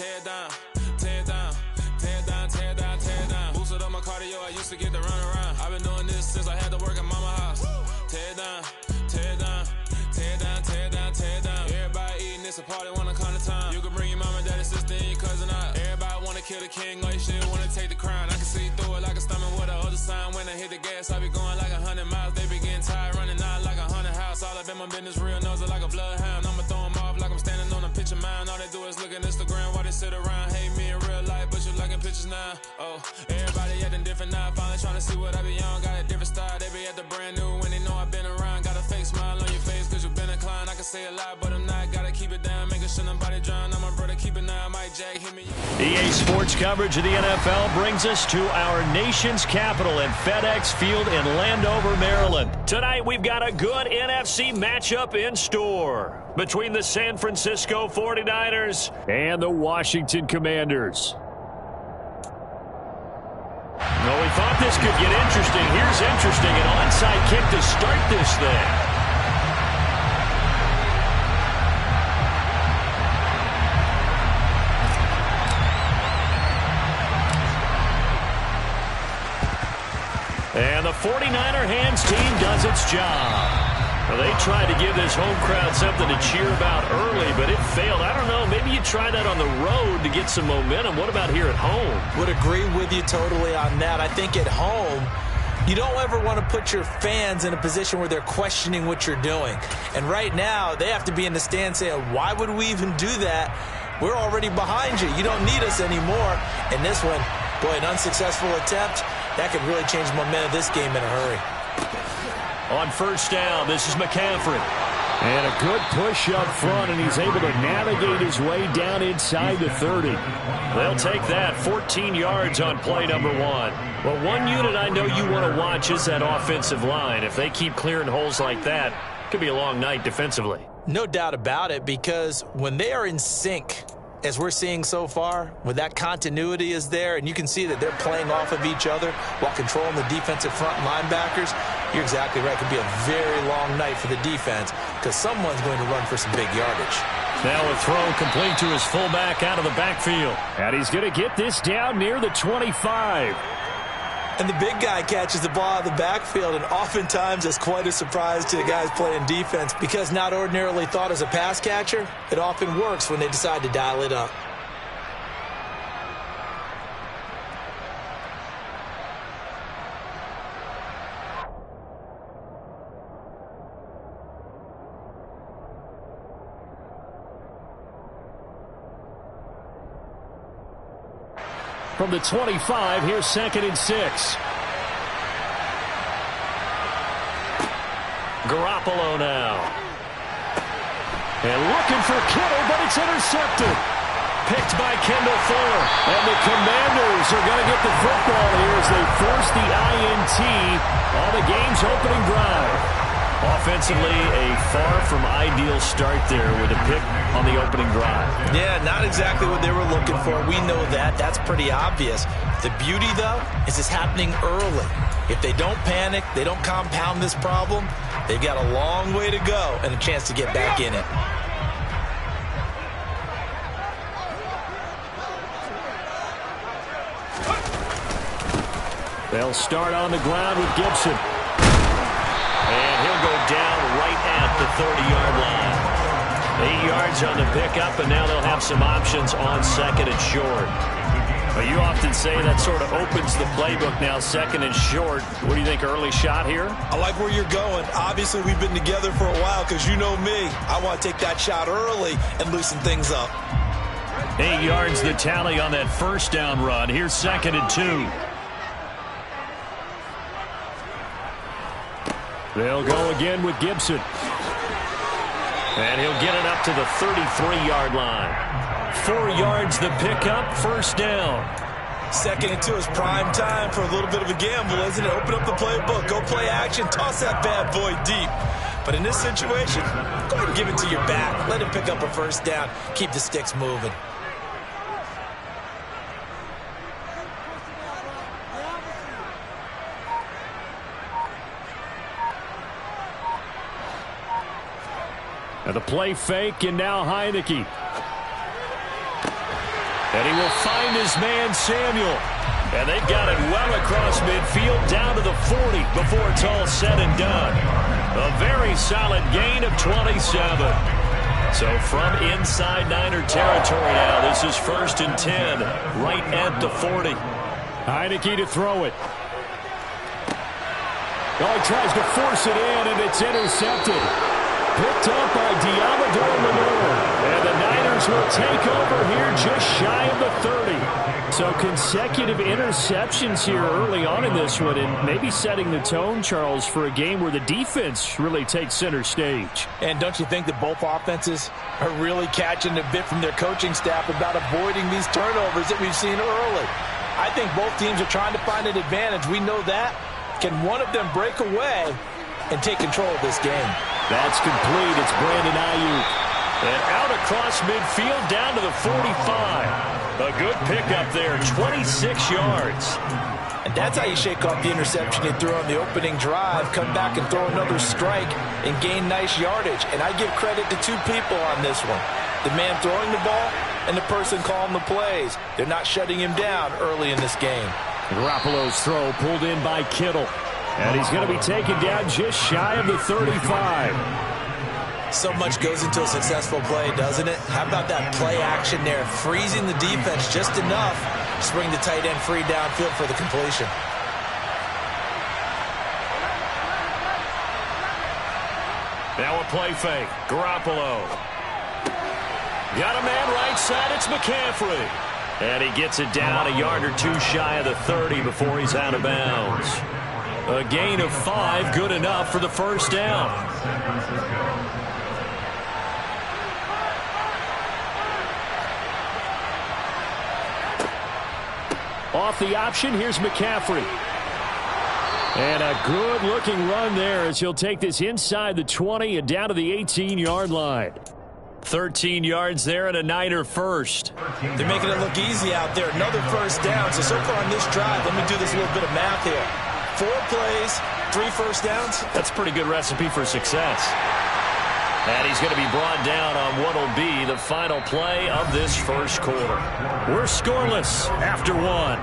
tear it down, tear it down, tear it down, tear it down, tear it down. Boosted up my cardio, I used to get to run around. I've been doing this since I had to work at mama house. Tear it down, tear it down, tear it down, tear it down, tear it down. Everybody eating, it's a party, wanna come to time. You can bring your mama, daddy, sister, and your cousin out. Everybody wanna kill the king, or you shit wanna take the crown. I can see through it like a stomach with a other sign. When I hit the gas, I be going like 100 miles. They be getting tired, running out like 100 house. All up in my business, real nose like a bloodhound. I'ma throw them off like I'm standing on a picture mound. All they do is look at Instagram while they sit around. Hate me in real life, but you liking pictures now. Oh, everybody acting different now. Finally trying to see what I be on. Got a different style, they be at the brand new when they know I've been around. Got a fake smile on your face cause you been inclined. I can say a lot, but I'm not. Gotta keep it down, making sure nobody drown. I'm my brother, keep it now. Mike Jack, hit me. EA Sports coverage of the NFL brings us to our nation's capital at FedEx Field in Landover, Maryland. Tonight we've got a good NFC matchup in store between the San Francisco 49ers and the Washington Commanders. Well, we thought this could get interesting. Here's interesting. An onside kick to start this thing. And the 49er hands team does its job. Well, they tried to give this home crowd something to cheer about early, but it failed. I don't know, maybe you try that on the road to get some momentum. What about here at home? Would agree with you totally on that. I think at home, you don't ever want to put your fans in a position where they're questioning what you're doing. And right now, they have to be in the stand saying, why would we even do that? We're already behind you. You don't need us anymore. And this one, boy, an unsuccessful attempt. That could really change the momentum of this game in a hurry. On first down, this is McCaffrey. And a good push up front, and he's able to navigate his way down inside the 30. They'll take that, 14 yards on play number 1. Well, one unit I know you want to watch is that offensive line. If they keep clearing holes like that, it could be a long night defensively. No doubt about it, because when they are in sync, as we're seeing so far, when that continuity is there, and you can see that they're playing off of each other while controlling the defensive front linebackers, you're exactly right. It could be a very long night for the defense because someone's going to run for some big yardage. Now a throw complete to his fullback out of the backfield. And he's going to get this down near the 25. And the big guy catches the ball out of the backfield, and oftentimes it's quite a surprise to the guys playing defense because not ordinarily thought as a pass catcher, it often works when they decide to dial it up. From the 25, here's 2nd and 6. Garoppolo now. And looking for Kittle, but it's intercepted. Picked by Kendall Fuller. And the Commanders are going to get the football here as they force the INT on the game's opening drive. Offensively, a far from ideal start there with a pick on the opening drive. Yeah, not exactly what they were looking for. We know that. That's pretty obvious. The beauty, though, is it's happening early. If they don't panic, they don't compound this problem, they've got a long way to go and a chance to get back in it. They'll start on the ground with Gibson. And he'll go down right at the 30-yard line. 8 yards on the pickup, and now they'll have some options on 2nd and short. But you often say that sort of opens the playbook now, 2nd and short. What do you think, early shot here? I like where you're going. Obviously, we've been together for a while because you know me. I want to take that shot early and loosen things up. 8 yards the tally on that first down run. Here's 2nd and 2. They'll go again with Gibson. And he'll get it up to the 33-yard line. 4 yards the pickup, first down. 2nd and 2 is prime time for a little bit of a gamble, isn't it? Open up the playbook, go play action, toss that bad boy deep. But in this situation, go ahead and give it to your back. Let him pick up a first down. Keep the sticks moving. And the play fake, and now Heineke. And he will find his man, Samuel. And they've got it well across midfield down to the 40 before it's all said and done. A very solid gain of 27. So from inside Niner territory now, this is 1st and 10, right at the 40. Heineke to throw it. Oh, he tries to force it in, and it's intercepted. Picked up by Diamador Lenore. And the Niners will take over here just shy of the 30. So consecutive interceptions here early on in this one, and maybe setting the tone, Charles, for a game where the defense really takes center stage. And don't you think that both offenses are really catching a bit from their coaching staff about avoiding these turnovers that we've seen early? I think both teams are trying to find an advantage. We know that. Can one of them break away and take control of this game? That's complete. It's Brandon Ayuk. And out across midfield down to the 45. A good pickup there, 26 yards. And that's how you shake off the interception you threw on the opening drive, come back and throw another strike and gain nice yardage. And I give credit to two people on this one. The man throwing the ball and the person calling the plays. They're not shutting him down early in this game. Garoppolo's throw pulled in by Kittle. And he's going to be taken down just shy of the 35. So much goes into a successful play, doesn't it? How about that play action there, freezing the defense just enough to bring the tight end free downfield for the completion. Now a play fake. Garoppolo. Got a man right side. It's McCaffrey. And he gets it down a yard or two shy of the 30 before he's out of bounds. A gain of 5, good enough for the first down. Off the option, here's McCaffrey. And a good-looking run there as he'll take this inside the 20 and down to the 18-yard line. 13 yards there and a Niner first. They're making it look easy out there. Another first down. So far on this drive, let me do this little bit of math here. 4 plays, 3 first downs. That's a pretty good recipe for success. And he's going to be brought down on what will be the final play of this first quarter. We're scoreless after 1.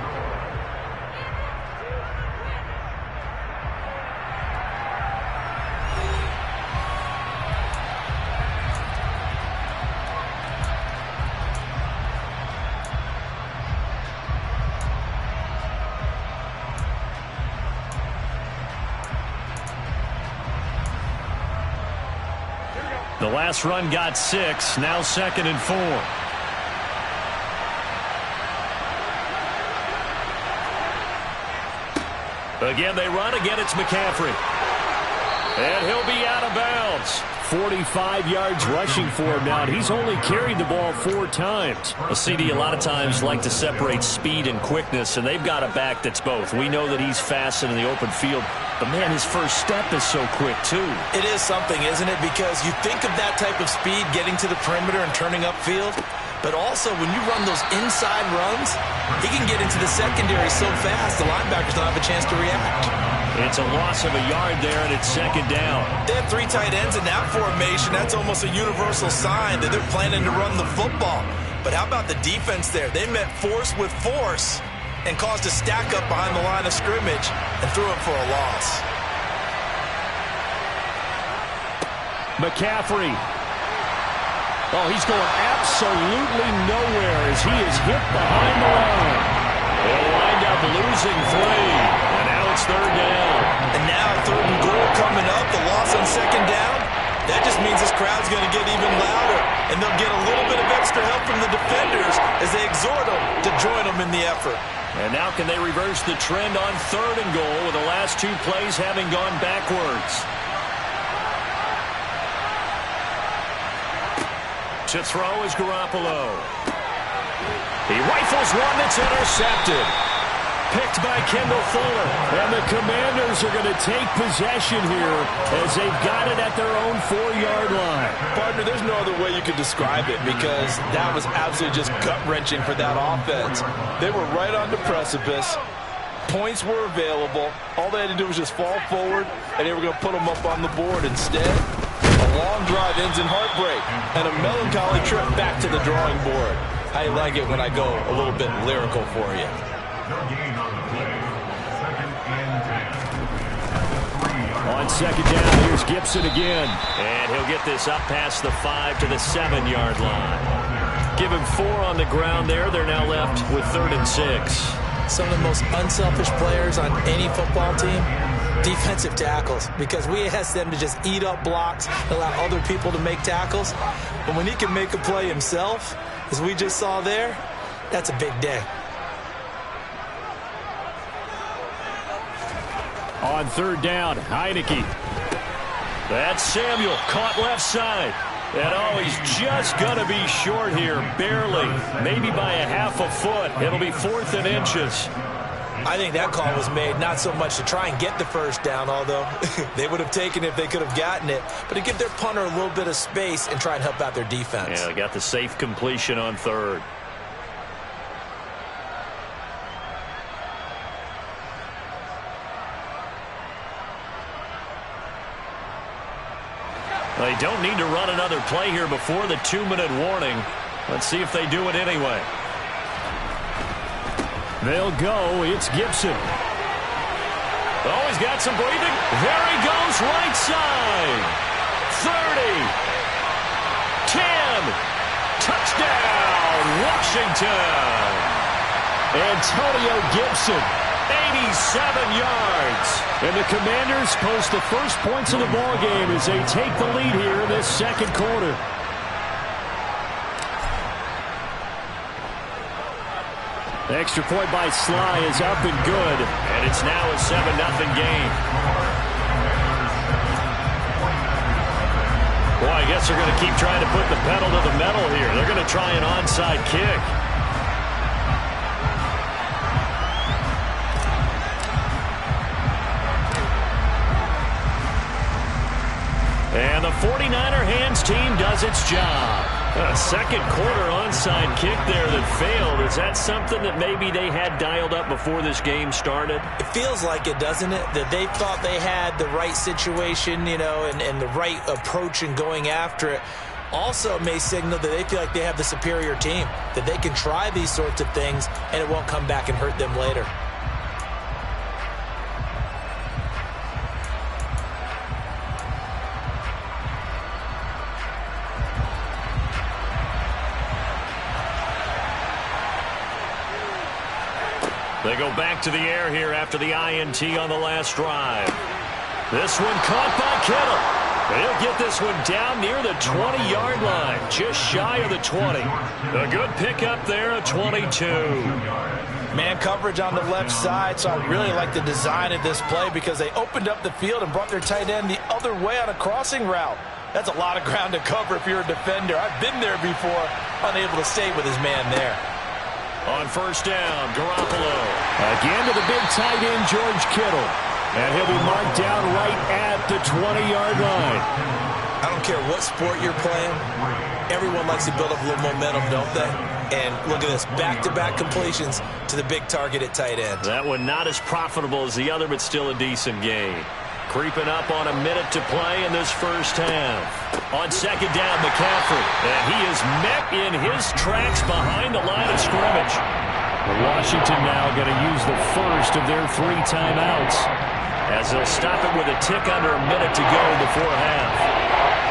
The last run got 6, now 2nd and 4. Again, they run. Again, it's McCaffrey. And he'll be out of bounds. 45 yards rushing for him now. He's only carried the ball 4 times. A CD a lot of times like to separate speed and quickness, and they've got a back that's both. We know that he's fast in the open field, but, man, his first step is so quick, too. It is something, isn't it? Because you think of that type of speed getting to the perimeter and turning upfield, but also when you run those inside runs, he can get into the secondary so fast the linebackers don't have a chance to react. It's a loss of a yard there, and it's 2nd down. They have 3 tight ends in that formation. That's almost a universal sign that they're planning to run the football. But how about the defense there? They met force with force and caused a stack up behind the line of scrimmage and threw it for a loss. McCaffrey. Oh, he's going absolutely nowhere as he is hit behind the line. They'll wind up losing 3, and now it's 3rd down. And now 3rd and goal coming up, the loss on 2nd down. That just means this crowd's going to get even louder, and they'll get a little bit of extra help from the defenders as they exhort them to join them in the effort. And now can they reverse the trend on 3rd and goal with the last 2 plays having gone backwards? To throw is Garoppolo. He rifles one that's intercepted. Picked by Kendall Fuller. And the Commanders are going to take possession here as they've got it at their own 4-yard line. Partner, there's no other way you could describe it because that was absolutely just gut-wrenching for that offense. They were right on the precipice. Points were available. All they had to do was just fall forward, and they were going to put them up on the board. Instead, a long drive ends in heartbreak and a melancholy trip back to the drawing board. I like it when I go a little bit lyrical for you. On second down, here's Gibson again. And he'll get this up past the 5 to the 7-yard line. Give him 4 on the ground there. They're now left with 3rd and 6. Some of the most unselfish players on any football team, defensive tackles, because we ask them to just eat up blocks, allow other people to make tackles. But when he can make a play himself, as we just saw there, that's a big day. On 3rd down, Heineke. That's Samuel, caught left side. And he's just going to be short here, barely, maybe by a half a foot. It'll be 4th and inches. I think that call was made not so much to try and get the first down, although they would have taken it if they could have gotten it, but to give their punter a little bit of space and try and help out their defense. Yeah, they got the safe completion on 3rd. They don't need to run another play here before the 2-minute warning. Let's see if they do it anyway. They'll go. It's Gibson. Oh, he's got some breathing. There he goes, right side. 30. 10. Touchdown, Washington. Antonio Gibson, 87 yards. And the Commanders post the first points of the ball game as they take the lead here in this second quarter. The extra point by Sly is up and good, and it's now a 7-0 game. Boy, I guess they're going to keep trying to put the pedal to the metal here. They're going to try an onside kick. And the 49er hands team does its job. A second quarter onside kick there that failed. Is that something that maybe they had dialed up before this game started? It feels like it, doesn't it? That they thought they had the right situation, and the right approach in going after it. Also, it may signal that they feel like they have the superior team, that they can try these sorts of things and it won't come back and hurt them later. They go back to the air here after the INT on the last drive. This one caught by Kittle. He'll get this one down near the 20-yard line, just shy of the 20. A good pickup there, a 22. Man coverage on the left side, so I really like the design of this play because they opened up the field and brought their tight end the other way on a crossing route. That's a lot of ground to cover if you're a defender. I've been there before, unable to stay with his man there. On first down, Garoppolo. Again to the big tight end, George Kittle. And he'll be marked down right at the 20-yard line. I don't care what sport you're playing. Everyone likes to build up a little momentum, don't they? And look at this, back-to-back completions to the big target at tight end. That one not as profitable as the other, but still a decent gain. Creeping up on a minute to play in this first half. On second down, McCaffrey. And he is met in his tracks behind the line of scrimmage. Washington now going to use the first of their 3 timeouts, as they'll stop it with a tick under a minute to go before half.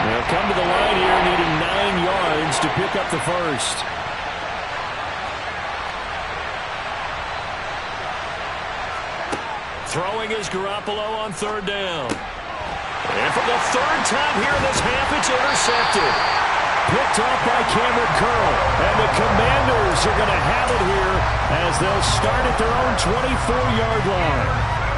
They'll come to the line here needing 9 yards to pick up the first. Throwing is Garoppolo on third down. And for the 3rd time here in this half, it's intercepted. Picked off by Cameron Curl. And the Commanders are going to have it here as they'll start at their own 24-yard line.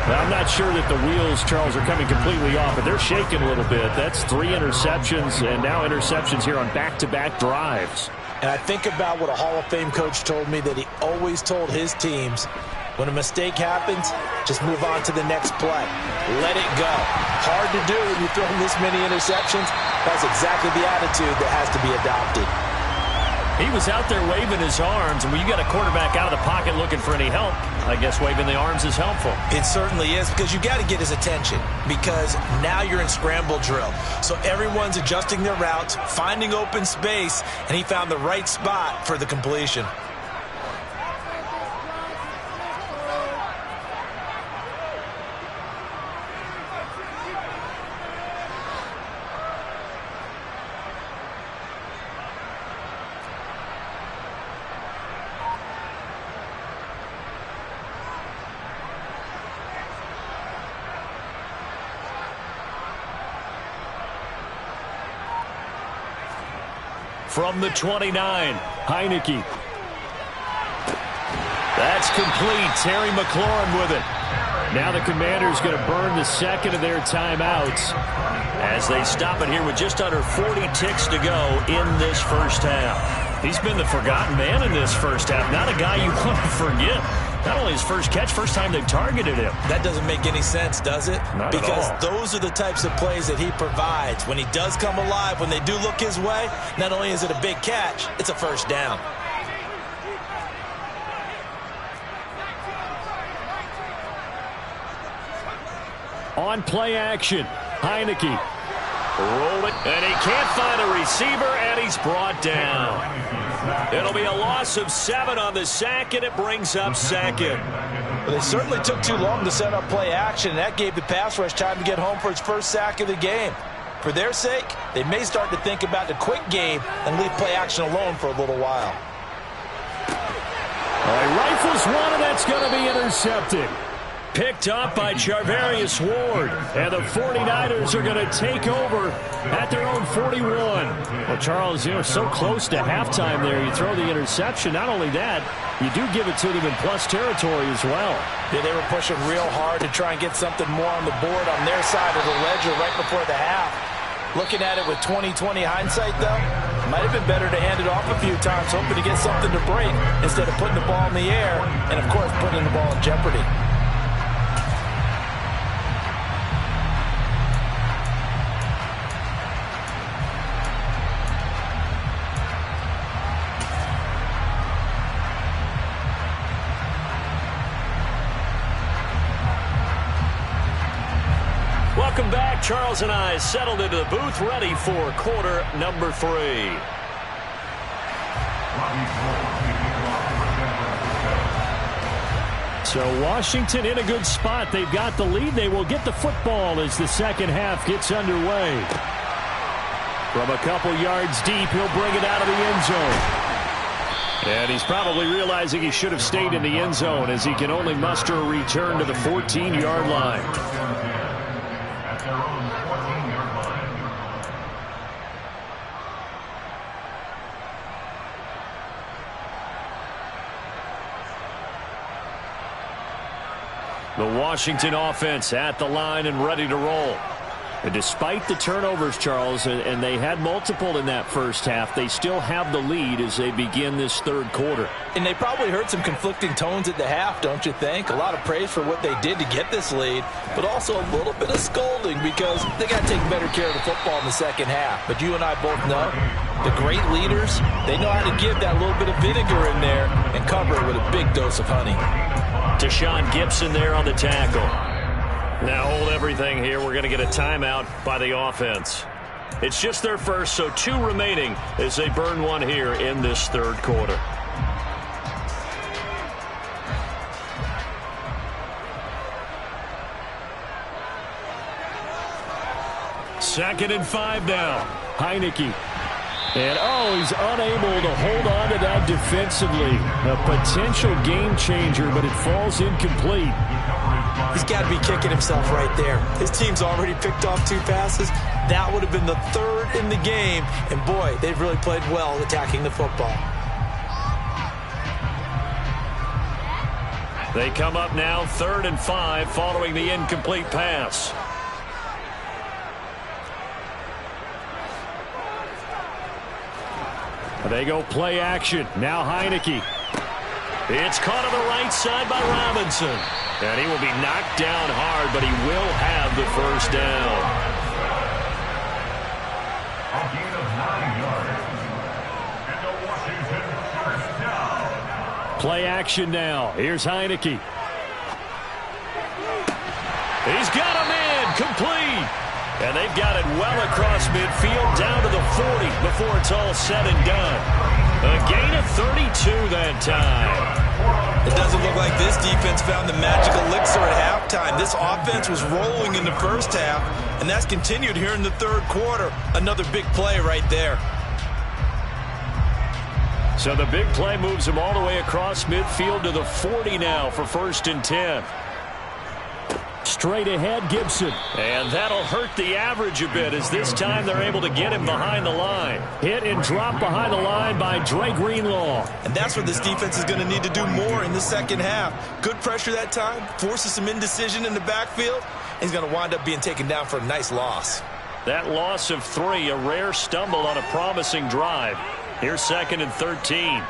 Now, I'm not sure that the wheels, Charles, are coming completely off, but they're shaking a little bit. That's 3 interceptions, and now interceptions here on back-to-back drives. And I think about what a Hall of Fame coach told me, that he always told his teams, when a mistake happens, just move on to the next play. Let it go. Hard to do when you throw this many interceptions. That's exactly the attitude that has to be adopted. He was out there waving his arms, and when you got a quarterback out of the pocket looking for any help, I guess waving the arms is helpful. It certainly is, because you got to get his attention, because now you're in scramble drill. So everyone's adjusting their routes, finding open space, and he found the right spot for the completion. From the 29, Heineke. That's complete. Terry McLaurin with it. Now the Commanders going to burn the second of their timeouts as they stop it here with just under 40 ticks to go in this first half. He's been the forgotten man in this first half. Not a guy you want to forget. Not only his first catch, first time they've targeted him. That doesn't make any sense, does it? Not because at all. Those are the types of plays that he provides. When he does come alive, when they do look his way, not only is it a big catch, it's a first down. On play action, Heineke. Roll it, and he can't find a receiver, and he's brought down. It'll be a loss of 7 on the sack, and it brings up second. Well, they certainly took too long to set up play action, and that gave the pass rush time to get home for its first sack of the game. For their sake, they may start to think about the quick game and leave play action alone for a little while. All right, rifles one, and that's going to be intercepted. Picked up by Charvarius Ward. And the 49ers are going to take over at their own 41. Well, Charles, so close to halftime there. You throw the interception. Not only that, you do give it to them in plus territory as well. Yeah, they were pushing real hard to try and get something more on the board on their side of the ledger right before the half. Looking at it with 20/20 hindsight, though, might have been better to hand it off a few times, hoping to get something to break instead of putting the ball in the air and, of course, putting the ball in jeopardy. Welcome back. Charles and I settled into the booth, ready for quarter number 3. So Washington in a good spot. They've got the lead. They will get the football as the second half gets underway. From a couple yards deep, he'll bring it out of the end zone. And he's probably realizing he should have stayed in the end zone as he can only muster a return to the 14-yard line. The Washington offense at the line and ready to roll. And despite the turnovers, Charles, and they had multiple in that first half, they still have the lead as they begin this third quarter. And they probably heard some conflicting tones at the half, don't you think? A lot of praise for what they did to get this lead, but also a little bit of scolding because they got to take better care of the football in the second half. But you and I both know the great leaders, they know how to give that little bit of vinegar in there and cover it with a big dose of honey. Deshaun Gibson there on the tackle. Now hold everything here. We're going to get a timeout by the offense. It's just their first, so 2 remaining as they burn one here in this third quarter. Second and 5 now. Heineke. And, he's unable to hold on to that defensively. A potential game changer, but it falls incomplete. He's got to be kicking himself right there. His team's already picked off 2 passes. That would have been the 3rd in the game. And, boy, they've really played well attacking the football. They come up now 3rd and 5 following the incomplete pass. They go play action. Now Heineke. It's caught on the right side by Robinson. And he will be knocked down hard, but he will have the first down. A gain of 9 yards. And the Washington Play action now. Here's Heineke. He's got him in. Complete. And they've got it well across midfield down to the 40 before it's all said and done. A gain of 32 that time. It doesn't look like this defense found the magic elixir at halftime. This offense was rolling in the first half, and that's continued here in the third quarter. Another big play right there. So the big play moves him all the way across midfield to the 40 now for 1st and 10. Straight ahead, Gibson. And that'll hurt the average a bit as this time they're able to get him behind the line. Hit and drop behind the line by Dre Greenlaw. And that's what this defense is going to need to do more in the second half. Good pressure that time, forces some indecision in the backfield. He's going to wind up being taken down for a nice loss. That loss of 3, a rare stumble on a promising drive. Here's 2nd and 13.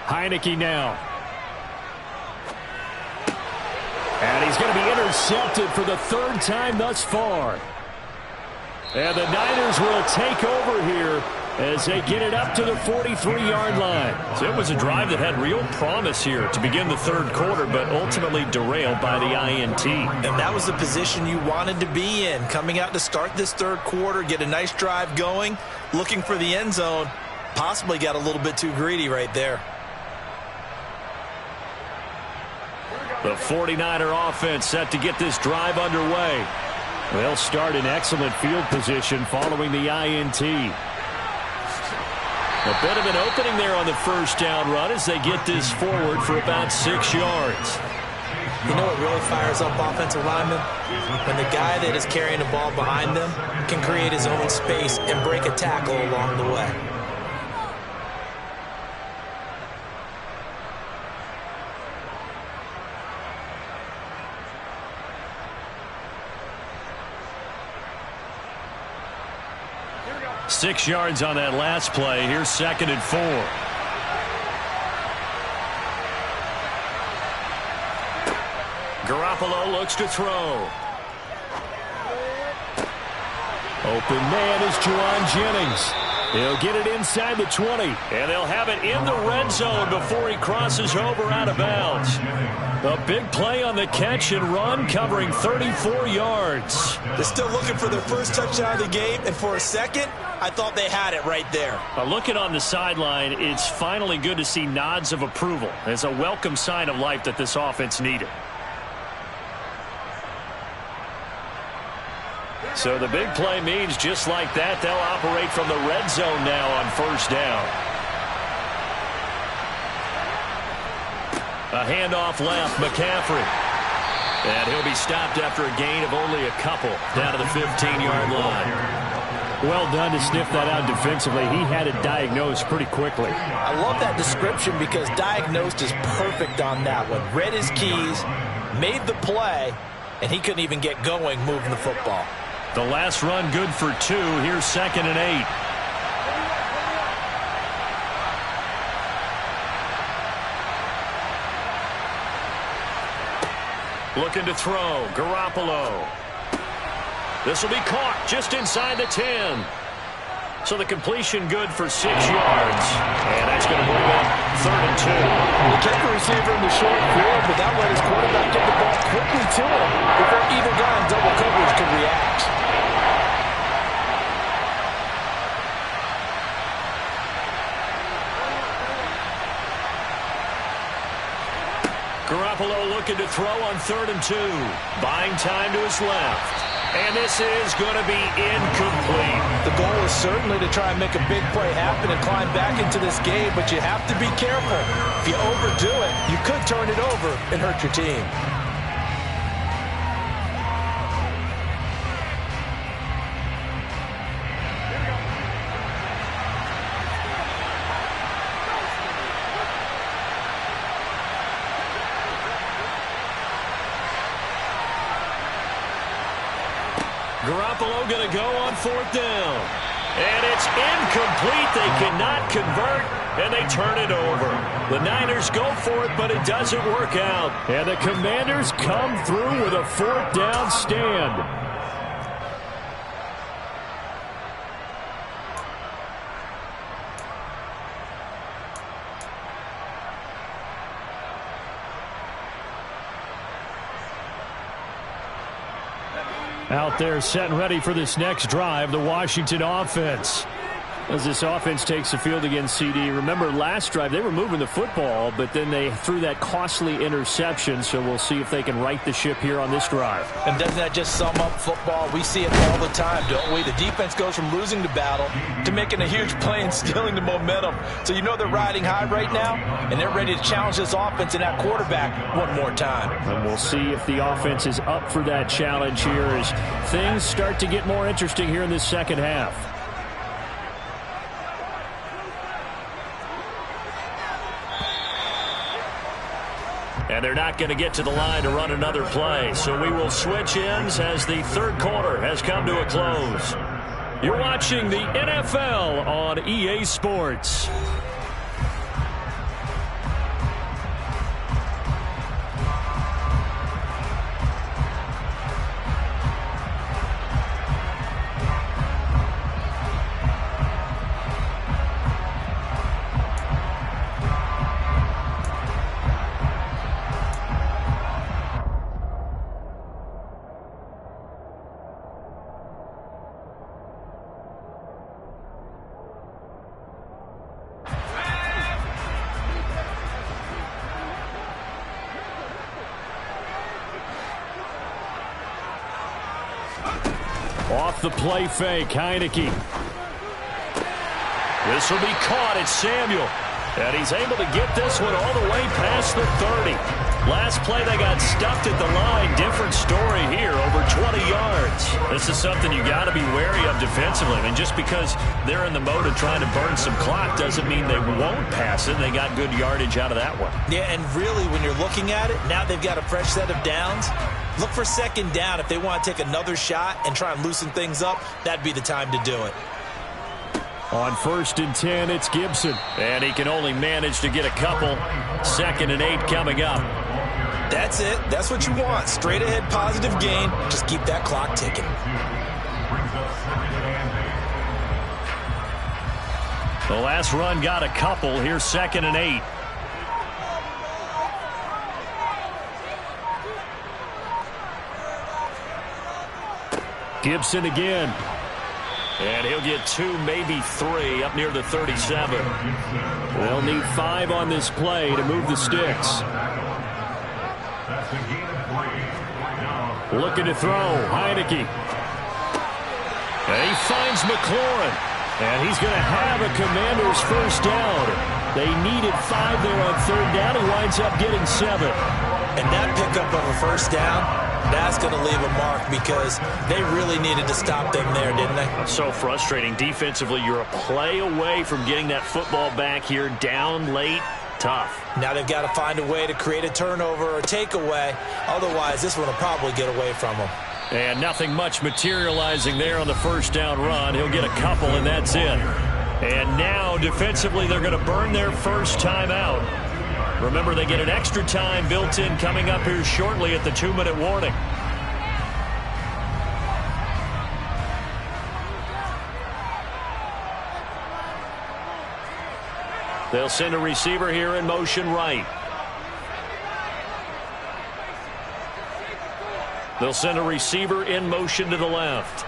Heineke now. And he's going to be intercepted for the 3rd time thus far. And the Niners will take over here as they get it up to the 43-yard line. So it was a drive that had real promise here to begin the 3rd quarter, but ultimately derailed by the INT. And that was the position you wanted to be in. Coming out to start this 3rd quarter, get a nice drive going, looking for the end zone. Possibly got a little bit too greedy right there. The 49er offense set to get this drive underway. They'll start in excellent field position following the INT. A bit of an opening there on the 1st down run as they get this forward for about 6 yards. You know what really fires up offensive linemen? When the guy that is carrying the ball behind them can create his own space and break a tackle along the way. Six yards on that last play. Here's 2nd and 4. Garoppolo looks to throw. Open man is Juwan Jennings. He'll get it inside the 20. And they'll have it in the red zone before he crosses over out of bounds. A big play on the catch and run covering 34 yards. They're still looking for their first touchdown of the game, and for a second, I thought they had it right there. Looking on the sideline, it's finally good to see nods of approval. It's a welcome sign of life that this offense needed. So the big play means just like that, they'll operate from the red zone now on 1st down. A handoff left, McCaffrey. And he'll be stopped after a gain of only a couple down to the 15-yard line. Well done to sniff that out defensively. He had it diagnosed pretty quickly. I love that description because diagnosed is perfect on that one. Read his keys, made the play, and he couldn't even get going moving the football. The last run good for 2. Here's 2nd and 8. Looking to throw. Garoppolo. This will be caught just inside the 10. So the completion good for 6 yards. And that's going to bring up 3rd and 2. He kept the receiver in the short field, but that let his quarterback get the ball quickly to him before either guy in double coverage could react. Garoppolo looking to throw on 3rd and 2. Buying time to his left. And this is going to be incomplete. The goal is certainly to try and make a big play happen and climb back into this game, but you have to be careful. If you overdo it, you could turn it over and hurt your team. Garoppolo going to go on 4th down. And it's incomplete. They cannot convert, and they turn it over. The Niners go for it, but it doesn't work out. And the Commanders come through with a 4th down stand. Out there set and ready for this next drive, the Washington offense. As this offense takes the field against CD. Remember last drive they were moving the football, but then they threw that costly interception, so we'll see if they can right the ship here on this drive. And doesn't that just sum up football? We see it all the time, don't we? The defense goes from losing the battle to making a huge play and stealing the momentum. So you know they're riding high right now, and they're ready to challenge this offense and that quarterback one more time. And we'll see if the offense is up for that challenge here as things start to get more interesting here in this second half. And they're not going to get to the line to run another play. So we will switch ends as the third quarter has come to a close. You're watching the NFL on EA Sports. Off the play fake, Heineke. This will be caught. It's Samuel. And he's able to get this one all the way past the 30. Last play they got stuffed at the line. Different story here, over 20 yards. This is something you got to be wary of defensively. I mean, just because they're in the mode of trying to burn some clock doesn't mean they won't pass it. They got good yardage out of that one. Yeah, and really when you're looking at it, now they've got a fresh set of downs. Look for second down. If they want to take another shot and try and loosen things up, that'd be the time to do it. On 1st and 10, it's Gibson. And he can only manage to get a couple. 2nd and 8 coming up. That's it. That's what you want. Straight ahead positive gain. Just keep that clock ticking. The last run got a couple. Here's 2nd and 8. Gibson again. And he'll get 2, maybe 3 up near the 37. They'll need 5 on this play to move the sticks. Looking to throw. Heineke. And he finds McLaurin. And he's going to have a Commanders first down. They needed 5 there on 3rd down. He winds up getting 7. And that pickup of a first down, that's going to leave a mark because they really needed to stop them there, didn't they? So frustrating. Defensively, you're a play away from getting that football back here. Down late, tough. Now they've got to find a way to create a turnover or takeaway. Otherwise, this one will probably get away from them. And nothing much materializing there on the first down run. He'll get a couple, and that's it. And now, defensively, they're going to burn their first time out. Remember, they get an extra time built in coming up here shortly at the 2-minute warning. They'll send a receiver here in motion right. They'll send a receiver in motion to the left.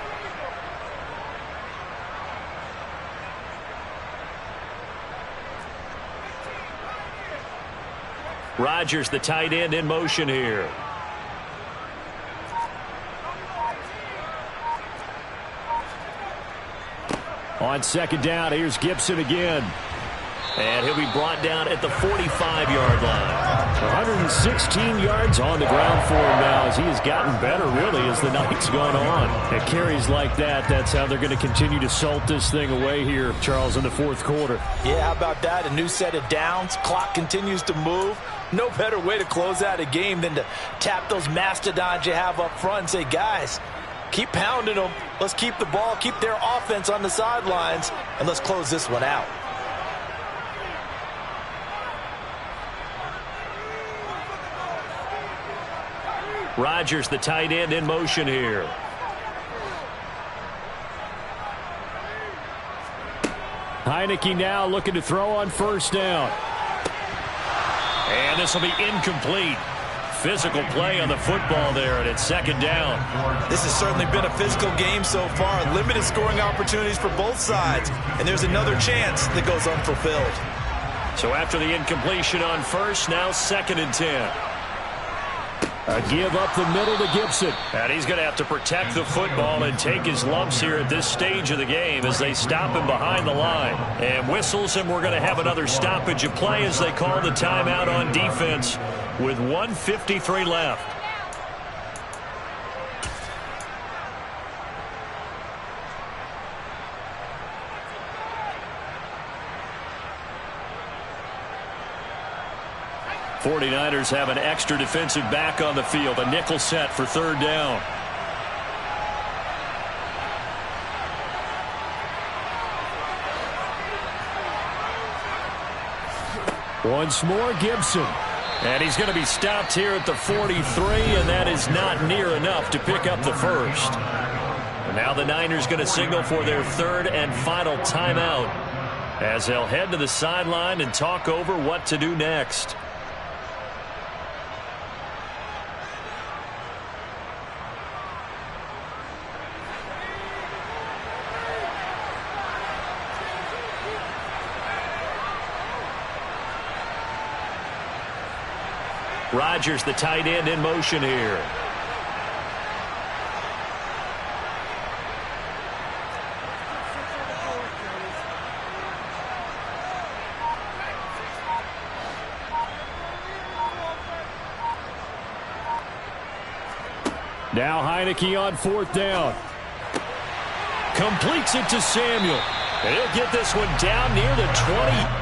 Rodgers, the tight end, in motion here. On 2nd down, here's Gibson again. And he'll be brought down at the 45-yard line. 116 yards on the ground for him now as he has gotten better, really, as the night's gone on. At carries like that, that's how they're going to continue to salt this thing away here, Charles, in the 4th quarter. Yeah, how about that? A new set of downs. Clock continues to move. No better way to close out a game than to tap those mastodons you have up front and say, guys, keep pounding them. Let's keep the ball, keep their offense on the sidelines, and let's close this one out. Rodgers, the tight end, in motion here. Heineke now looking to throw on 1st down. And this will be incomplete. physical play on the football there, and it's second down. This has certainly been a physical game so far. Limited scoring opportunities for both sides, and there's another chance that goes unfulfilled. So after the incompletion on first, now 2nd and 10. A give up the middle to Gibson. And he's going to have to protect the football and take his lumps here at this stage of the game as they stop him behind the line. And whistles, and we're going to have another stoppage of play as they call the timeout on defense with 1:53 left. '49ers have an extra defensive back on the field, a nickel set for 3rd down. Once more, Gibson. And he's going to be stopped here at the 43, and that is not near enough to pick up the first. And now the Niners going to signal for their 3rd and final timeout as they'll head to the sideline and talk over what to do next. Rodgers, the tight end, in motion here. Now Heineke on 4th down. Completes it to Samuel. And he'll get this one down near the 20.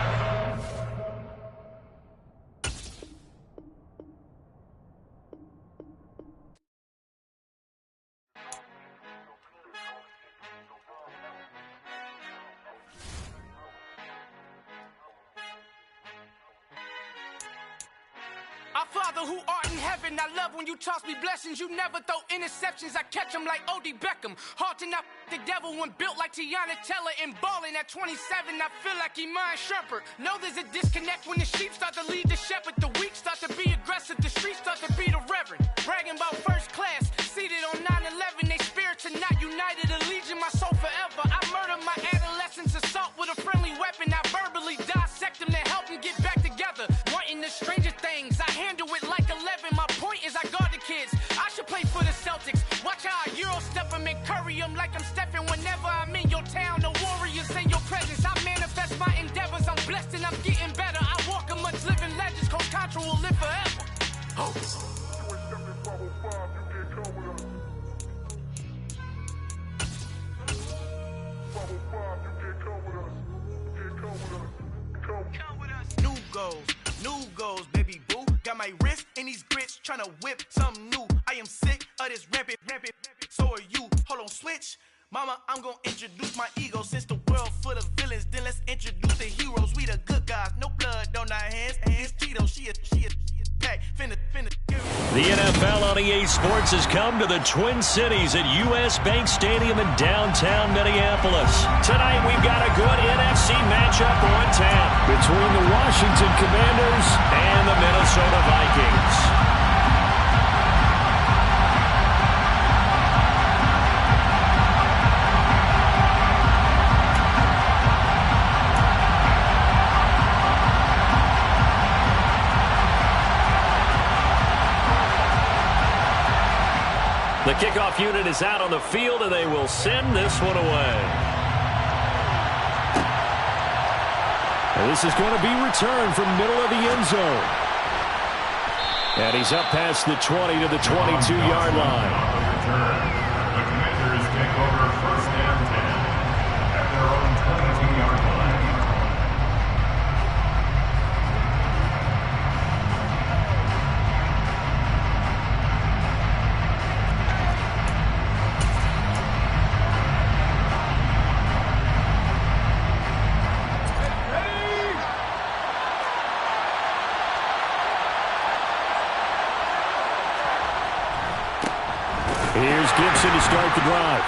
Our Father who art in heaven, I love when you toss me blessings. You never throw interceptions, I catch them like O.D. Beckham. Hard to not the devil when built like Tiana Teller and balling at 27. I feel like Iman Shumpert. Know there's a disconnect when the sheep start to lead the shepherd. The weak start to be aggressive, the streets start to be the reverend. Bragging about first class, seated on 9/11. They spirits are not united, a legion, my soul forever. I murder my adolescence, assault with a friendly weapon. I verbally dissect them to help them get back together. Wanting the stranger things, I handle it like 11. My point is I guard the kids. I should play for the Celtics. Watch how I Euro step them and curry them like I'm Stephen. Whenever I'm in your town, the Warriors in your presence. I manifest my endeavors. I'm blessed and I'm getting better. I walk amongst living legends. Coach Contra will live forever. Oh. New goals, baby boo. Got my wrist in these grits, tryna whip something new. I am sick of this rampant. So are you. Hold on, switch. Mama, I'm gonna introduce my ego. Since the world full of villains, then let's introduce the heroes. We the good guys, no blood on our hands. Hands Tito, she a pack. Finna. The NFL on EA Sports has come to the Twin Cities at US Bank Stadium in downtown Minneapolis. Tonight we've got a good NFC matchup on tap Between the Washington Commanders and the Minnesota Vikings. The kickoff unit is out on the field, and they will send this one away. And this is going to be returned from middle of the end zone. And he's up past the 20 to the 22-yard line. The Commanders take over 1st and 10 at their own 22-yard line. Here's Gibson to start the drive.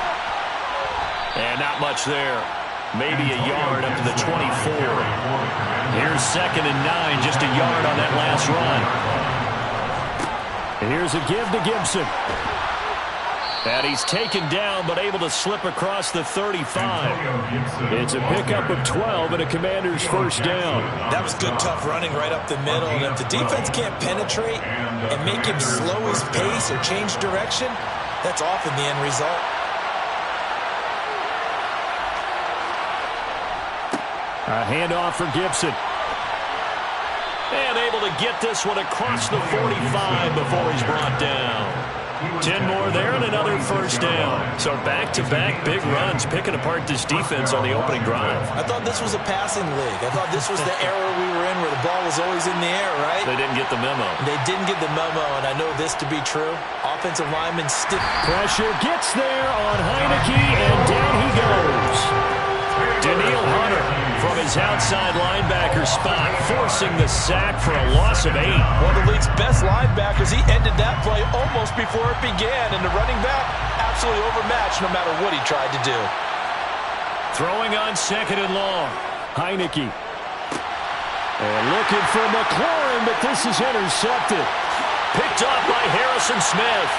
And not much there. Maybe a yard up to the 24. Here's 2nd and 9, just a yard on that last run. And here's a give to Gibson. And he's taken down, but able to slip across the 35. It's a pickup of 12 and a Commander's first down. That was good, tough running right up the middle. And if the defense can't penetrate and make him slow his pace or change direction, that's often the end result. A handoff for Gibson. And able to get this one across the 45 before he's brought down. 10 more there and another first down. So back-to-back big runs picking apart this defense on the opening drive. I thought this was a passing league. I thought this was the era we were in where the ball was always in the air, right? They didn't get the memo. They didn't get the memo, and I know this to be true. Offensive lineman stiff. Pressure gets there on Heineke, and down he goes. Danielle Hunter from his outside linebacker spot, forcing the sack for a loss of 8. One of the league's best linebackers. He ended that play almost before it began, and the running back absolutely overmatched no matter what he tried to do. Throwing on second and long. Heineke. And looking for McLaurin, but this is intercepted. Picked up by Harrison Smith.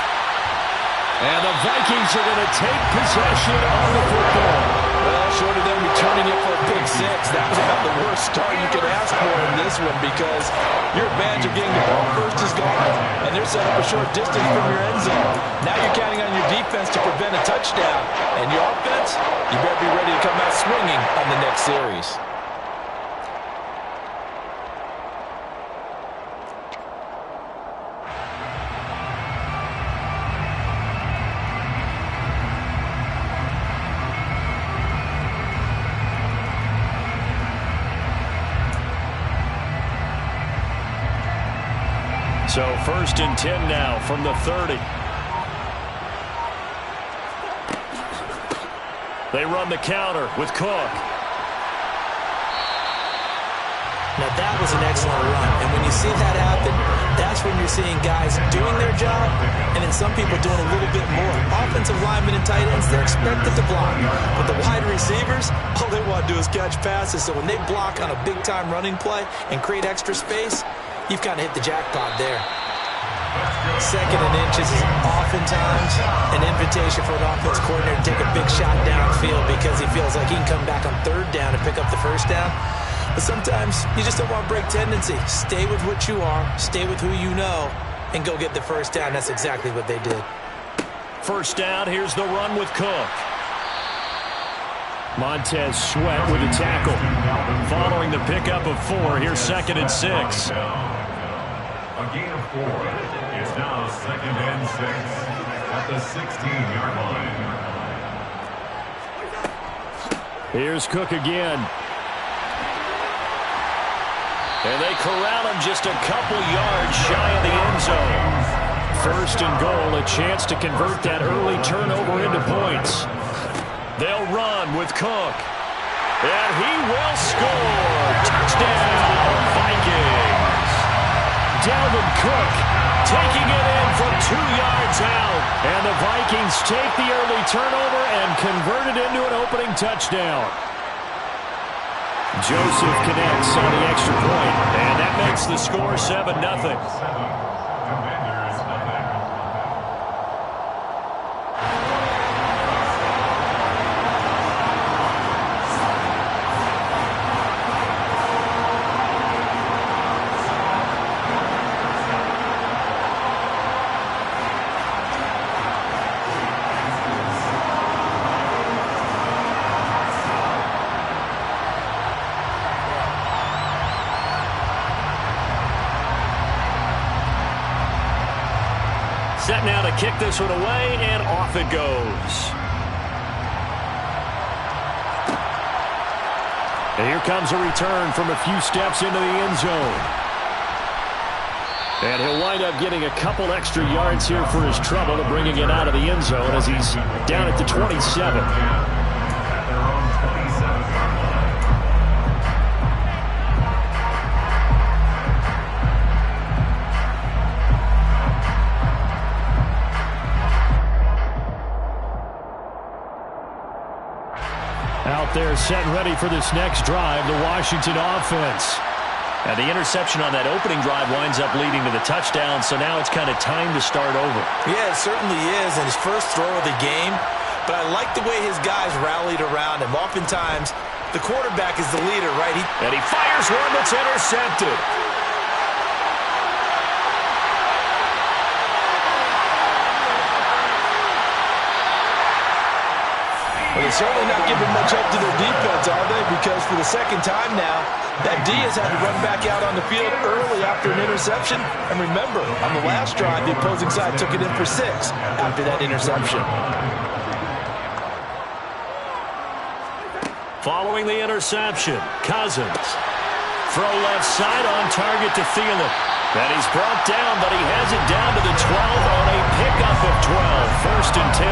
And the Vikings are going to take possession of the football. Well, short of them returning it for a pick 6, that was about the worst start you could ask for in this one because your advantage of getting the ball first is gone, and they're set up a short distance from your end zone. Now you're counting on your defense to prevent a touchdown, and your offense, you better be ready to come out swinging on the next series. So 1st and 10 now from the 30. They run the counter with Cook. Now that was an excellent run, and when you see that happen, that's when you're seeing guys doing their job, and then some people doing a little bit more. Offensive linemen and tight ends, they're expected to block, but the wide receivers, all they want to do is catch passes, so when they block on a big-time running play and create extra space, you've kind of hit the jackpot there. 2nd and inches is oftentimes an invitation for an offense coordinator to take a big shot downfield because he feels like he can come back on 3rd down and pick up the first down. But sometimes you just don't want to break tendency. Stay with what you are, stay with who you know, and go get the first down. That's exactly what they did. First down, here's the run with Cook. Montez Sweat with a tackle. Following the pickup of 4, here's 2nd and 6. A gain of 4. It's now 2nd and 6 at the 16-yard line. Here's Cook again. And they corral him just a couple yards shy of the end zone. 1st and goal, a chance to convert that early turnover into points. They'll run with Cook. And he will score. Touchdown, Vikings. Dalvin Cook taking it in from 2 yards out. And the Vikings take the early turnover and convert it into an opening touchdown. Joseph connects on the extra point, and that makes the score 7-0. Commanders nothing. Set now to kick this one away, and off it goes. And here comes a return from a few steps into the end zone. And he'll wind up getting a couple extra yards here for his trouble to bringing it out of the end zone as he's down at the 27. At their own 27-yard line. Out there set and ready for this next drive, the Washington offense. And the interception on that opening drive winds up leading to the touchdown, so now it's kind of time to start over. Yeah, it certainly is, and his first throw of the game. But I like the way his guys rallied around him. Oftentimes, the quarterback is the leader, right? And he fires one that's intercepted. Well, they're certainly not giving much up to their defense, are they? Because for the second time now, that D has had to run back out on the field early after an interception. And remember, on the last drive, the opposing side took it in for 6 after that interception. Following the interception, Cousins. Throw left side on target to Thielen. And he's brought down, but he has it down to the 12 on a pickup of 12. First and 10.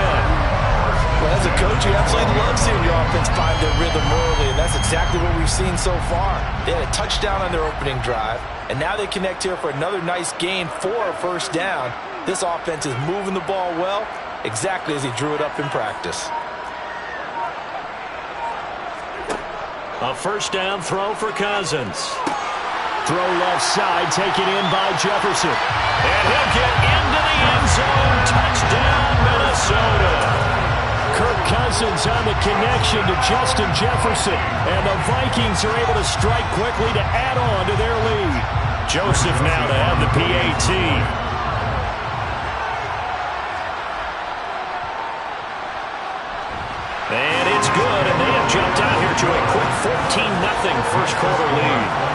Well, as a coach, you absolutely love seeing your offense find their rhythm early, and that's exactly what we've seen so far. They had a touchdown on their opening drive, and now they connect here for another nice gain for a first down. This offense is moving the ball well, exactly as he drew it up in practice. A first down throw for Cousins. Throw left side, taken in by Jefferson. And he'll get into the end zone. Touchdown, Minnesota. Kirk Cousins on the connection to Justin Jefferson. And the Vikings are able to strike quickly to add on to their lead. Joseph now to have the PAT. And it's good, and they have jumped out here to a quick 14-0 first quarter lead.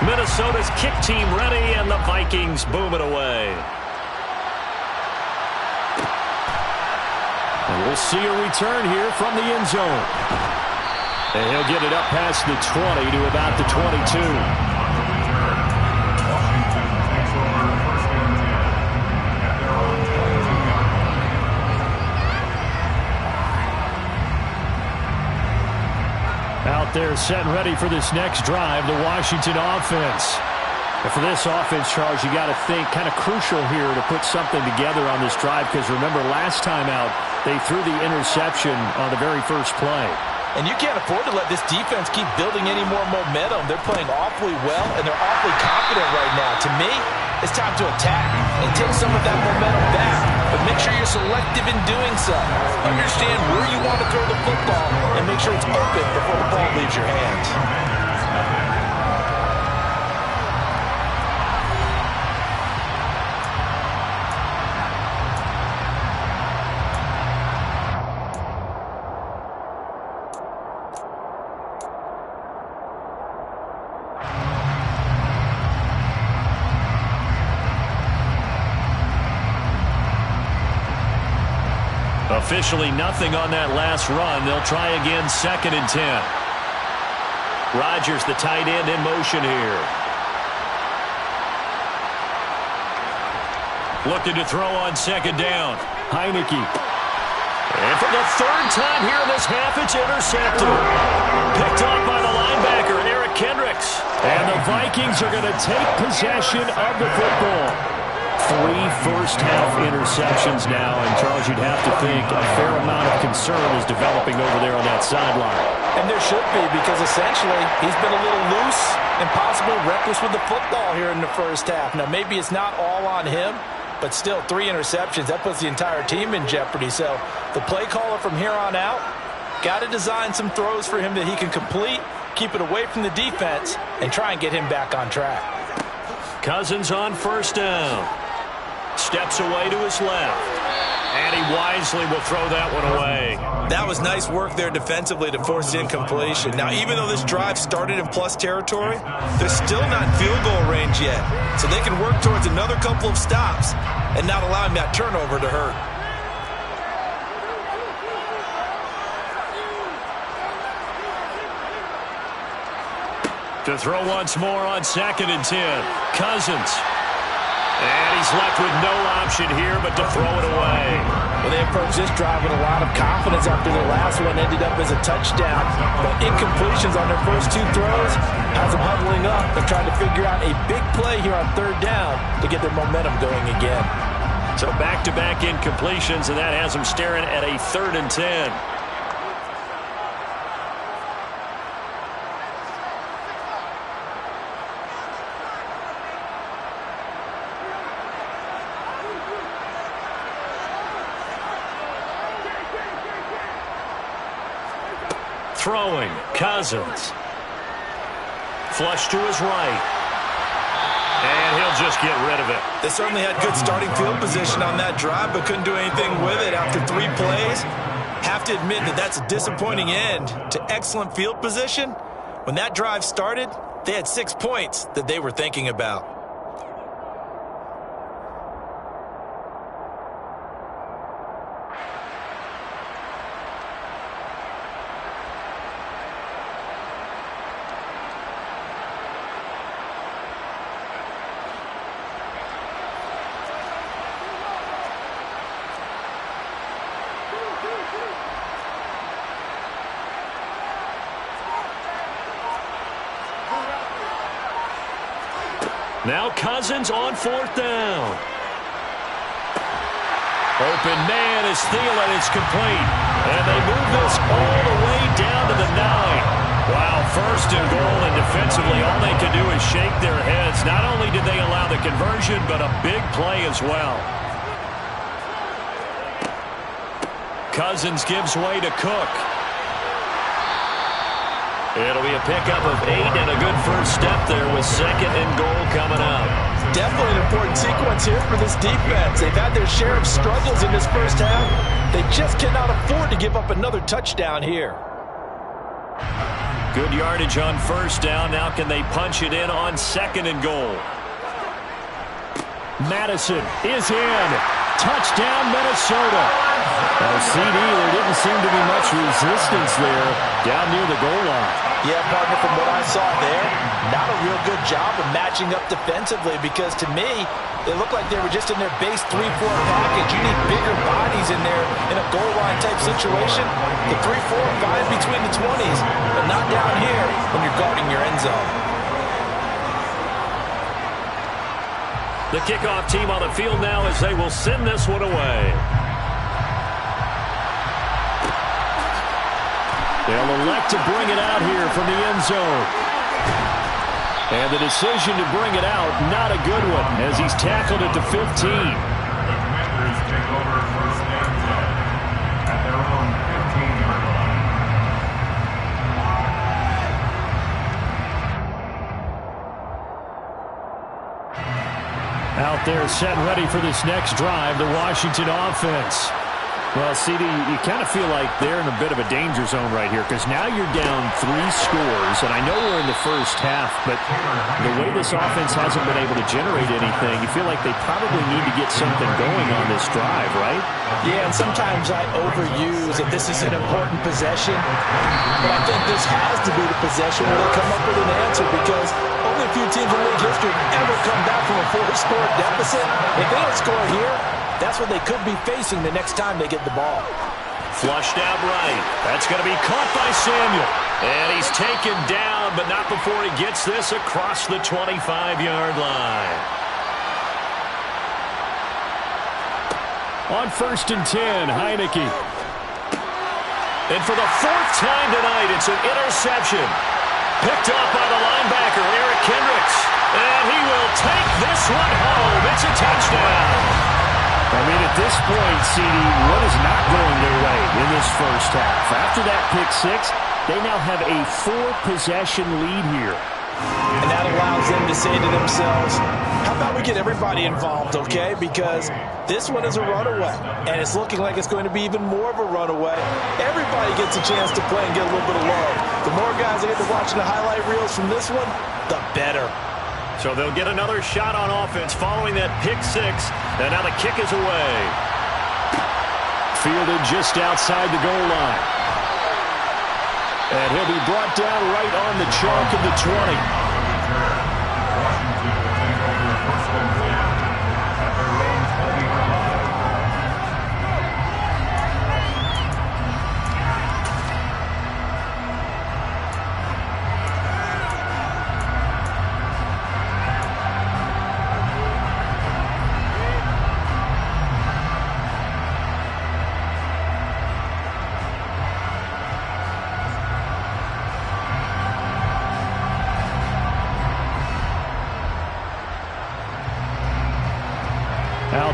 Minnesota's kick team ready, and the Vikings boom it away. And we'll see a return here from the end zone. And he'll get it up past the 20 to about the 22. Out there set and ready for this next drive, the Washington offense. And for this offense, Charles, you got to think kind of crucial here to put something together on this drive, because remember, last time out, they threw the interception on the very first play. And you can't afford to let this defense keep building any more momentum. They're playing awfully well, and they're awfully confident right now. To me, it's time to attack and take some of that momentum back. But make sure you're selective in doing so. Understand where you want to throw the football and make sure it's open before the ball leaves your hands. Officially nothing on that last run. They'll try again, 2nd and 10. Rodgers, the tight end, in motion here. Looking to throw on 2nd down. Heineke. And for the 3rd time here in this half, it's intercepted. Picked off by the linebacker, Eric Kendricks. And the Vikings are going to take possession of the football. 3 first-half interceptions now, and Charles, you'd have to think a fair amount of concern is developing over there on that sideline. And there should be, because essentially he's been a little loose and possibly reckless with the football here in the first half. Now, maybe it's not all on him, but still 3 interceptions. That puts the entire team in jeopardy. So the play caller from here on out got to design some throws for him that he can complete, keep it away from the defense, and try and get him back on track. Cousins on 1st down. Steps away to his left. And he wisely will throw that one away. That was nice work there defensively to force incompletion. Now, even though this drive started in plus territory, they're still not in field goal range yet. So they can work towards another couple of stops and not allowing that turnover to hurt. To throw once more on 2nd and 10. Cousins. And he's left with no option here but to throw it away. Well, they approached this drive with a lot of confidence after their last one ended up as a touchdown. But incompletions on their first two throws has them huddling up and trying to figure out a big play here on third down to get their momentum going again. So back-to-back incompletions, and that has them staring at a 3rd and 10. Throwing, Cousins. Flush to his right. And he'll just get rid of it. They certainly had good starting field position on that drive, but couldn't do anything with it after 3 plays. Have to admit that that's a disappointing end to excellent field position. When that drive started, they had 6 points that they were thinking about. Now Cousins on 4th down. Open man is Thielen. It's complete. And they move this all the way down to the 9. Wow, 1st and goal, and defensively all they can do is shake their heads. Not only did they allow the conversion, but a big play as well. Cousins gives way to Cook. It'll be a pickup of 8 and a good first step there with 2nd and goal coming up. Definitely an important sequence here for this defense. They've had their share of struggles in this first half. They just cannot afford to give up another touchdown here. Good yardage on 1st down. Now can they punch it in on 2nd and goal? Madison is in. Touchdown, Minnesota. CD, there didn't seem to be much resistance there down near the goal line. Yeah, partner, from what I saw there, not a real good job of matching up defensively, because to me, it looked like they were just in their base 3-4 package. You need bigger bodies in there in a goal line type situation. The 3-4 fine between the 20s, but not down here when you're guarding your end zone. The kickoff team on the field now as they will send this one away. They'll elect to bring it out here from the end zone. And the decision to bring it out, not a good one, as he's tackled at the 15. The Commanders take over 1st and 10 at their own 15-yard line. Out there set ready for this next drive, the Washington offense. Well, CD, you kind of feel like they're in a bit of a danger zone right here, because now you're down 3 scores, and I know we're in the first half, but the way this offense hasn't been able to generate anything, you feel like they probably need to get something going on this drive, right? Yeah, and sometimes I overuse that this is an important possession, but I think this has to be the possession where they come up with an answer, because only a few teams in league history have ever come back from a 4-score deficit. If they don't score here, that's what they could be facing the next time they get the ball. Flushed out right. That's going to be caught by Samuel. And he's taken down, but not before he gets this across the 25-yard line. On 1st and 10, Heineke. And for the 4th time tonight, it's an interception. Picked up by the linebacker, Eric Kendricks. And he will take this one home. It's a touchdown. I mean, at this point, CD, what is not going their way in this first half? After that pick 6, they now have a 4-possession lead here. And that allows them to say to themselves, how about we get everybody involved, okay? Because this one is a runaway, and it's looking like it's going to be even more of a runaway. Everybody gets a chance to play and get a little bit of love. The more guys that get to watching the highlight reels from this one, the better. So they'll get another shot on offense following that pick 6. And now the kick is away. Fielded just outside the goal line. And he'll be brought down right on the chalk of the 20.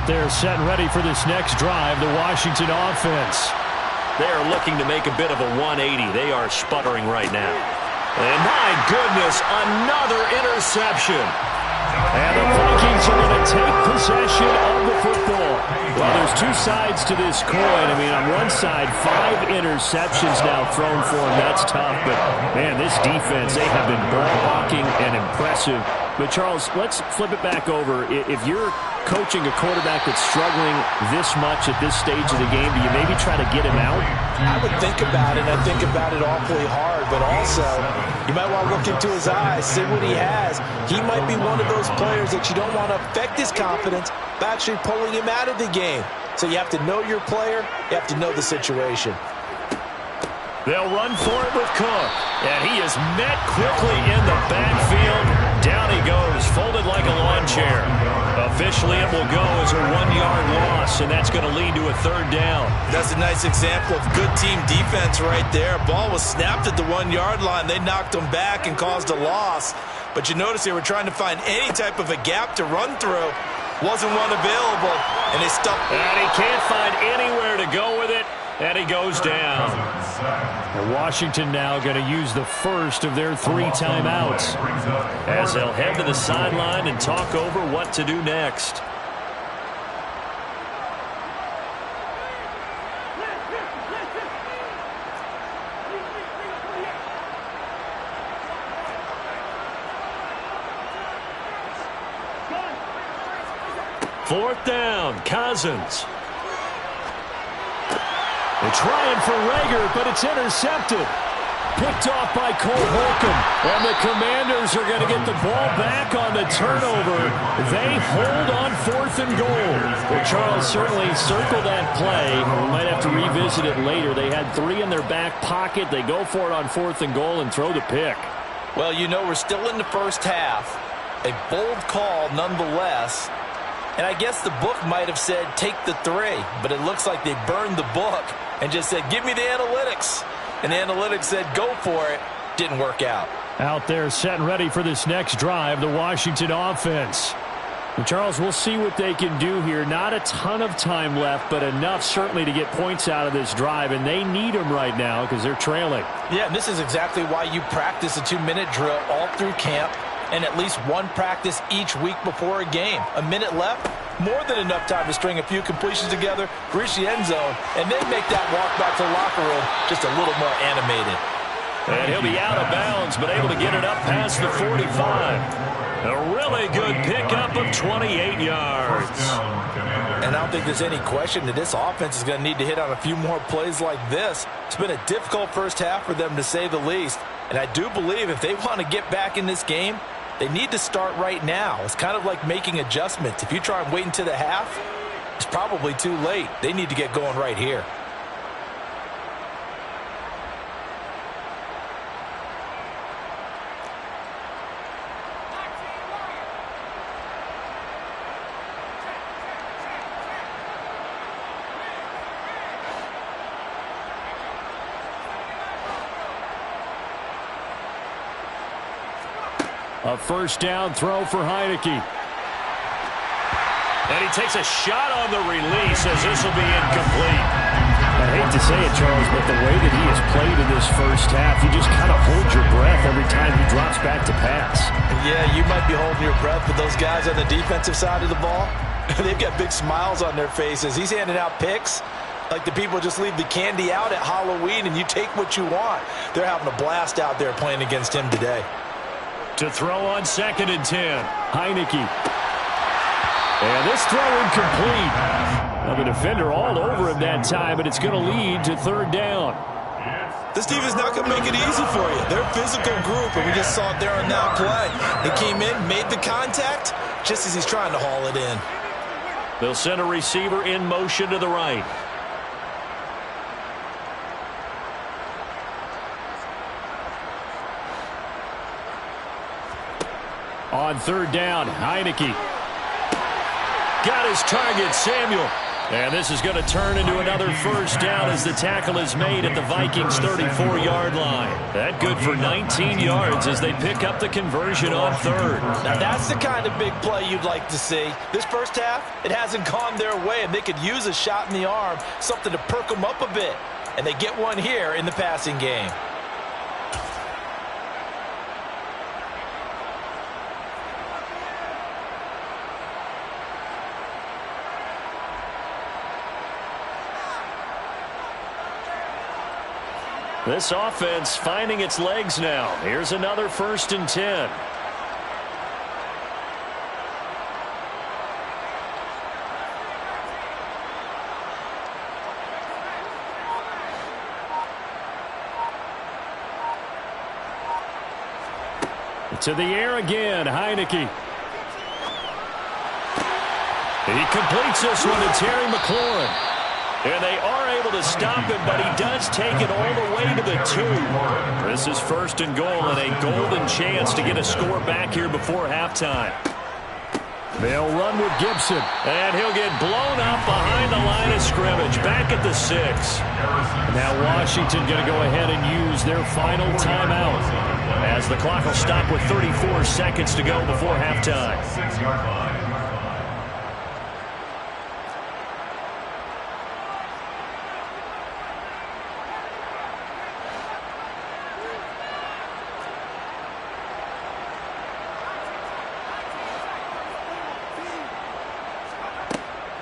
Out there set and ready for this next drive, the Washington offense. They are looking to make a bit of a 180. They are sputtering right now. And my goodness, another interception. And the Vikings are going to take possession of the football. Well, there's two sides to this coin. I mean, on one side, 5 interceptions now thrown for him. That's tough. But, man, this defense, they have been ball-hawking and impressive. But, Charles, let's flip it back over. If you're coaching a quarterback that's struggling this much at this stage of the game, do you maybe try to get him out? I would think about it, and I think about it awfully hard. But also, you might want to look into his eyes, see what he has. He might be one of those players that you don't want to affect his confidence by actually pulling him out of the game. So you have to know your player. You have to know the situation. They'll run for it with Cook. And he is met quickly in the backfield. Down he goes, folded like a lawn chair. Officially, it will go as a 1-yard loss, and that's going to lead to a 3rd down. That's a nice example of good team defense right there. Ball was snapped at the 1-yard line. They knocked him back and caused a loss. But you notice they were trying to find any type of a gap to run through. Wasn't one available, and they stuck. And he can't find anywhere to go with it, and he goes down. And Washington now going to use the first of their 3 timeouts, as they'll head to the sideline and talk over what to do next. Fourth down, Cousins. They're trying for Rager, but it's intercepted. Picked off by Cole Holcomb. And the Commanders are going to get the ball back on the turnover. They hold on 4th and goal. Well, Charles, certainly circle that play. We might have to revisit it later. They had 3 in their back pocket. They go for it on 4th and goal and throw the pick. Well, you know, we're still in the first half. A bold call nonetheless. And I guess the book might have said take the 3, but it looks like they burned the book and just said, give me the analytics. And the analytics said, go for it. Didn't work out. Out there set and ready for this next drive, the Washington offense. And Charles, we'll see what they can do here. Not a ton of time left, but enough certainly to get points out of this drive, and they need them right now because they're trailing. Yeah, and this is exactly why you practice a 2-minute drill all through camp and at least one practice each week before a game. A minute left, more than enough time to string a few completions together, reach the end zone, and then make that walk back to the locker room just a little more animated. And he'll be out of bounds, but able to get it up past the 45. A really good pickup of 28 yards. And I don't think there's any question that this offense is going to need to hit on a few more plays like this. It's been a difficult first half for them, to say the least. And I do believe if they want to get back in this game, they need to start right now. It's kind of like making adjustments. If you try and wait until the half, it's probably too late. They need to get going right here. A first down throw for Heineke. And he takes a shot on the release as this will be incomplete. I hate to say it, Charles, but the way that he has played in this first half, you just kind of hold your breath every time he drops back to pass. Yeah, you might be holding your breath, but those guys on the defensive side of the ball, they've got big smiles on their faces. He's handing out picks like the people just leave the candy out at Halloween and you take what you want. They're having a blast out there playing against him today. To throw on 2nd and 10. Heineke. And this throw incomplete. Now the defender all over him that time, but it's going to lead to 3rd down. This defense is not going to make it easy for you. They're a physical group, and we just saw it there on that play. They came in, made the contact, just as he's trying to haul it in. They'll send a receiver in motion to the right. On 3rd down, Heineke. Got his target, Samuel. And this is going to turn into another first down as the tackle is made at the Vikings' 34-yard line. That good for 19 yards as they pick up the conversion on third. Now that's the kind of big play you'd like to see. This first half, it hasn't gone their way, and they could use a shot in the arm, something to perk them up a bit. And they get one here in the passing game. This offense finding its legs now. Here's another 1st and 10. To the air again, Heineke. He completes this one to Terry McLaurin. And they are able to stop him, but he does take it all the way to the 2. This is 1st and goal and a golden chance to get a score back here before halftime. They'll run with Gibson. And he'll get blown up behind the line of scrimmage, back at the 6. Now Washington going to go ahead and use their final timeout, as the clock will stop with 34 seconds to go before halftime. 6-yard line.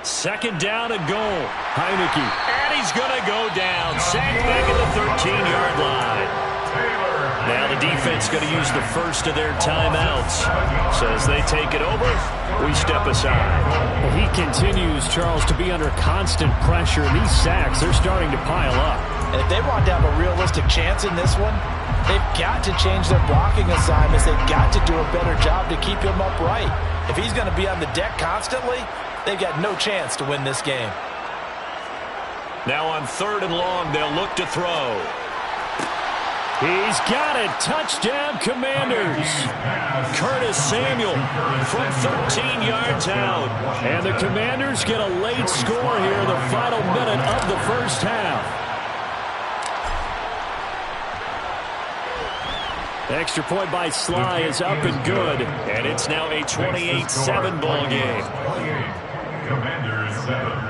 Second down and goal. Heineke. And he's going to go down. Sacked back at the 13-yard line. Now the defense going to use the first of their timeouts. So as they take it over, we step aside. Well, he continues, Charles, to be under constant pressure. These sacks, they're starting to pile up. And if they want to have a realistic chance in this one, they've got to change their blocking assignments. They've got to do a better job to keep him upright. If he's going to be on the deck constantly, they've got no chance to win this game. Now on 3rd and long, they'll look to throw. He's got it. Touchdown, Commanders. Curtis Samuel from 13 yards out. And the Commanders get a late score here in the final minute of the first half. Extra point by Sly is up and good. And it's now a 28-7 ball game. Commanders 7.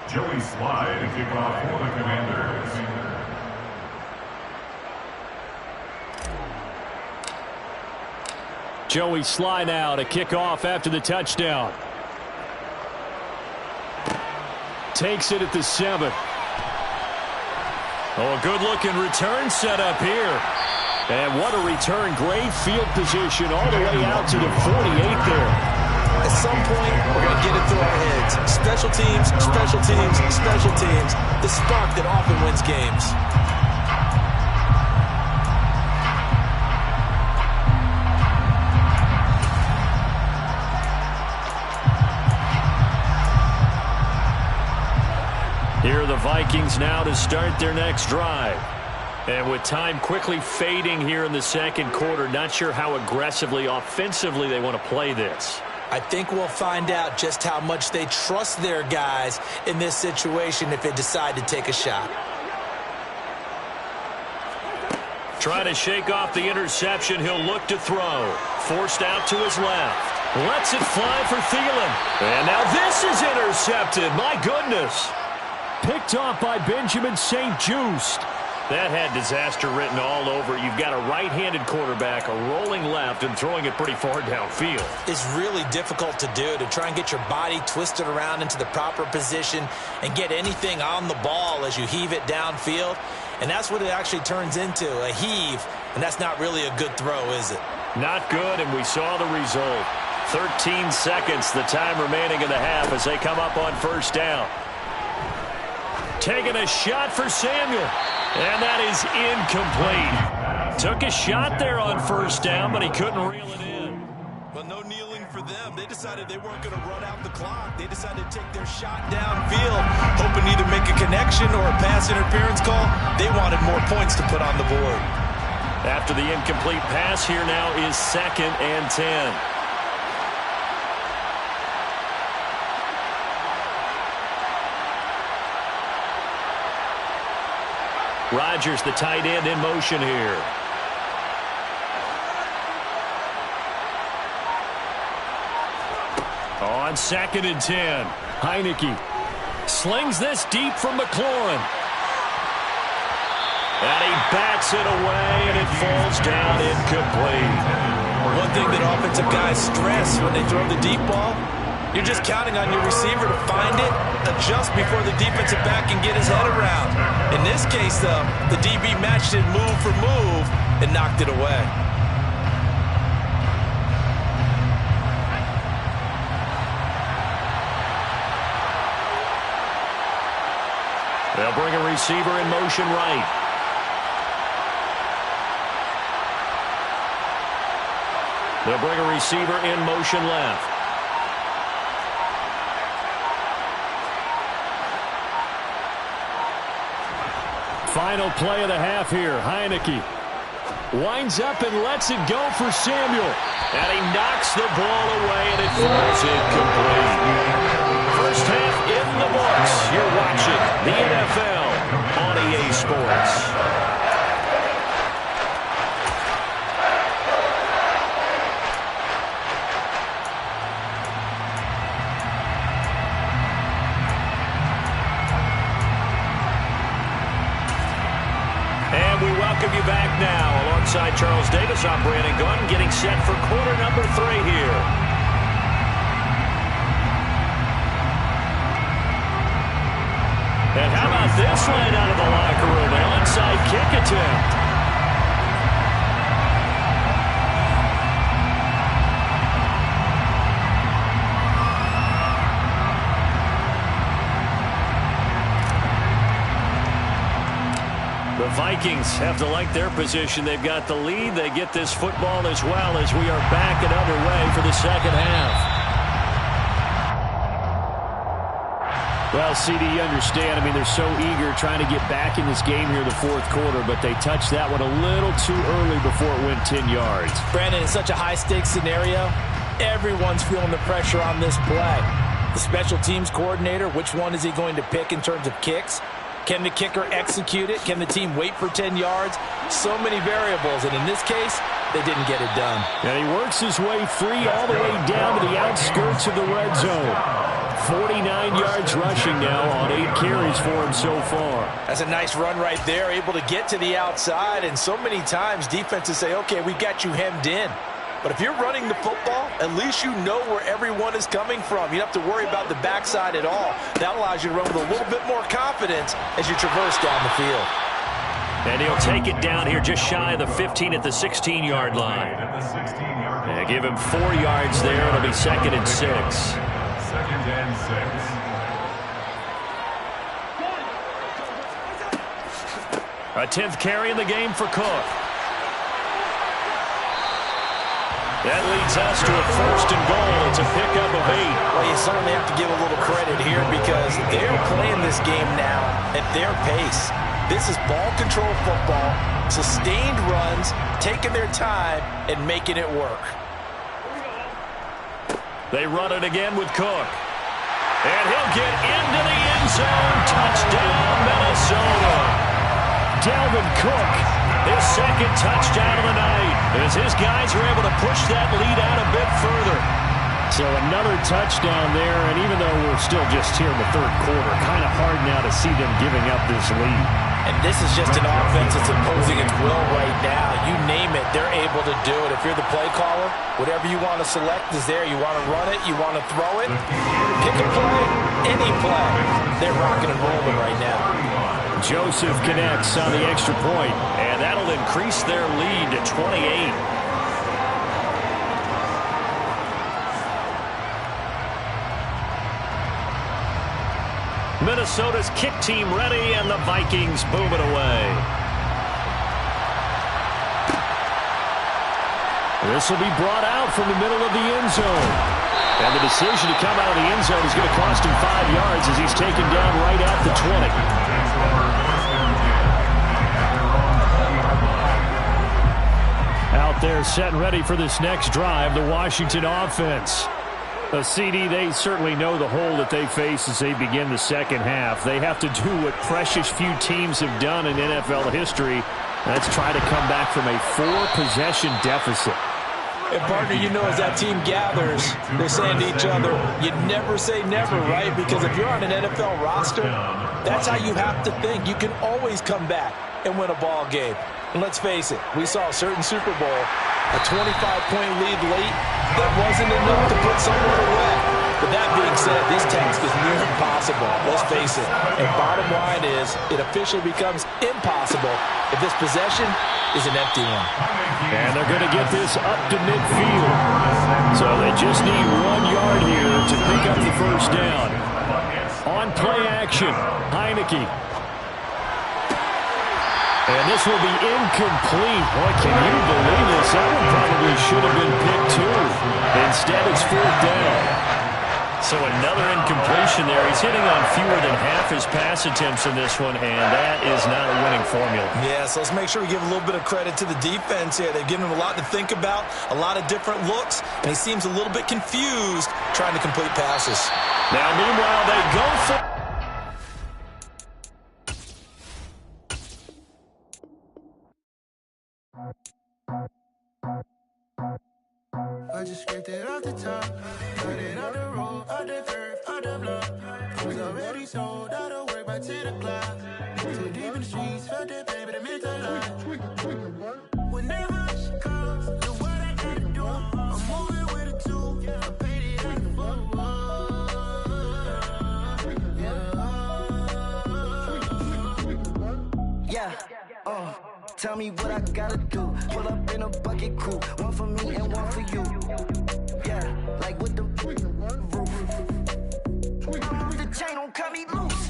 Joey Sly to kick off for the Commanders. Joey Sly now to kick off after the touchdown. Takes it at the 7. Oh, a good-looking return set up here. And what a return. Great field position all the way out to the 48 there. At some point, we're going to get it through our heads. Special teams, special teams, special teams. The spark that often wins games. Here are the Vikings now to start their next drive. And with time quickly fading here in the second quarter, not sure how aggressively, offensively they want to play this. I think we'll find out just how much they trust their guys in this situation if they decide to take a shot. Trying to shake off the interception, he'll look to throw. Forced out to his left. Lets it fly for Thielen. And now this is intercepted. My goodness. Picked off by Benjamin St-Juste. That had disaster written all over it. You've got a right-handed quarterback, a rolling left, and throwing it pretty far downfield. It's really difficult to do, to try and get your body twisted around into the proper position and get anything on the ball as you heave it downfield. And that's what it actually turns into, a heave. And that's not really a good throw, is it? Not good, and we saw the result. 13 seconds, the time remaining in the half as they come up on first down. Taking a shot for Samuel. And that is incomplete. Took a shot there on first down, but he couldn't reel it in. Well, no kneeling for them. They decided they weren't going to run out the clock. They decided to take their shot downfield, hoping to either make a connection or a pass interference call. They wanted more points to put on the board. After the incomplete pass, here now is 2nd and 10. Rodgers, the tight end, in motion here. On 2nd and 10, Heineke slings this deep from McLaurin. And he bats it away, and it falls down incomplete. One thing that offensive guys stress when they throw the deep ball, you're just counting on your receiver to find it, adjust before the defensive back can get his head around. In this case, though, the DB matched it move for move and knocked it away. They'll bring a receiver in motion right. They'll bring a receiver in motion left. Final play of the half here. Heineke winds up and lets it go for Samuel. And he knocks the ball away, and it falls incomplete. First half in the books. You're watching the NFL on EA Sports. And we welcome you back now. Alongside Charles Davis, I'm Brandon Gunn, getting set for quarter number 3 here. And how about this line out of the locker room? An onside kick attempt. The Vikings have to like their position. They've got the lead. They get this football as well as we are back and underway for the second half. Well, CD, you understand. I mean, they're so eager trying to get back in this game here in the fourth quarter, but they touched that one a little too early before it went 10 yards. Brandon, it's such a high-stakes scenario. Everyone's feeling the pressure on this play. The special teams coordinator, which one is he going to pick in terms of kicks? Can the kicker execute it? Can the team wait for 10 yards? So many variables, and in this case, they didn't get it done. And he works his way free all the way down to the outskirts of the red zone. 49 yards rushing now on 8 carries for him so far. That's a nice run right there, able to get to the outside, and so many times defenses say, okay, we got you hemmed in. But if you're running the football, at least you know where everyone is coming from. You don't have to worry about the backside at all. That allows you to run with a little bit more confidence as you traverse down the field. And he'll take it down here just shy of the 15 at the 16-yard line. And give him 4 yards there. It'll be 2nd and 6. 2nd and 6. A 10th carry in the game for Cook. That leads us to a 1st and goal. It's a pickup of 8. Well, you certainly have to give a little credit here because they're playing this game now at their pace. This is ball control football, sustained runs, taking their time, and making it work. They run it again with Cook. And he'll get into the end zone. Touchdown, Minnesota. Dalvin Cook, his 2nd touchdown of the night, as his guys are able to push that lead out a bit further. So another touchdown there, and even though we're still just here in the 3rd quarter, kind of hard now to see them giving up this lead. And this is just an offense that's imposing its will right now. You name it, they're able to do it. If you're the play caller, whatever you want to select is there. You want to run it, you want to throw it, pick a play, any play. They're rocking and rolling right now. Joseph connects on the extra point, and that'll increase their lead to 28. Minnesota's kick team ready, and the Vikings boom it away. This will be brought out from the middle of the end zone. And the decision to come out of the end zone is going to cost him 5 yards as he's taken down right at the 20. Out there set and ready for this next drive, the Washington offense. A CD, they certainly know the hole that they face as they begin the second half. They have to do what precious few teams have done in NFL history. That's try to come back from a 4-possession deficit. And, partner, you know, as that team gathers, they're saying to each other, you never say never, right? Because if you're on an NFL roster, that's how you have to think. You can always come back and win a ball game. And let's face it, we saw a certain Super Bowl, a 25-point lead late that wasn't enough to put someone away. But that being said, this task is near impossible. Let's face it. And bottom line is, it officially becomes impossible if this possession is an empty one. And they're going to get this up to midfield. So they just need 1 yard here to pick up the first down. On play action, Heineke. And this will be incomplete. Boy, can you believe this? That one probably should have been picked too. Instead, it's 4th down. So another incompletion there. He's hitting on fewer than half his pass attempts in this one, and that is not a winning formula. Yeah, so let's make sure we give a little bit of credit to the defense here. They've given him a lot to think about, a lot of different looks, and he seems a little bit confused trying to complete passes. Now, meanwhile, they go for... I just scraped it off the top, cut it on the road, on the curve, on the block. Was already sold, out of work by 10 o'clock. Too deep in the streets, felt that pain, but it meant a lot. Whenever she comes, look what I gotta do. I'm moving with a two, I paid it out the phone. Yeah, tell me what I gotta do. Pull up in a bucket crew, one for me and one for you. Yeah, like with the roof. I'm off the chain, don't cut me loose.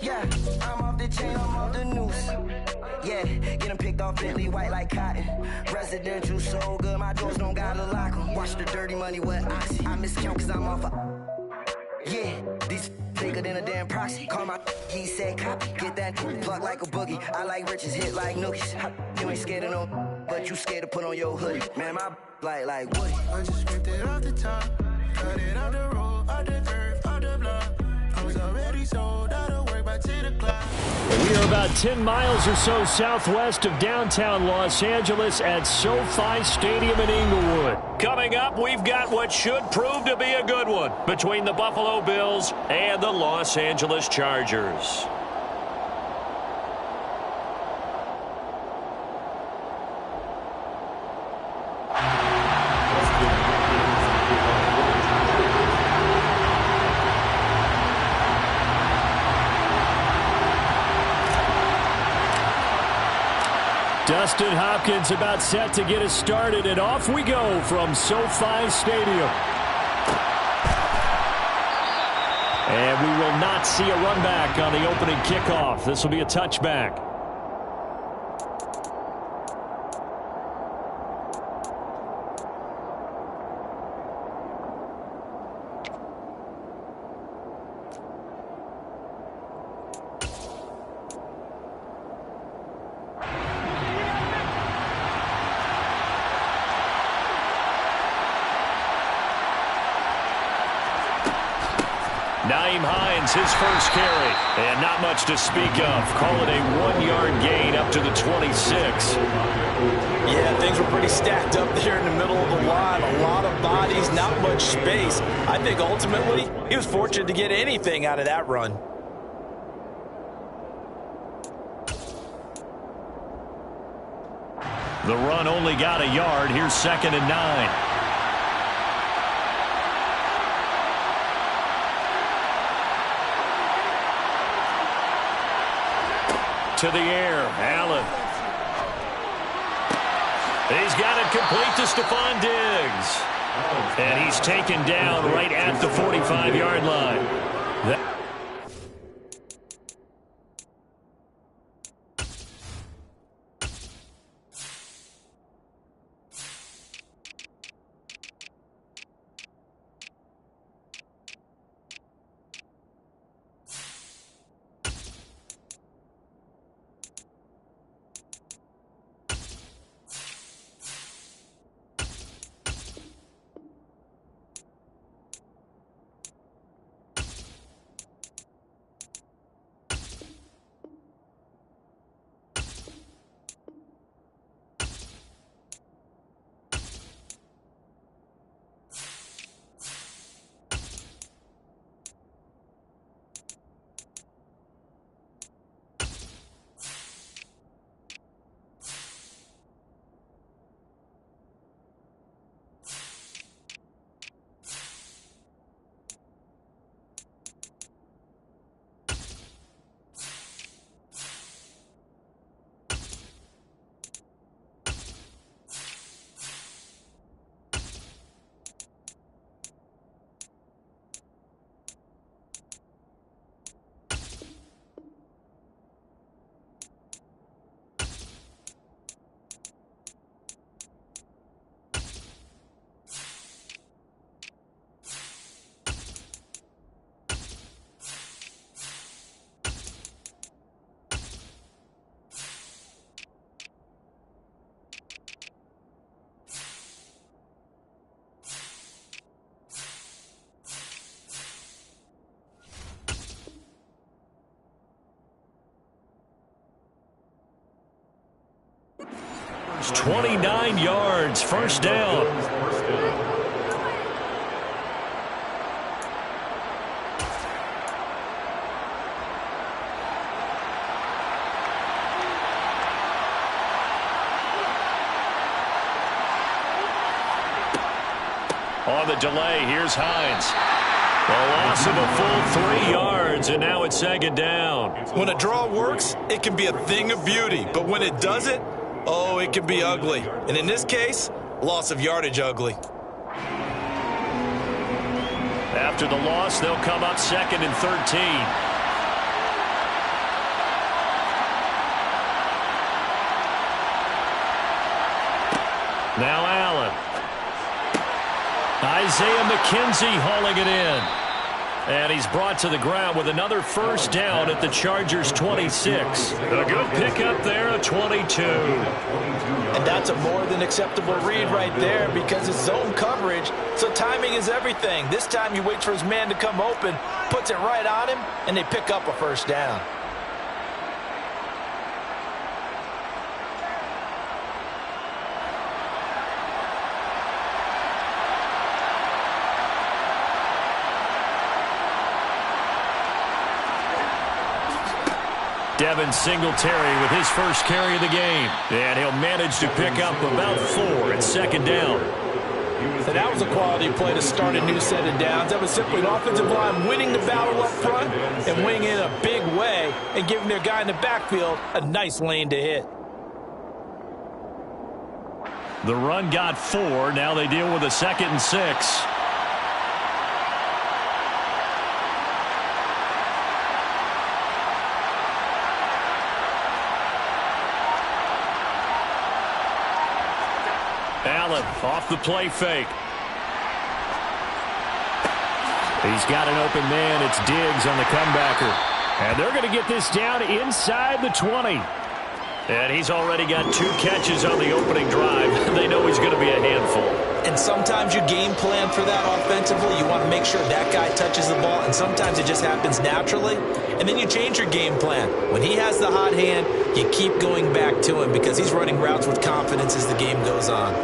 Yeah, I'm off the chain, I'm off the noose. Yeah, get them picked off Bentley, white like cotton. Residential so good, my doors don't gotta lock them. Watch the dirty money with Oxy. I miscount cause I'm off a... Yeah, these bigger than a damn proxy. Call my he said copy. Get that plug like a boogie. I like riches, hit like nookies. You ain't scared of no, but you scared to put on your hoodie. Man, my like Woody. I just scraped it off the top, cut it on the road, on the curve, on the block. I was already sold, out of work by 10 o'clock. We are about 10 miles or so southwest of downtown Los Angeles at SoFi Stadium in Inglewood. Coming up, we've got what should prove to be a good one between the Buffalo Bills and the Los Angeles Chargers. Dustin Hopkins about set to get us started, and off we go from SoFi Stadium. And we will not see a run back on the opening kickoff. This will be a touchback. Nyheim Hines, his first carry, and not much to speak of. Call it a 1-yard gain up to the 26. Yeah, things were pretty stacked up there in the middle of the line. A lot of bodies, not much space. I think ultimately he was fortunate to get anything out of that run. The run only got a yard. Here's 2nd and 9. To the air, Allen. He's got it complete to Stephon Diggs. And he's taken down right at the 45-yard line. It's 29 yards, first down. On the delay, here's Hines. A loss of a full 3 yards, and now it's second down. When a draw works, it can be a thing of beauty. But when it doesn't, oh, it can be ugly. And in this case, loss of yardage ugly. After the loss, they'll come up second and 13. Now Allen. Isaiah McKenzie hauling it in. And he's brought to the ground with another first down at the Chargers' 26. A good pickup there at 22. And that's a more than acceptable read right there because it's zone coverage, so timing is everything. This time he waits for his man to come open, puts it right on him, and they pick up a first down. Devin Singletary with his first carry of the game. And he'll manage to pick up about 4 at second down. So that was a quality play to start a new set of downs. That was simply an offensive line winning the battle up front and winning in a big way and giving their guy in the backfield a nice lane to hit. The run got 4. Now they deal with a 2nd and 6. Allen off the play fake. He's got an open man. It's Diggs on the comebacker. And they're going to get this down inside the 20. And he's already got 2 catches on the opening drive. They know he's going to be a handful. And sometimes you game plan for that offensively. You want to make sure that guy touches the ball, and sometimes it just happens naturally. And then you change your game plan. When he has the hot hand, you keep going back to him because he's running routes with confidence as the game goes on.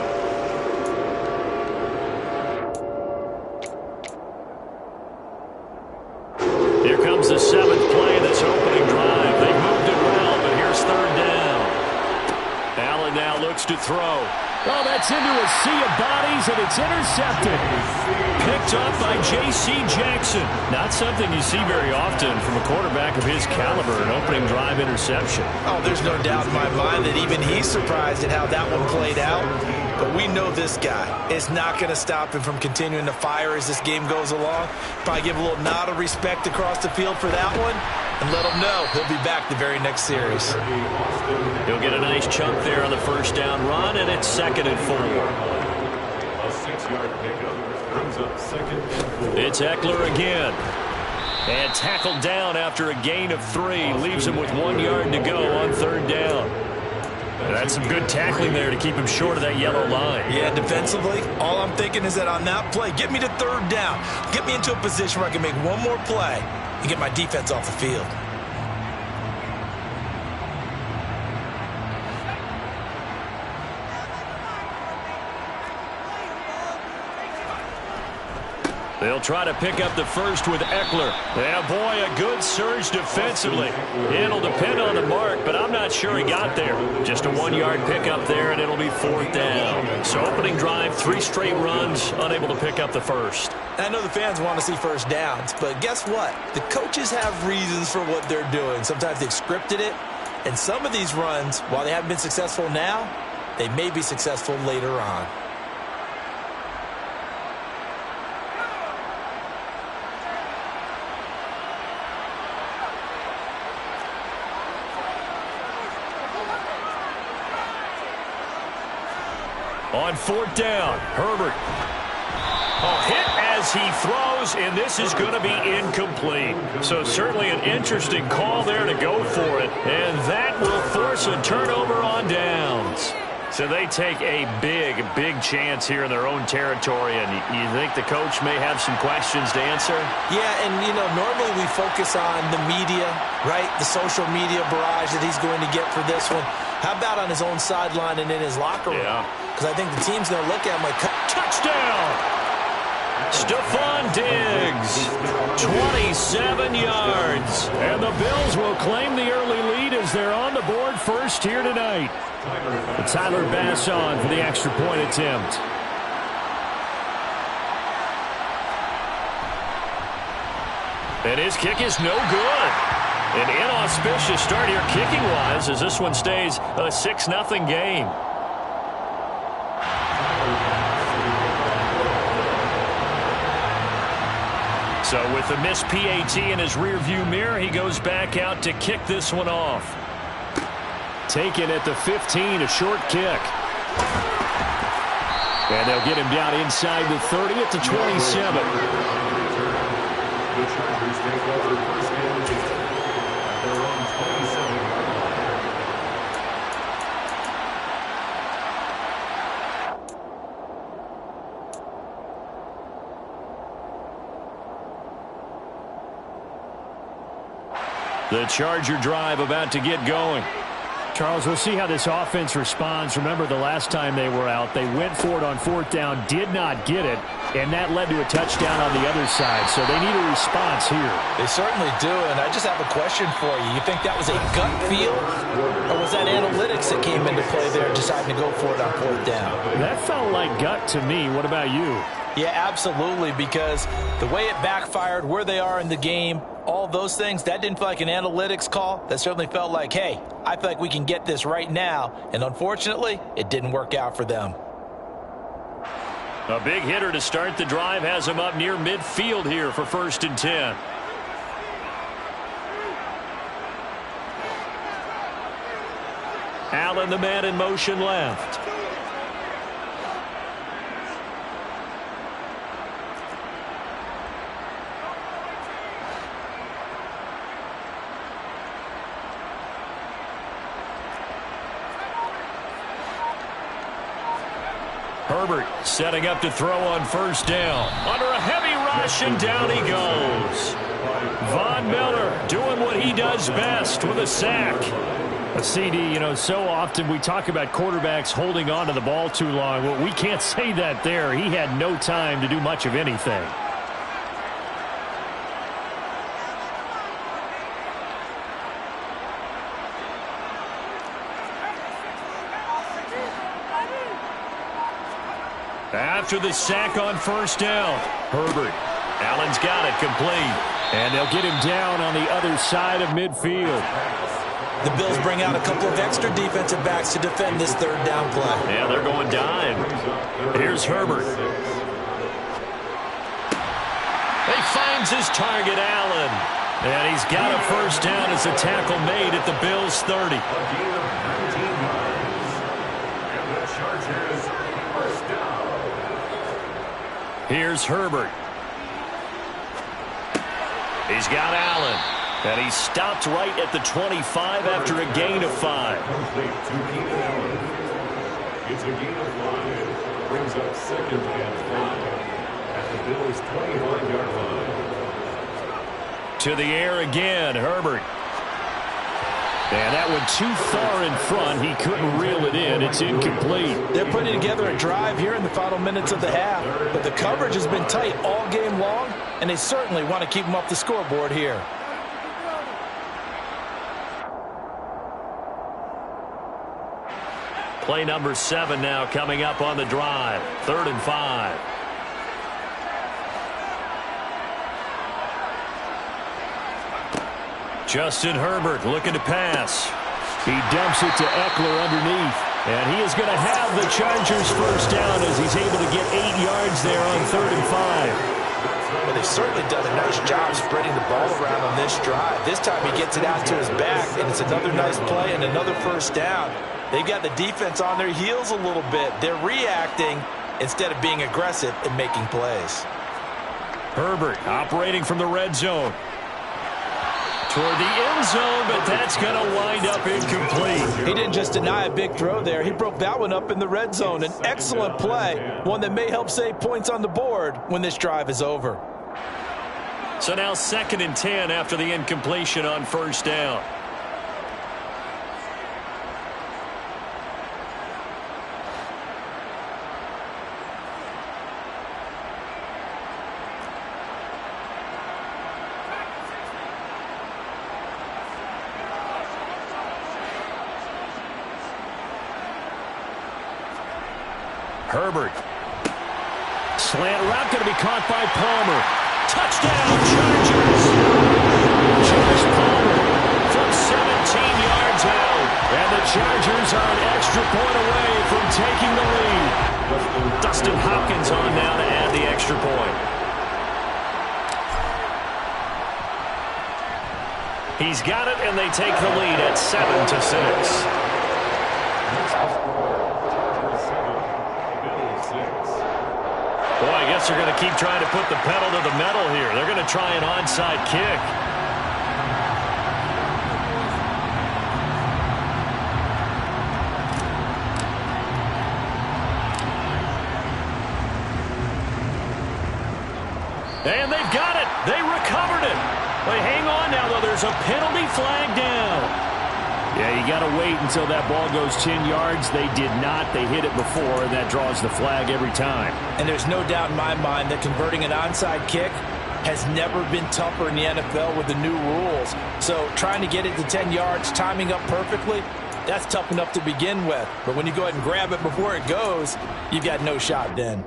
Here comes the 7th play of this opening drive. They moved it well, but here's 3rd down. Allen now looks to throw. Oh, that's into a sea of bodies, and it's intercepted. Picked up by J.C. Jackson. Not something you see very often from a quarterback of his caliber, an opening drive interception. Oh, there's no doubt in my mind that even he's surprised at how that one played out. But we know this guy is not going to stop him from continuing to fire as this game goes along. Probably give a little nod of respect across the field for that one and let him know he'll be back the very next series. He'll get a nice chunk there on the first down run, and it's 2nd and 4. A 6-yard pickup brings up 2nd and 4. It's Eckler again. And tackled down after a gain of 3. Leaves him with 1 yard to go on 3rd down. That's some good tackling there to keep him short of that yellow line. Yeah, defensively, all I'm thinking is that on that play, get me to 3rd down. Get me into a position where I can make one more play and get my defense off the field. They'll try to pick up the first with Eckler. Yeah, boy, a good surge defensively. It'll depend on the mark, but I'm not sure he got there. Just a 1-yard pickup there, and it'll be 4th down. So opening drive, 3 straight runs, unable to pick up the first. I know the fans want to see first downs, but guess what? The coaches have reasons for what they're doing. Sometimes they've scripted it, and some of these runs, while they haven't been successful now, they may be successful later on. On 4th down, Herbert. Hit as he throws, and this is going to be incomplete. So certainly an interesting call there to go for it, and that will force a turnover on downs. So they take a big chance here in their own territory, and you think the coach may have some questions to answer? Yeah, and, normally we focus on the media, right? The social media barrage that he's going to get for this one. How about on his own sideline and in his locker room? Yeah. Because I think the team's going to look at him like, touchdown! Stephon Diggs, 27 yards. And the Bills will claim the early lead as they're on the board first here tonight. Tyler Bass on for the extra point attempt. And his kick is no good. An inauspicious start here kicking-wise as this one stays a 6-0 game. So with the missed PAT in his rearview mirror, he goes back out to kick this one off. Taken at the 15, a short kick. And they'll get him down inside the 30 at the 27. The Chargers take over first down at their own 27-yard line. The Charger drive about to get going. Charles, we'll see how this offense responds. Remember, the last time they were out, they went for it on fourth down, did not get it, and that led to a touchdown on the other side. So they need a response here. They certainly do, and I just have a question for you. You think that was a gut feel, or was that analytics that came into play there deciding to go for it on fourth down? That felt like gut to me. What about you? Yeah, absolutely, because the way it backfired, where they are in the game, all those things, that didn't feel like an analytics call. That certainly felt like, hey, I feel like we can get this right now. And unfortunately, it didn't work out for them. A big hitter to start the drive has him up near midfield here for 1st and 10. Allen, the man in motion left. Herbert setting up to throw on 1st down. Under a heavy rush, and down he goes. Von Miller doing what he does best with a sack. A CD, so often we talk about quarterbacks holding on to the ball too long. Well, we can't say that there. He had no time to do much of anything. After the sack on 1st down, Herbert. Allen's got it complete. And they'll get him down on the other side of midfield. The Bills bring out a couple of extra defensive backs to defend this 3rd down play. Yeah, they're going dime. Here's Herbert. He finds his target, Allen. And he's got a 1st down as a tackle made at the Bills' 30. Here's Herbert. He's got Allen. And he stopped right at the 25 after a gain of 5. It's a gain of 5. Brings up 2nd and 5 at the Bills' 25-yard line. To the air again, Herbert. And that one too far in front. He couldn't reel it in. It's incomplete. They're putting together a drive here in the final minutes of the half. But the coverage has been tight all game long, and they certainly want to keep them off the scoreboard here. Play number 7 now coming up on the drive. 3rd and 5. Justin Herbert looking to pass. He dumps it to Eckler underneath. And he is going to have the Chargers 1st down as he's able to get 8 yards there on 3rd and 5. Well, they've certainly done a nice job spreading the ball around on this drive. This time he gets it out to his back, and it's another nice play and another 1st down. They've got the defense on their heels a little bit. They're reacting instead of being aggressive and making plays. Herbert operating from the red zone. toward the end zone, but that's going to wind up incomplete. He didn't just deny a big throw there. He broke that one up in the red zone. An excellent play, one that may help save points on the board when this drive is over. So now 2nd and 10 after the incompletion on first down. Herbert. Slant route going to be caught by Palmer. Touchdown, Chargers. Josh Palmer from 17 yards out. And the Chargers are an extra point away from taking the lead. Dustin Hopkins on now to add the extra point. He's got it, and they take the lead at 7-6. Boy, I guess they're going to keep trying to put the pedal to the metal here. They're going to try an onside kick. And they've got it. They recovered it. They hang on now, though. There's a penalty flag down. Yeah, you got to wait until that ball goes 10 yards. They did not. They hit it before, and that draws the flag every time. And there's no doubt in my mind that converting an onside kick has never been tougher in the NFL with the new rules. So trying to get it to 10 yards, timing up perfectly, that's tough enough to begin with. But when you go ahead and grab it before it goes, you've got no shot then.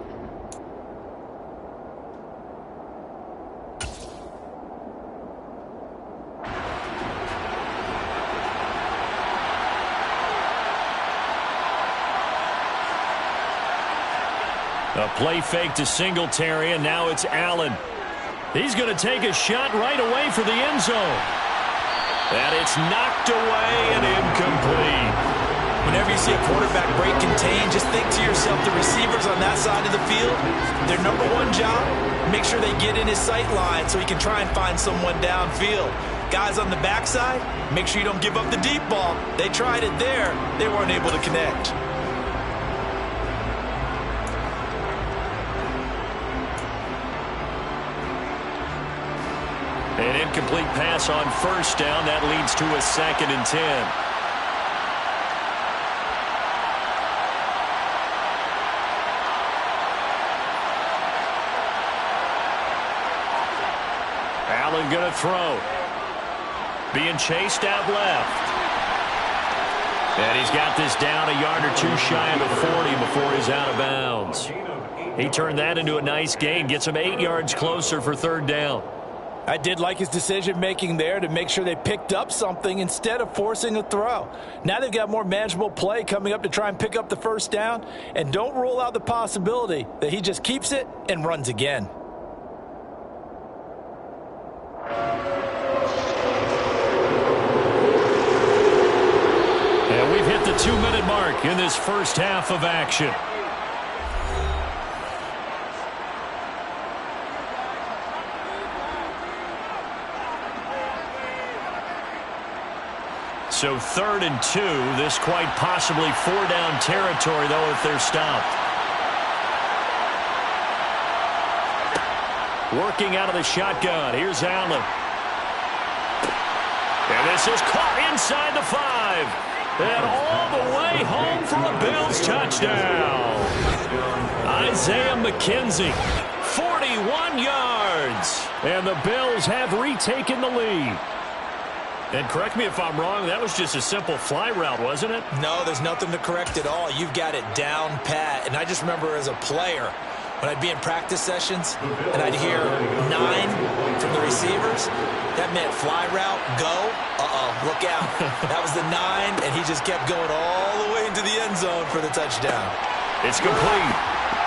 A play fake to Singletary, and now it's Allen. He's going to take a shot right away for the end zone. And it's knocked away and incomplete. Whenever you see a quarterback break contain, just think to yourself, the receivers on that side of the field, their number one job, make sure they get in his sight line so he can try and find someone downfield. Guys on the backside, make sure you don't give up the deep ball. They tried it there. They weren't able to connect. An incomplete pass on first down. That leads to a 2nd and 10. Allen going to throw. Being chased out left. And he's got this down a yard or two shy of the 40 before he's out of bounds. He turned that into a nice gain. Gets him 8 yards closer for 3rd down. I did like his decision-making there to make sure they picked up something instead of forcing a throw. Now they've got more manageable play coming up to try and pick up the first down, and don't rule out the possibility that he just keeps it and runs again. And we've hit the 2-minute mark in this first half of action. So 3rd and 2. This quite possibly 4-down territory, though, if they're stopped. Working out of the shotgun. Here's Allen. And this is caught inside the 5. And all the way home for a Bills touchdown. Isaiah McKenzie, 41 yards. And the Bills have retaken the lead. And correct me if I'm wrong, that was just a simple fly route, wasn't it? No, there's nothing to correct at all. You've got it down pat. And I just remember as a player, when I'd be in practice sessions and I'd hear 9 from the receivers, that meant fly route, go, look out. That was the 9, and he just kept going all the way into the end zone for the touchdown. It's complete.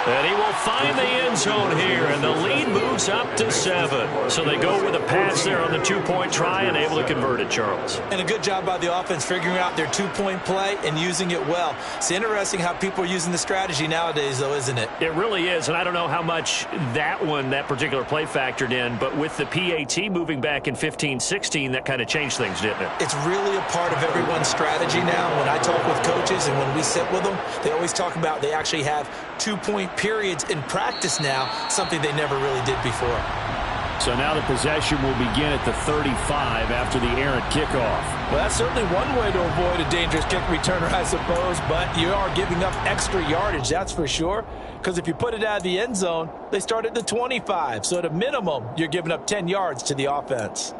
And he will find the end zone here, and the lead moves up to 7. So they go with a pass there on the two-point try and able to convert it, Charles. And a good job by the offense figuring out their two-point play and using it well. It's interesting how people are using the strategy nowadays, though, isn't it? It really is, and I don't know how much that particular play factored in, but with the PAT moving back in 15-16, that kind of changed things, didn't it? It's really a part of everyone's strategy now. When I talk with coaches and when we sit with them, they always talk about they actually have two-point periods in practice now, something they never really did before. So now the possession will begin at the 35 after the errant kickoff. Well, that's certainly one way to avoid a dangerous kick returner, I suppose, but you are giving up extra yardage, that's for sure, because if you put it out of the end zone, they start at the 25, so at a minimum, you're giving up 10 yards to the offense.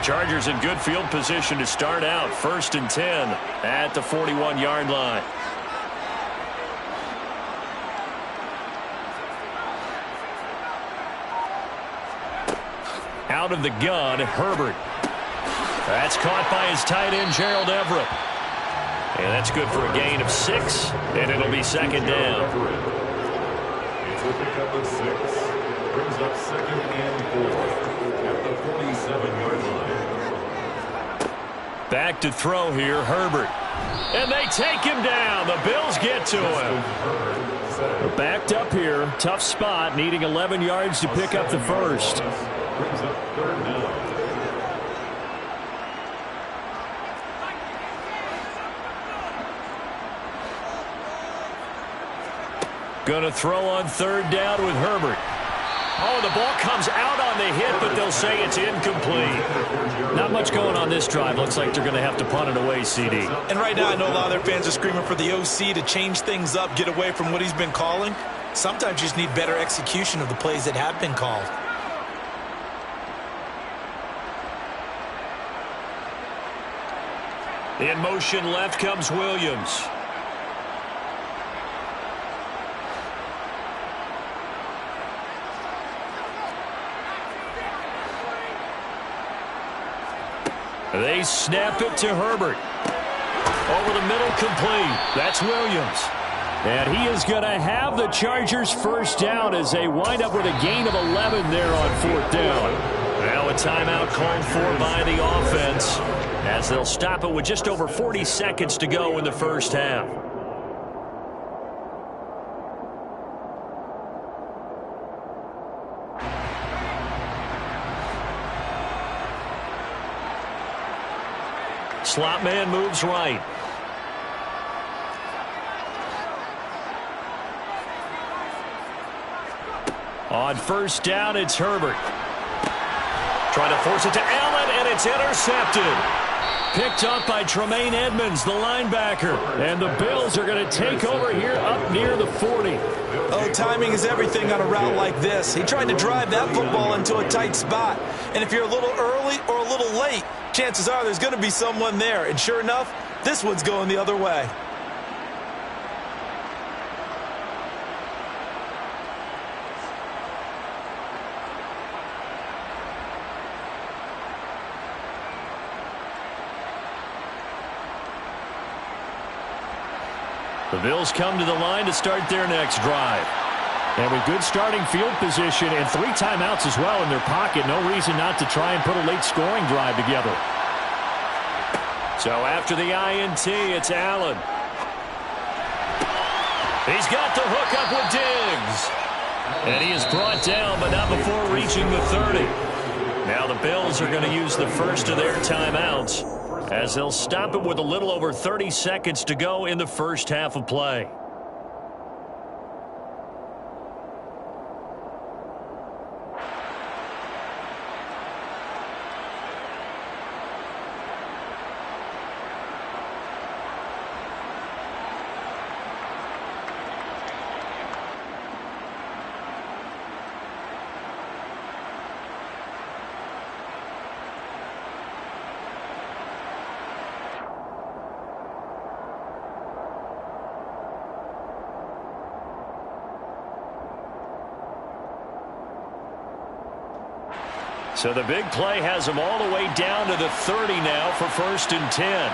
Chargers in good field position to start out. 1st and 10 at the 41-yard line. Out of the gun, Herbert. That's caught by his tight end, Gerald Everett. And that's good for a gain of 6, and it'll be 2nd down. It's a pickup of 6. Brings up 2nd and 4 at the 47-yard line. Back to throw here, Herbert. And they take him down. The Bills get to him. We're backed up here. Tough spot, needing 11 yards to pick up the first. Brings up 3rd down. Going to throw on 3rd down with Herbert. Oh, the ball comes out on the hit, but they'll say it's incomplete. Not much going on this drive. Looks like they're going to have to punt it away, CD. And right now, I know a lot of their fans are screaming for the OC to change things up, get away from what he's been calling. Sometimes you just need better execution of the plays that have been called. In motion left comes Williams. They snap it to Herbert. Over the middle, complete. That's Williams. And he is going to have the Chargers first down as they wind up with a gain of 11 there on 4th down. Now a timeout called for by the offense as they'll stop it with just over 40 seconds to go in the first half. Slot man moves right. On 1st down, it's Herbert. Trying to force it to Allen, and it's intercepted. Picked up by Tremaine Edmonds, the linebacker. And the Bills are going to take over here up near the 40. Oh, timing is everything on a route like this. He tried to drive that football into a tight spot. And if you're a little early or a little late, chances are there's going to be someone there. And sure enough, this one's going the other way. The Bills come to the line to start their next drive. And with good starting field position and 3 timeouts as well in their pocket, no reason not to try and put a late scoring drive together. So after the INT, it's Allen. He's got the hook up with Diggs. And he is brought down, but not before reaching the 30. Now the Bills are going to use the first of their timeouts as they'll stop it with a little over 30 seconds to go in the first half of play. So the big play has them all the way down to the 30 now for 1st and 10.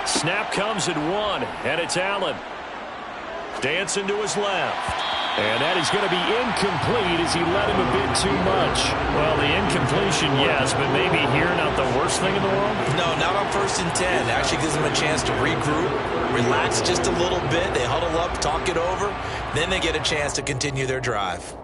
Snap comes at 1, and it's Allen. Dancing to his left. And that is going to be incomplete as he led him a bit too much. Well, the incompletion, yes, but maybe here not the worst thing in the world? No, not on 1st and 10. Actually gives them a chance to regroup, relax just a little bit. They huddle up, talk it over. Then they get a chance to continue their drive.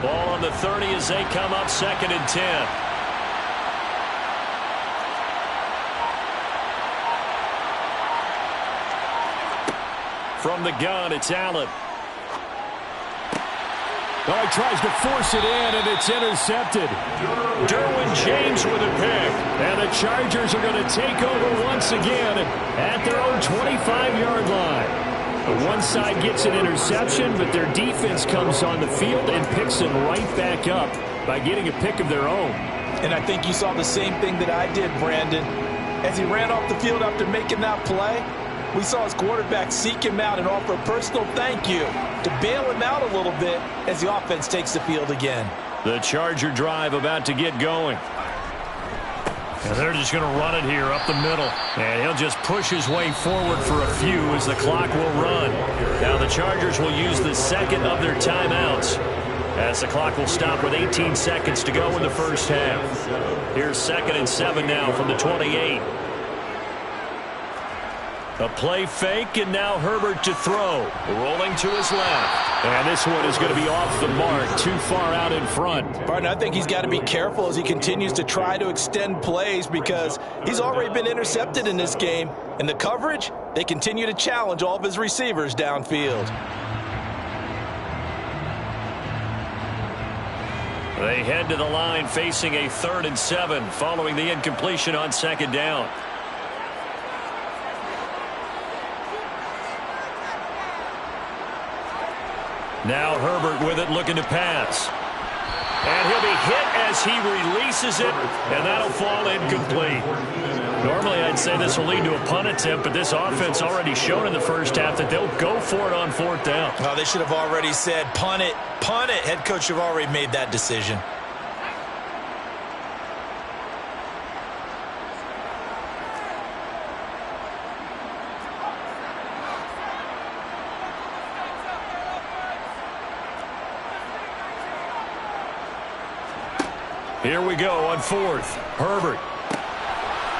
Ball on the 30 as they come up 2nd and 10. From the gun, it's Allen. Oh, he tries to force it in, and it's intercepted. Derwin James with a pick. And the Chargers are going to take over once again at their own 25-yard line. The one side gets an interception, but their defense comes on the field and picks them right back up by getting a pick of their own. And I think you saw the same thing that I did, Brandon. As he ran off the field after making that play, we saw his quarterback seek him out and offer a personal thank you to bail him out a little bit as the offense takes the field again. The Charger drive about to get going. And they're just going to run it here up the middle. And he'll just push his way forward for a few as the clock will run. Now the Chargers will use the second of their timeouts as the clock will stop with 18 seconds to go in the first half. Here's 2nd and 7 now from the 28. A play fake, and now Herbert to throw. Rolling to his left. And this one is going to be off the mark, too far out in front. Partner, I think he's got to be careful as he continues to try to extend plays because he's already been intercepted in this game. And the coverage, they continue to challenge all of his receivers downfield. They head to the line facing a 3rd and 7 following the incompletion on 2nd down. Now Herbert with it, looking to pass. And he'll be hit as he releases it, and that'll fall incomplete. Normally I'd say this will lead to a punt attempt, but this offense already shown in the first half that they'll go for it on 4th down. Well, they should have already said, punt it, punt it. Head coach should have already made that decision. Here we go on 4th. Herbert.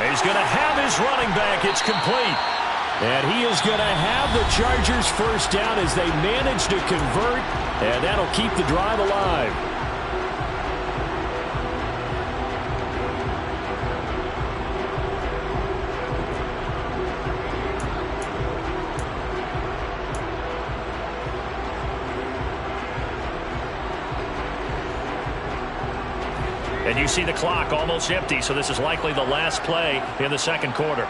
He's going to have his running back. It's complete. And he is going to have the Chargers 1st down as they manage to convert, and that'll keep the drive alive. And you see the clock almost empty, so this is likely the last play in the 2nd quarter.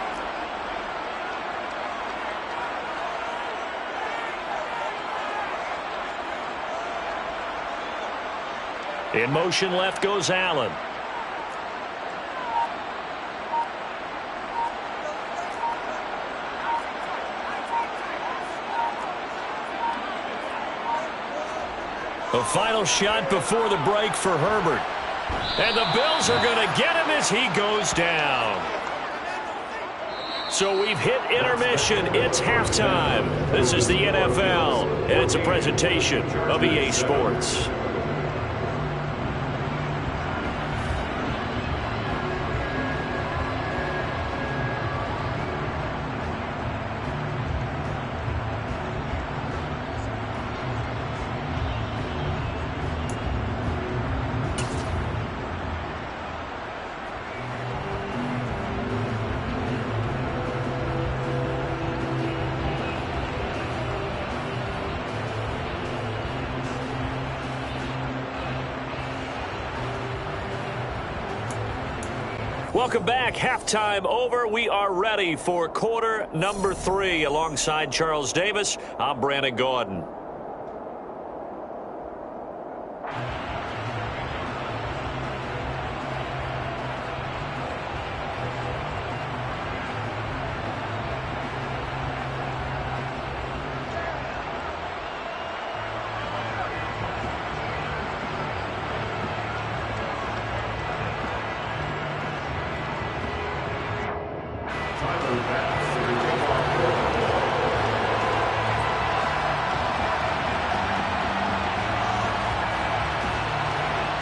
In motion left goes Allen. The final shot before the break for Herbert. And the Bills are going to get him as he goes down. So we've hit intermission. It's halftime. This is the NFL, and it's a presentation of EA Sports. Welcome back. Halftime over. We are ready for quarter number 3. Alongside Charles Davis, I'm Brandon Gaudin.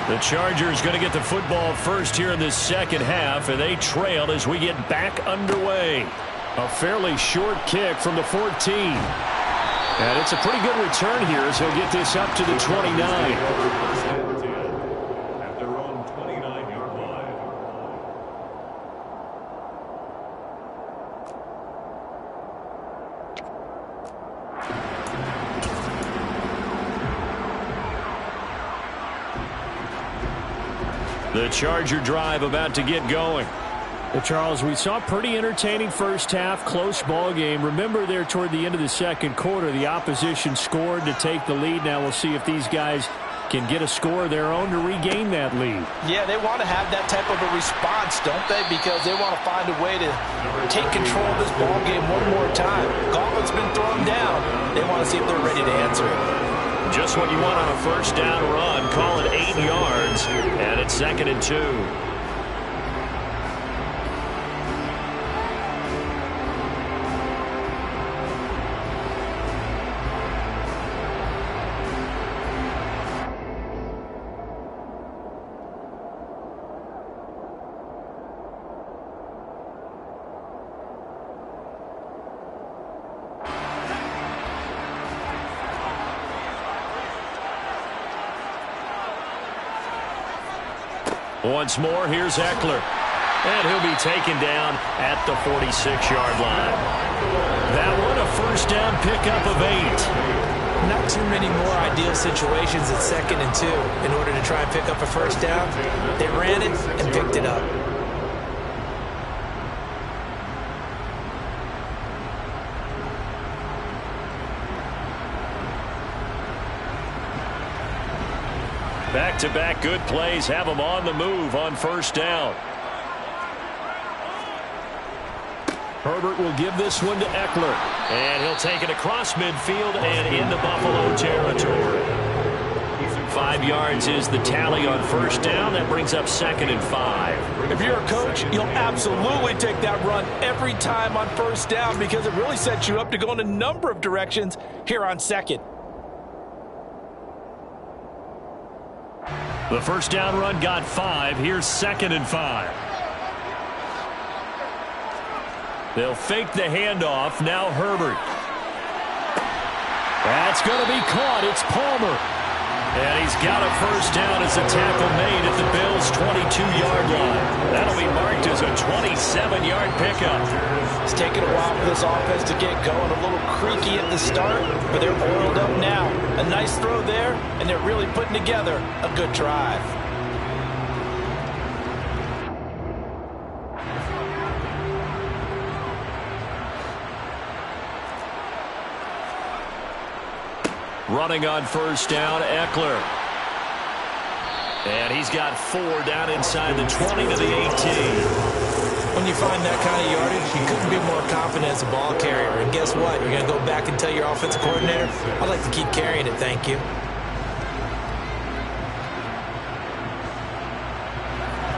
The Chargers going to get the football first here in this second half, and they trail as we get back underway. A fairly short kick from the 14. And it's a pretty good return here as he'll get this up to the 29. At their own 29-yard line. The Charger drive about to get going. Well, Charles, we saw a pretty entertaining first half, close ball game. Remember there toward the end of the second quarter, the opposition scored to take the lead. Now we'll see if these guys can get a score of their own to regain that lead. Yeah, they want to have that type of a response, don't they? Because they want to find a way to take control of this ball game one more time. Gauntlet's been thrown down. They want to see if they're ready to answer it. Just what you want on a first down run. Call it 8 yards, and it's 2nd and 2. Once more, here's Eckler. And he'll be taken down at the 46-yard line. That one, a first down pickup of 8. Not too many more ideal situations at 2nd and 2 in order to try and pick up a first down. They ran it and picked it up. Back-to-back good plays have them on the move on first down. Herbert will give this one to Eckler. And he'll take it across midfield and into Buffalo territory. 5 yards is the tally on first down. That brings up 2nd and 5. If you're a coach, you'll absolutely take that run every time on first down because it really sets you up to go in a number of directions here on 2nd. The first down run got 5. Here's 2nd and 5. They'll fake the handoff. Now Herbert. That's going to be caught. It's Palmer. And he's got a first down as a tackle made at the Bills' 22-yard line. That'll be marked as a 27-yard pickup. It's taken a while for this offense to get going. A little creaky at the start, but they're oiled up now. A nice throw there, and they're really putting together a good drive. Running on first down, Eckler. And he's got 4 down inside the 20 to the 18. When you find that kind of yardage, you couldn't be more confident as a ball carrier. And guess what? You're going to go back and tell your offensive coordinator, I'd like to keep carrying it, thank you.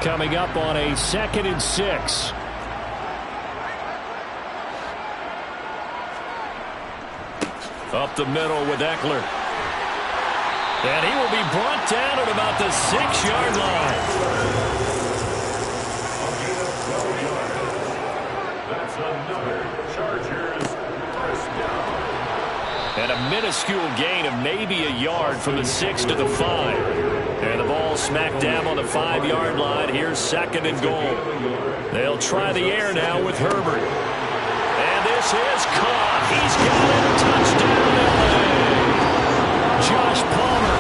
Coming up on a 2nd and 6. Up the middle with Eckler. And he will be brought down at about the 6-yard line. That's another Chargers first down. And a minuscule gain of maybe a yard from the 6 to the 5. And the ball smack dab on the 5-yard line. Here's 2nd and goal. They'll try the air now with Herbert. And this is caught. He's got it. Touchdown, LA. Josh Palmer,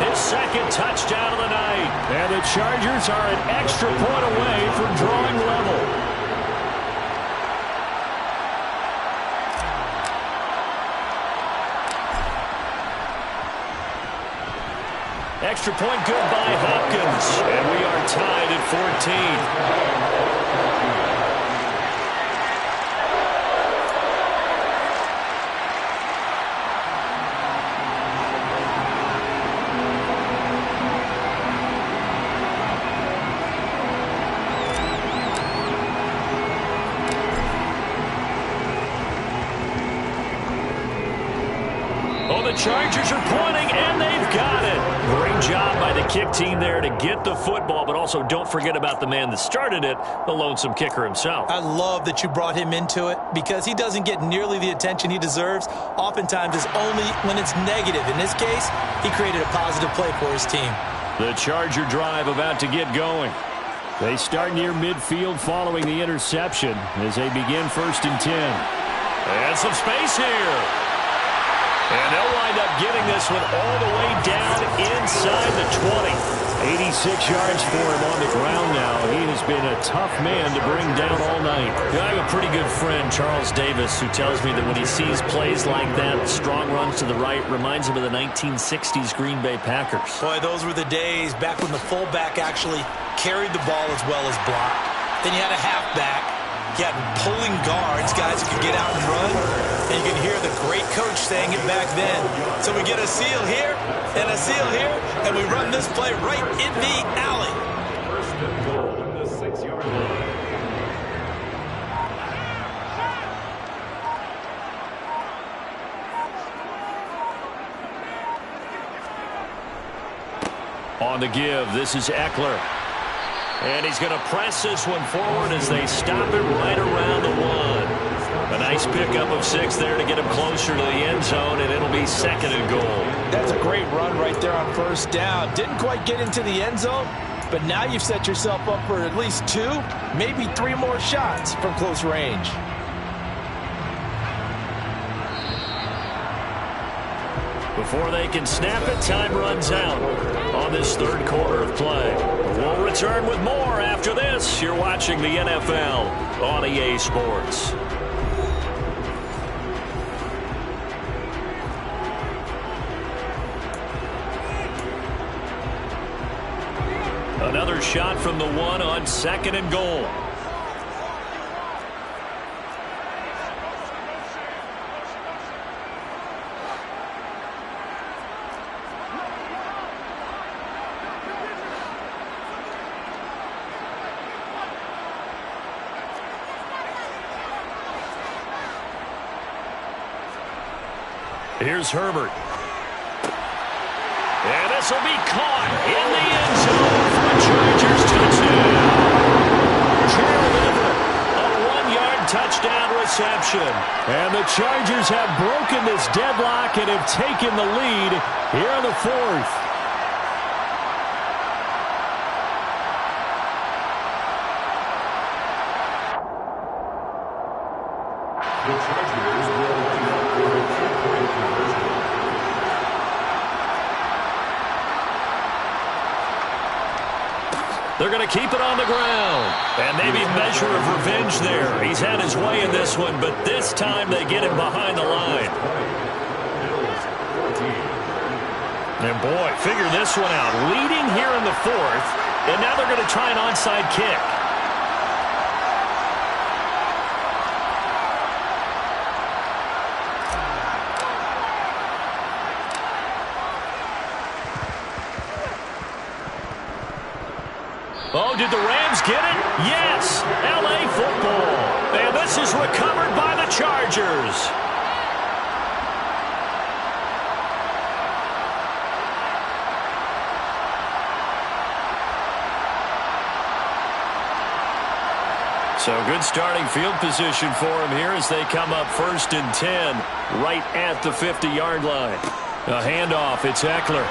his second touchdown of the night. And the Chargers are an extra point away from drawing level. Extra point good by Hopkins. And we are tied at 14. The Chargers are pointing, and they've got it. Great job by the kick team there to get the football, but also don't forget about the man that started it, the lonesome kicker himself. I love that you brought him into it because he doesn't get nearly the attention he deserves. Oftentimes it's only when it's negative. In this case, he created a positive play for his team. The Charger drive about to get going. They start near midfield following the interception as they begin 1st and 10. And some space here. And they'll wind up getting this one all the way down inside the 20. 86 yards for him on the ground now. He has been a tough man to bring down all night. I have a pretty good friend, Charles Davis, who tells me that when he sees plays like that, strong runs to the right, reminds him of the 1960s Green Bay Packers. Boy, those were the days back when the fullback actually carried the ball as well as blocked. Then you had a halfback. You had pulling guards, guys who could get out and run. And you can hear the great coach saying it back then. So we get a seal here and a seal here, and we run this play right in the alley. 1st and goal at the 6-yard line. On the give, this is Eckler. And he's going to press this one forward as they stop it right around the 1. A nice pickup of 6 there to get him closer to the end zone, and it'll be 2nd and goal. That's a great run right there on 1st down. Didn't quite get into the end zone, but now you've set yourself up for at least 2, maybe 3 more shots from close range. Before they can snap it, time runs out on this 3rd quarter of play. We'll return with more after this. You're watching the NFL on EA Sports. Another shot from the 1 on 2nd and goal. Here's Herbert. And this will be caught in the end zone for a Chargers touchdown. Gerald Everett, a 1-yard touchdown reception. And the Chargers have broken this deadlock and have taken the lead here in the 4th. The Chargers will attempt for a 2-point conversion. They're going to keep it on the ground. And maybe a measure of revenge there. He's had his way in this one, but this time they get him behind the line. And boy, figure this one out. Leading here in the 4th, and now they're going to try an onside kick. Oh, did the Rams get it? Yes! L.A. football. And this is recovered by the Chargers. So good starting field position for him here as they come up 1st and 10 right at the 50-yard line. A handoff, it's Eckler.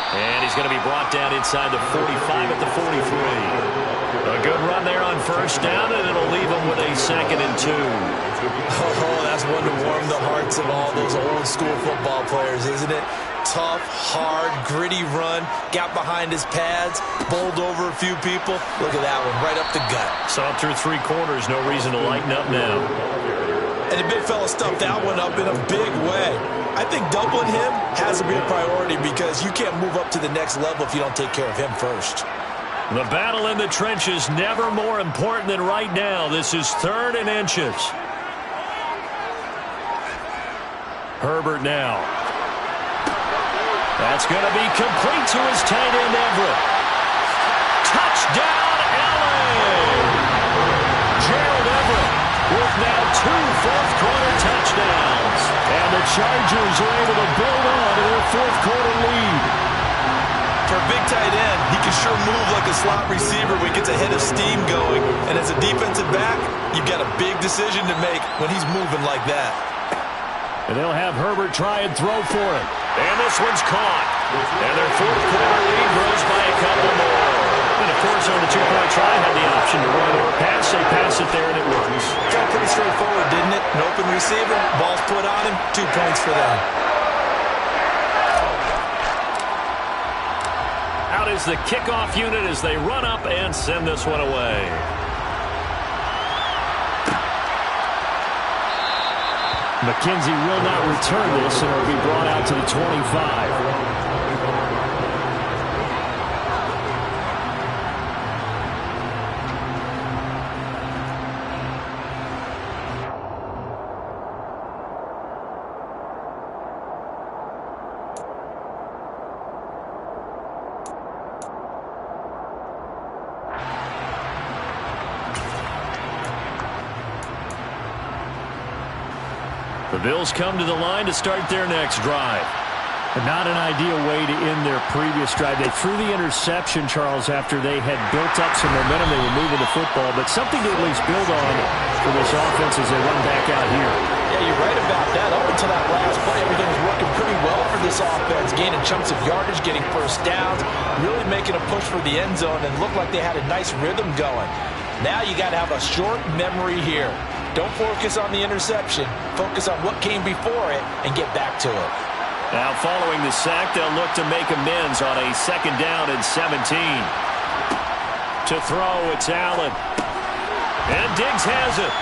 And he's going to be brought down inside the 45 at the 43. A good run there on 1st down, and it'll leave him with a 2nd and 2. Oh, that's one to warm the hearts of all those old school football players, isn't it? tough, hard, gritty run. Got behind his pads, bowled over a few people. Look at that one, right up the gut. Saw through 3 quarters, no reason to lighten up now. And the big fella stuffed that one up in a big way. I think doubling him has to be a priority because you can't move up to the next level if you don't take care of him first. The battle in the trenches never more important than right now. This is 3rd and inches. Herbert now. That's going to be complete to his tight end, Everett. Touchdown, LA! Gerald Everett with now 2 fourth-quarter touchdowns. And the Chargers are able to build on to their fourth-quarter lead. For a big tight end, he can sure move like a slot receiver when he gets a head of steam going. And as a defensive back, you've got a big decision to make when he's moving like that. And they'll have Herbert try and throw for it. And this one's caught. And their fourth-quarter lead grows by a couple more. And, of course, on the 2-point try, had the option to run or pass. They pass it there, and it works. Felt pretty straightforward, didn't it? An open receiver, ball's put on him, 2 points for them. Out is the kickoff unit as they run up and send this one away. McKenzie will not return this, and it will be brought out to the 25. The Bills come to the line to start their next drive. But not an ideal way to end their previous drive. They threw the interception, Charles, after they had built up some momentum. They were moving the football, but something to at least build on for this offense as they run back out here. Yeah, you're right about that. Up until that last play, everything was working pretty well for this offense, gaining chunks of yardage, getting first downs, really making a push for the end zone, and looked like they had a nice rhythm going. Now you got to have a short memory here. Don't focus on the interception. Focus on what came before it and get back to it. Now following the sack, they'll look to make amends on a 2nd down and 17. To throw, it's Allen. And Diggs has it.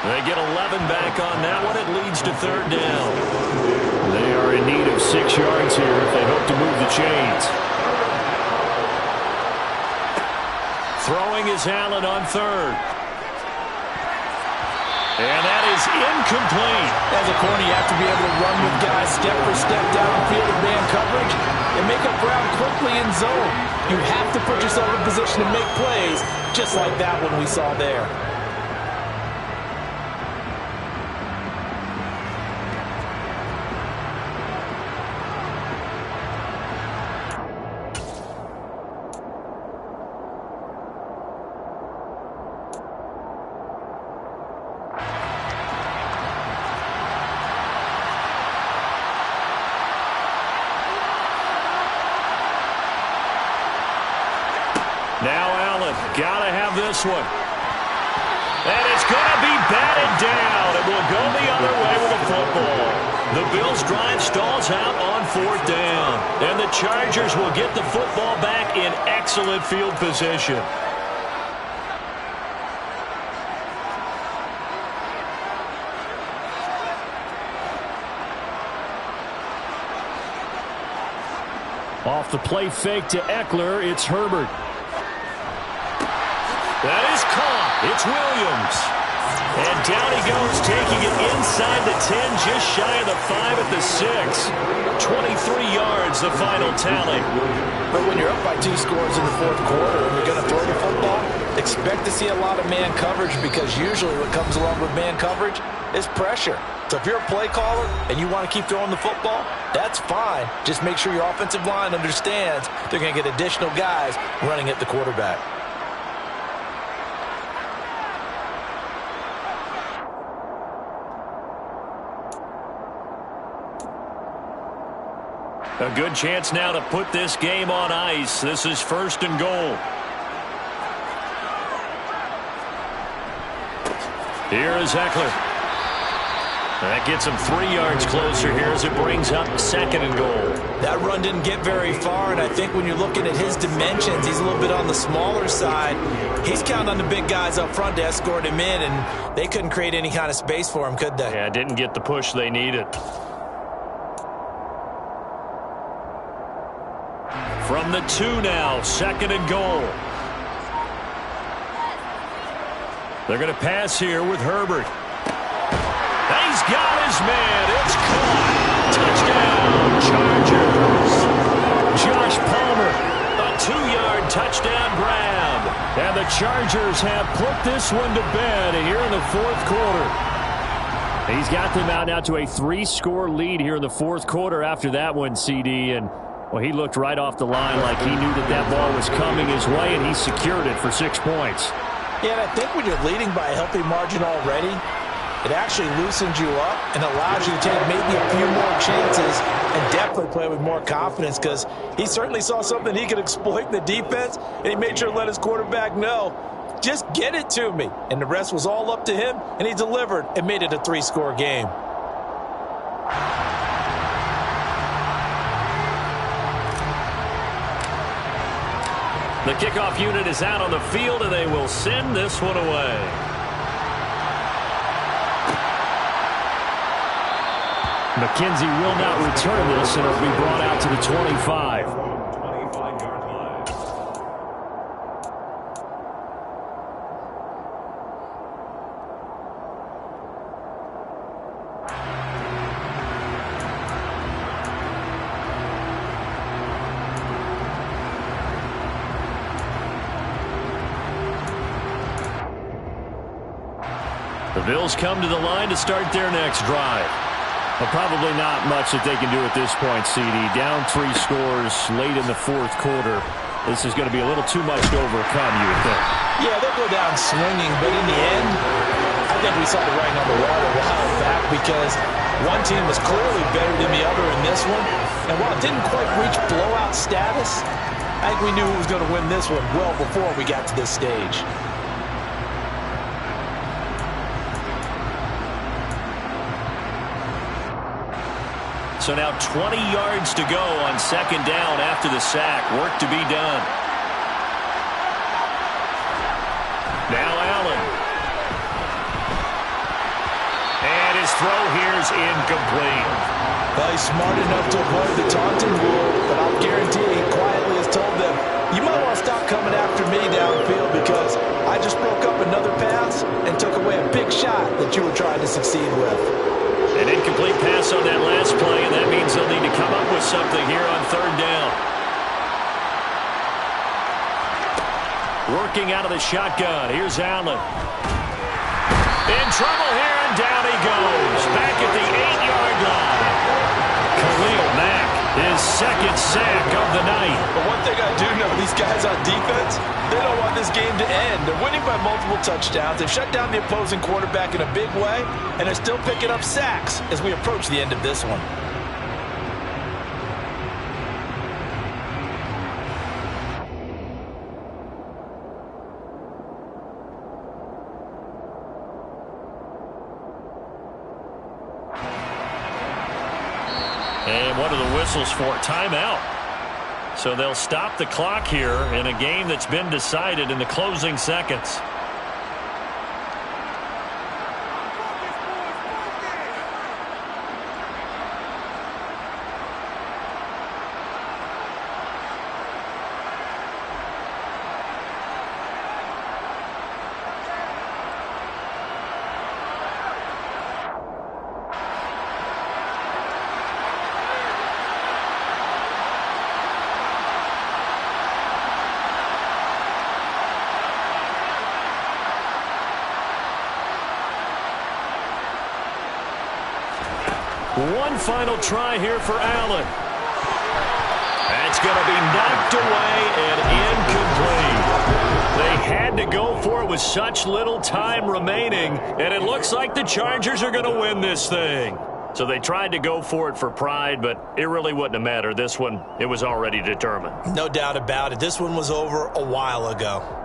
They get 11 back on that one. It leads to 3rd down. They are in need of 6 yards here if they hope to move the chains. Throwing is Allen on 3rd. And that is incomplete. As a corner, you have to be able to run with guys step for step downfield in man coverage and make up ground quickly in zone. You have to put yourself in position to make plays, just like that one we saw there. Now Allen, gotta have this one. And it's gonna be batted down. It will go the other way with the football. The Bills' drive stalls out on 4th down. And the Chargers will get the football back in excellent field position. Off the play fake to Eckler, it's Herbert. That is caught. It's Williams. And down he goes, taking it inside the 10, just shy of the 5 at the 6. 23 yards, the final tally. But when you're up by 2 scores in the 4th quarter and you're going to throw the football, expect to see a lot of man coverage because usually what comes along with man coverage is pressure. So if you're a play caller and you want to keep throwing the football, that's fine. Just make sure your offensive line understands they're going to get additional guys running at the quarterback. A good chance now to put this game on ice. This is 1st and goal. Here is Eckler. That gets him 3 yards closer here as it brings up 2nd and goal. That run didn't get very far, and I think when you're looking at his dimensions, he's a little bit on the smaller side. He's counting on the big guys up front to escort him in, and they couldn't create any kind of space for him, could they? Yeah, didn't get the push they needed. From the 2 now, 2nd and goal. They're going to pass here with Herbert. He's got his man. It's caught. Touchdown, Chargers. Josh Palmer, a 2-yard touchdown grab. And the Chargers have put this one to bed here in the 4th quarter. He's got them out now to a 3-score lead here in the 4th quarter after that one, CD. And, well, he looked right off the line like he knew that ball was coming his way, and he secured it for 6 points. Yeah, and I think when you're leading by a healthy margin already, it actually loosens you up and allows you to take maybe a few more chances and definitely play with more confidence, because he certainly saw something he could exploit in the defense, and he made sure to let his quarterback know, just get it to me. And the rest was all up to him, and he delivered and made it a 3-score game. The kickoff unit is out on the field, and they will send this one away. McKenzie will not return this, and it'll be brought out to the 25. 25-yard line. The Bills come to the line to start their next drive. But probably not much that they can do at this point, CD. Down 3 scores late in the 4th quarter. This is going to be a little too much to overcome, you would think. Yeah, they'll go down swinging, but in the end, I think we saw the writing on the wall a while back, because one team was clearly better than the other in this one. And while it didn't quite reach blowout status, I think we knew who was going to win this one well before we got to this stage. So now 20 yards to go on 2nd down after the sack. Work to be done. Now Allen. And his throw here is incomplete. Well, he's smart enough to avoid the taunting rule, but I'll guarantee he quietly has told them, you might want to stop coming after me downfield, because I just broke up another pass and took away a big shot that you were trying to succeed with. An incomplete pass on that last play, and that means they'll need to come up with something here on 3rd down. Working out of the shotgun. Here's Allen. In trouble here, and down he goes. Back at the 8-yard line. Khalil Mack, his 2nd sack of the night. But one thing I do know, these guys on defense, they don't want this game to end. They're winning by multiple touchdowns. They've shut down the opposing quarterback in a big way, and they're still picking up sacks as we approach the end of this one. And what are the whistles for? Timeout. So they'll stop the clock here in a game that's been decided in the closing seconds. One final try here for Allen. That's going to be knocked away and incomplete. They had to go for it with such little time remaining, and it looks like the Chargers are going to win this thing. So they tried to go for it for pride, but it really wouldn't have mattered. This one, it was already determined. No doubt about it. This one was over a while ago.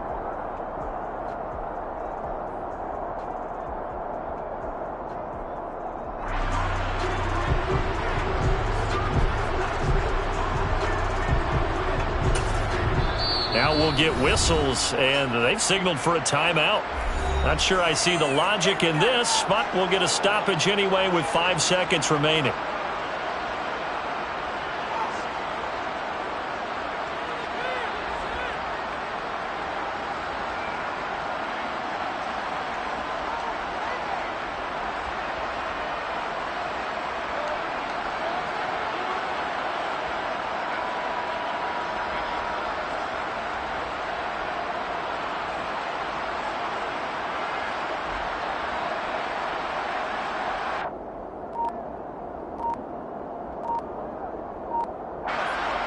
Now we'll get whistles, and they've signaled for a timeout. Not sure I see the logic in this, but we'll get a stoppage anyway with 5 seconds remaining.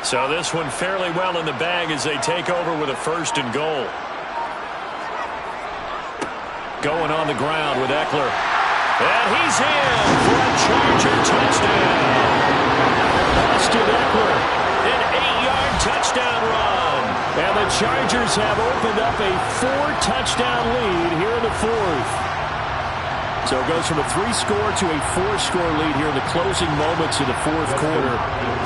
So this one fairly well in the bag as they take over with a 1st and goal. Going on the ground with Eckler. And he's in for a Charger touchdown. Austin Eckler, an 8-yard touchdown run. And the Chargers have opened up a 4-touchdown lead here in the 4th. So it goes from a 3-score to a 4-score lead here in the closing moments of the 4th quarter.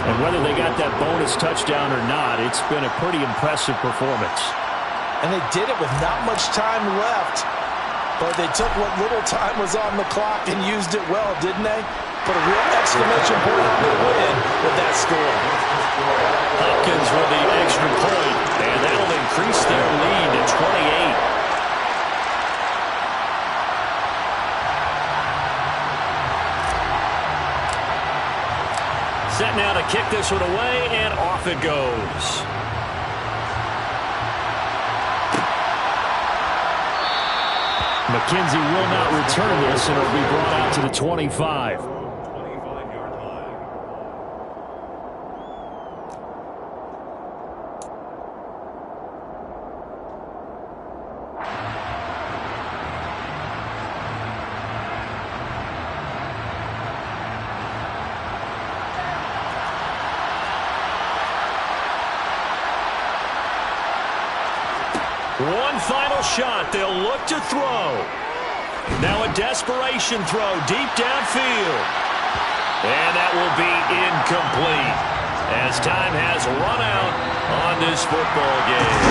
And whether they got that bonus touchdown or not, it's been a pretty impressive performance. And they did it with not much time left. But they took what little time was on the clock and used it well, didn't they? Put a real exclamation point on the win with that score. Hopkins with the extra point, and that'll increase their lead to 28. Set now to kick this one away, and off it goes. McKenzie will not return this, and it'll be brought out to the 25. One final shot. They'll look to throw. Now a desperation throw deep downfield. And that will be incomplete as time has run out on this football game.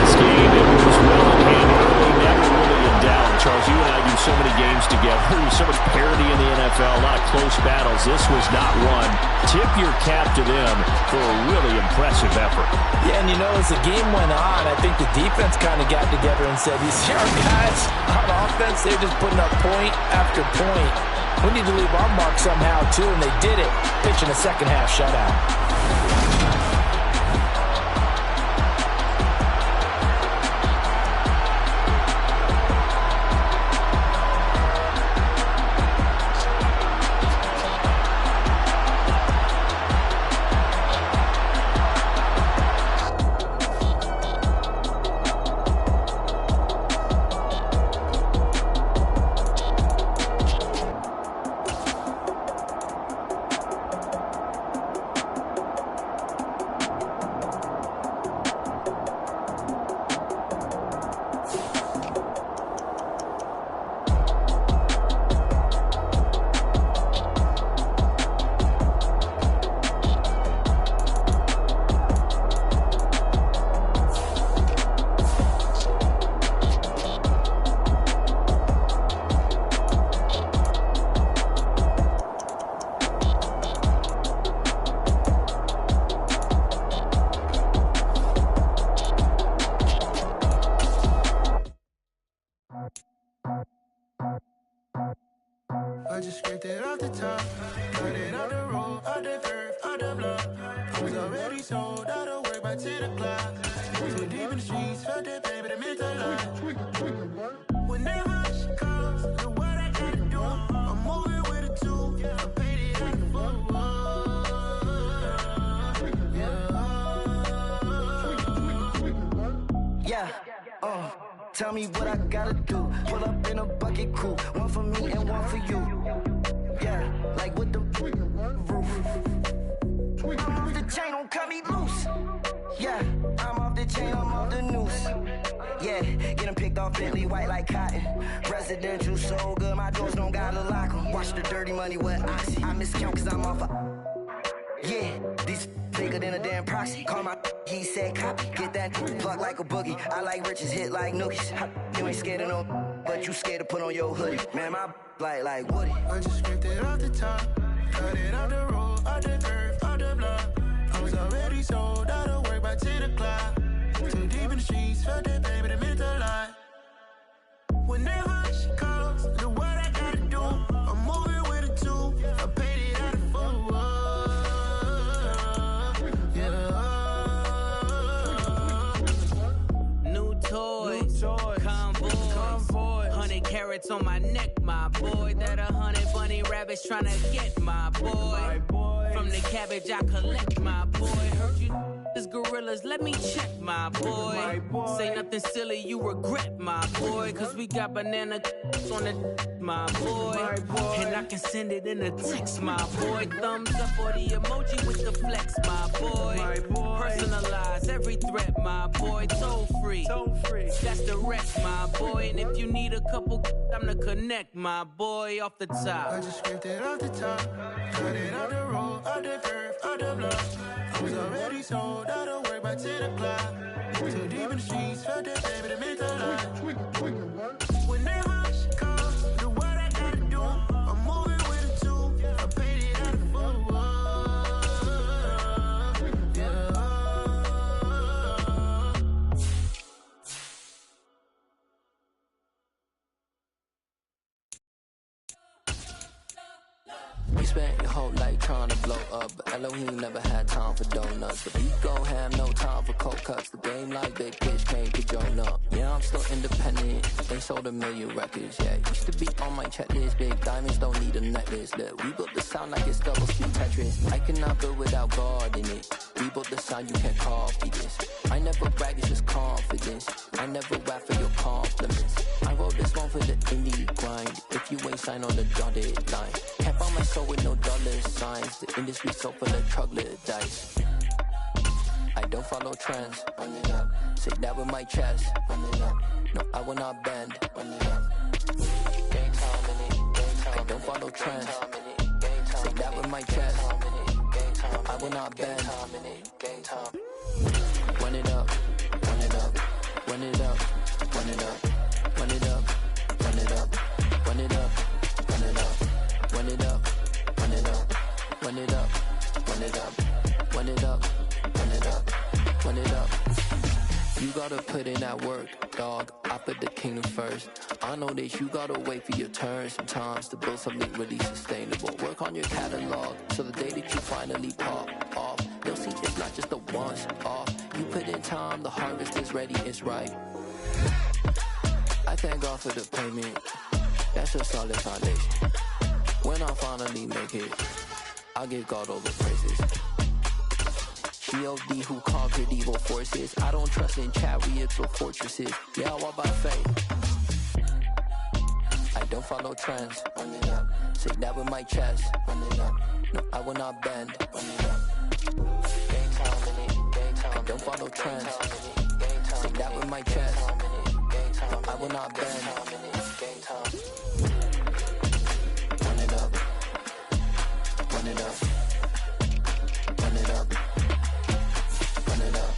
This game, it was well in hand early, never really in doubt. Charles, you and I do so many games together. There's so much parity in the NFL, a lot of close battles. This was not one. Tip your cap to them for a really impressive effort. Yeah, and you know, as the game went on, I think the defense kind of got together and said, these young guys on offense, they're just putting up point after point. We need to leave our mark somehow, too, and they did it, pitching a second-half shutout. I just scraped it off the top, cut it on the road, on the curve, on the block. I was already sold, out of work by 10 o'clock. We were deep in the streets, felt that pain, but it meant a lot. Whenever she calls, look what I gotta do. I'm moving with a two, I paid it out the phone. Yeah, tell me what I gotta do. Pull up in a bucket crew, one for me and one for you. Yeah, like with the roof. I'm off the chain, don't cut me loose. Yeah, I'm off the chain, I'm off the noose. Yeah, get them picked off Bentley white like cotton. Residential so good, my doors don't gotta lock them. Watch the dirty money with Oxy. I miscount cause I'm off a... Yeah. These bigger than a damn proxy. Call my he said copy. Get that plug like a boogie. I like riches, hit like nookies. You ain't scared of no, but you scared to put on your hoodie. Man, my like Woody. I just scraped it off the top. Cut it out the road, out the earth, out the block. I was already sold out of work by 10 o'clock. Too deep in the streets, felt that baby, that meant a lot. Whenever she calls, do what I gotta do. I'm moving with a two. I paid it out of full. Yeah. New toys, convoy. 100 carats on my neck, my boy. That 100 bunny rabbits tryna get my boy. From the cabbage I collect, my boy. Heard you is gorillas, let me check, my boy. Say nothing silly, you regret, my boy. Cause we got banana on the my boy. And I can send it in a text, my boy. Thumbs up or the emoji with the flex, my boy. Personalize every threat, my boy. Toll free. That's the wreck, my boy. And if you need a couple, I'm the connect, my boy. Off the top. I just scraped it off the top. Cut it out the road, out the earth, out the block. I was already sold out of work by 10 o'clock. Too deep in the streets, felt that baby, that meant a lot. Whenever she calls, do what I gotta do. I'm moving with a two. I paid it out of full. You spent your whole life trying to blow up, but Elohim never had time for donuts. The beat gon' have no time for cold cuts. The game like big bitch came to join up. Yeah, I'm still independent. They sold 1 million records. Yeah, used to be on my checklist. Big diamonds don't need a necklace. Look, we built the sound like it's double speed Tetris. I cannot build without God in it. We built the sound, you can't copy this. I never brag, it's just confidence. I never rap for your compliments. I wrote this one for the indie grind. If you ain't signed on the dotted line, can't find my soul with no dollar signs. The industry so full of troglodytes. I don't follow trends. Run it up. Say that with my chest. Run it up. No, I will not bend. Run it up. Game time in it. I don't follow trends. Say that with my chest. I will not bend. Game time. Run it up. Run it up. Run it up. Run it up. Run it up. Run it up. Run it up. Run it up. Run it up. Run it up. Run it up. Run it up. Run it up. Run it up. Run it up. You gotta put in that work, dog. I put the kingdom first. I know that you gotta wait for your turn sometimes to build something really sustainable. Work on your catalog so the day that you finally pop off, they'll see it's not just a once off. You put in time, the harvest is ready, it's right. I thank God for the payment. That's a solid foundation. When I finally make it, I'll give God all the praises. G.O.D. who conquered evil forces. I don't trust in chariots or fortresses. Yeah, I walk by faith. I don't follow trends. Run it up. Say that with my chest. Run it up. No, I will not bend. Run it up. Game time in it. Game time. I don't follow trends. Say that with my chest. No, I will not bend. Game time. Run it up. Run it up. Run it up. Run it up.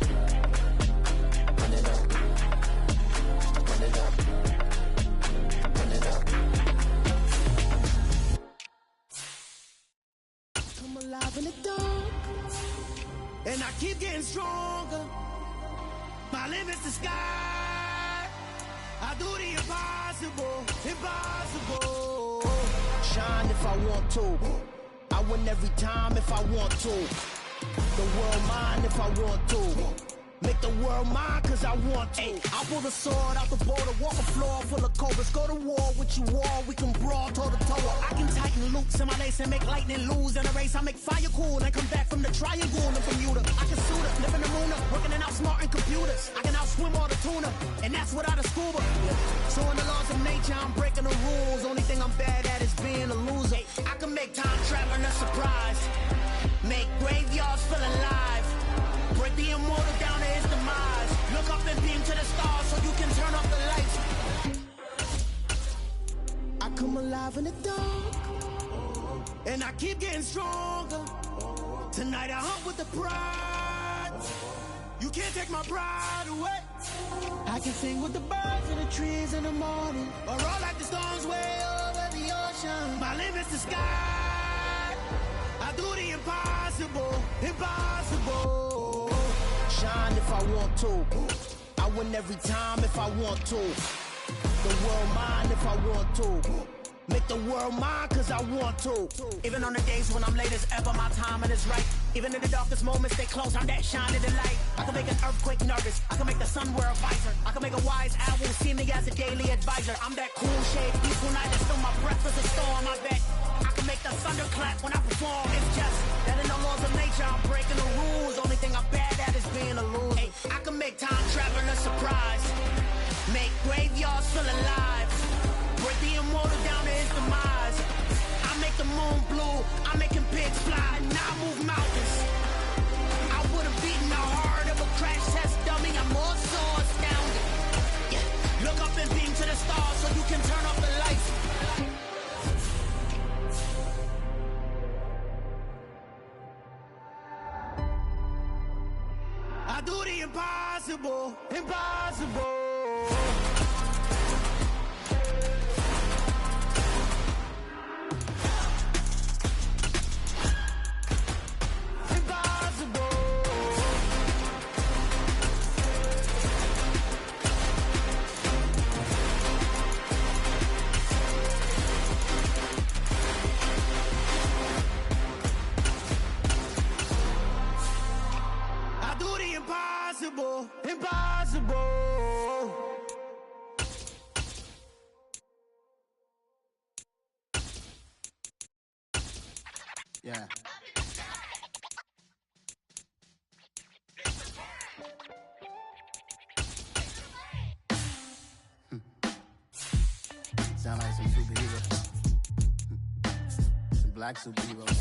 Run it up. Run it up. Run it up. Come alive in the dark, and I keep getting stronger. My limit's the sky. I do the impossible, impossible. Shine if I want to. I win every time if I want to. The world mine if I want to. Make the world mine cause I want to. I pull the sword out the border, walk a floor full of cobras. Go to war with you all, we can brawl toe to toe. I can tighten loops in my lace and make lightning lose in a race. I make fire cool and come back from the triangle and Bermuda. I can suit up, live in the moon up, working and outsmarting computers. I can outswim all the tuna, and that's without a scuba. So in the laws of nature, I'm breaking the rules. Only thing I'm bad at is being a loser. I can make time traveling a surprise. Make graveyards feel alive. Break the immortal down to his demise. Look up and beam to the stars so you can turn off the lights. I come alive in the dark, and I keep getting stronger. Tonight I hunt with the pride. You can't take my pride away. I can sing with the birds and the trees in the morning, or roll like the storms way over the ocean. My limit's the sky. I do the impossible, impossible. Shine if I want to. I win every time if I want to. The world mine if I want to. Make the world mine cause I want to. Even on the days when I'm late as ever, my timing is right. Even in the darkest moments, stay close, I'm that shining the light. I can make an earthquake nervous, I can make the sun wear a visor. I can make a wise owl see me as a daily advisor. I'm that cool shade, peaceful night that's still my breath is a storm, I bet. I can make the thunder clap when I perform. It's just that in the laws of nature, I'm breaking the rules. Only thing I'm bad at is being a loser. Hey, I can make time travel a surprise. Make graveyards feel alive. Break the immortal down to his demise. I make the moon blue, I'm making pigs fly. Now I move mountains. I would've beaten the heart of a crash test dummy. I'm more so astounded. Yeah. Look up and beam to the stars so you can turn off the lights. I do the impossible, impossible. Impossible, impossible. Yeah. Sound like some superheroes. Some black superheroes.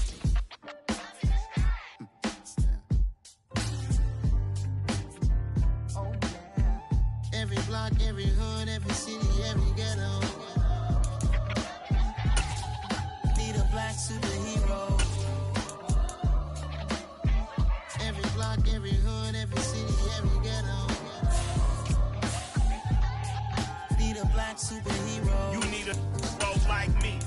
Every block, every hood, every city, every ghetto. Need a black superhero. Every block, every hood, every city, every ghetto. Need a black superhero. You need a role like me.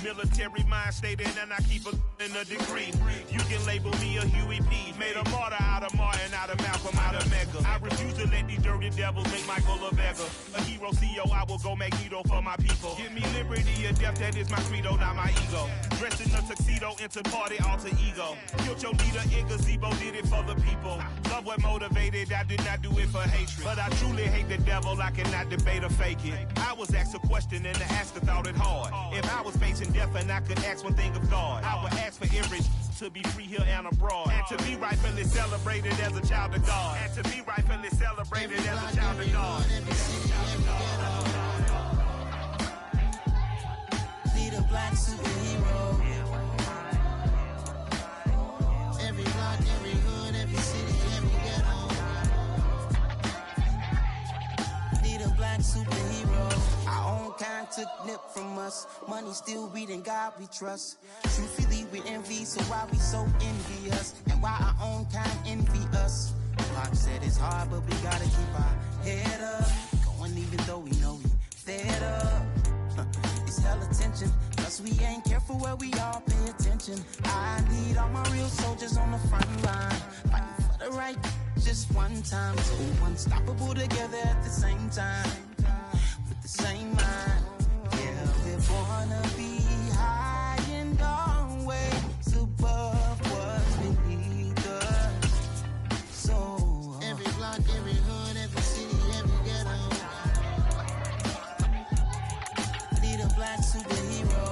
Military mind state and I keep in a degree. You can label me a Huey P. Made a martyr out of Martin, out of Malcolm, out of Mega. I refuse to let these dirty devils make Michael a beggar. A hero CEO, I will go Magneto for my people. Give me liberty or death, that is my credo, not my ego. Dressed in a tuxedo, into party, alter ego. Killed your leader in gazebo, did it for the people. Love what motivated, I did not do it for hatred. But I truly hate the devil, I cannot debate or fake it. I was asked a question and the asker thought it hard. If I was facing death and I could ask one thing of God, I would ask for enrich to be free here and abroad, and to be rightfully celebrated as a child of God, and to be rightfully celebrated as a child of God. Need a black superhero. Every block, every hood, every city, every ghetto. Need a black superhero. Our own kind took nip from us. Money still reading God we trust. Truthfully we envy, so why we so envious? And why our own kind envy us? Pac said it's hard, but we gotta keep our head up. Going even though we know we fed up. It's hell attention, plus we ain't careful where we all pay attention. I need all my real soldiers on the front line, fighting for the right just one time. So unstoppable together at the same time, with the same mind. Yeah, we're gonna be high and always above what's beneath us. So every block, every hood, every city, every ghetto. Need a black superhero.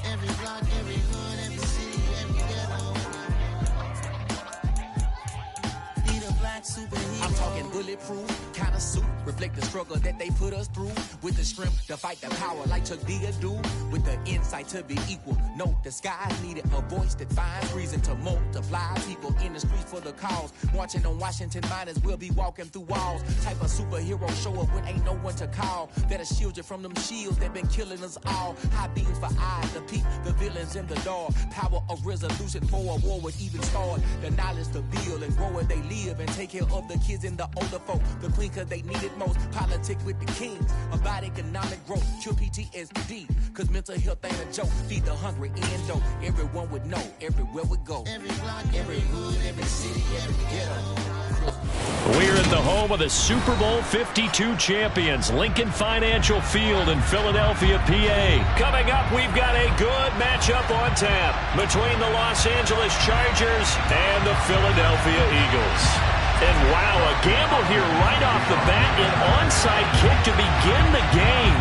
Every block, every hood, every city, every ghetto. Need a black superhero. I'm talking bulletproof kind of suit. Reflect the struggle that they put us through. With the strength to fight the power like Chuck D do. With the insight to be equal. Note the skies needed a voice that finds reason to multiply. People in the streets for the cause. Marching on Washington miners will be walking through walls. Type of superhero show up when ain't no one to call. That'll shield you from them shields that been killing us all. High beams for eyes to peep the villains in the dark. Power of resolution for a war would even start. The knowledge to build and grow where they live and take care of the kids and the older folk. The queen cause they need it most. Politics with the kings. About economic growth. Cure PTSD. Cause mental health ain't a joke. Feed the hungry and dope. Everyone would know. Everywhere we go. Every block, every hood, every city, every ghetto. We're at the home of the Super Bowl 52 champions, Lincoln Financial Field in Philadelphia, PA. Coming up, we've got a good matchup on tap between the Los Angeles Chargers and the Philadelphia Eagles. And wow, a gamble here right off the bat, an onside kick to begin the game.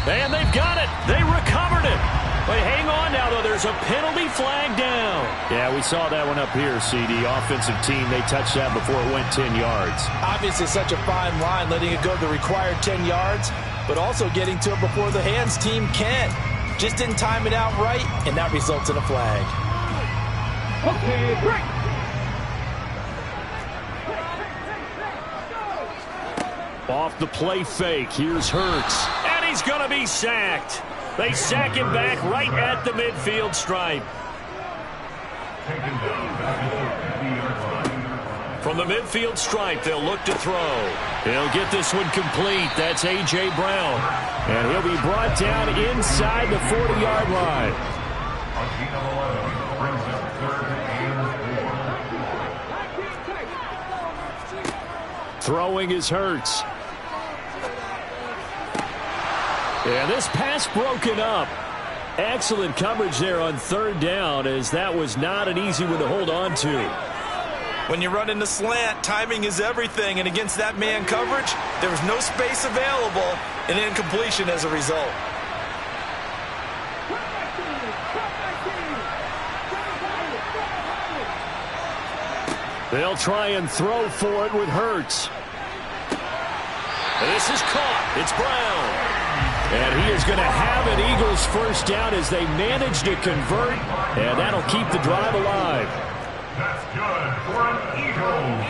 And they've got it. They recovered it. But hang on now, though. There's a penalty flag down. Yeah, we saw that one up here, CD. Offensive team, they touched that before it went 10 yards. Obviously such a fine line, letting it go the required 10 yards, but also getting to it before the hands team can. Just didn't time it out right, and that results in a flag. Okay, break. Off the play fake, here's Hurts. And he's going to be sacked. They sack him back right at the midfield stripe. From the midfield stripe, they'll look to throw. He'll get this one complete. That's A.J. Brown. And he'll be brought down inside the 40-yard line. Throwing is Hurts. And this pass broken up. Excellent coverage there on third down, as that was not an easy one to hold on to. When you run in the slant, timing is everything, and against that man coverage, there was no space available, and incompletion as a result. They'll try and throw for it with Hurts. This is caught. It's Brown. And he is going to have an Eagles first down as they manage to convert, and that'll keep the drive alive. That's good for an Eagles.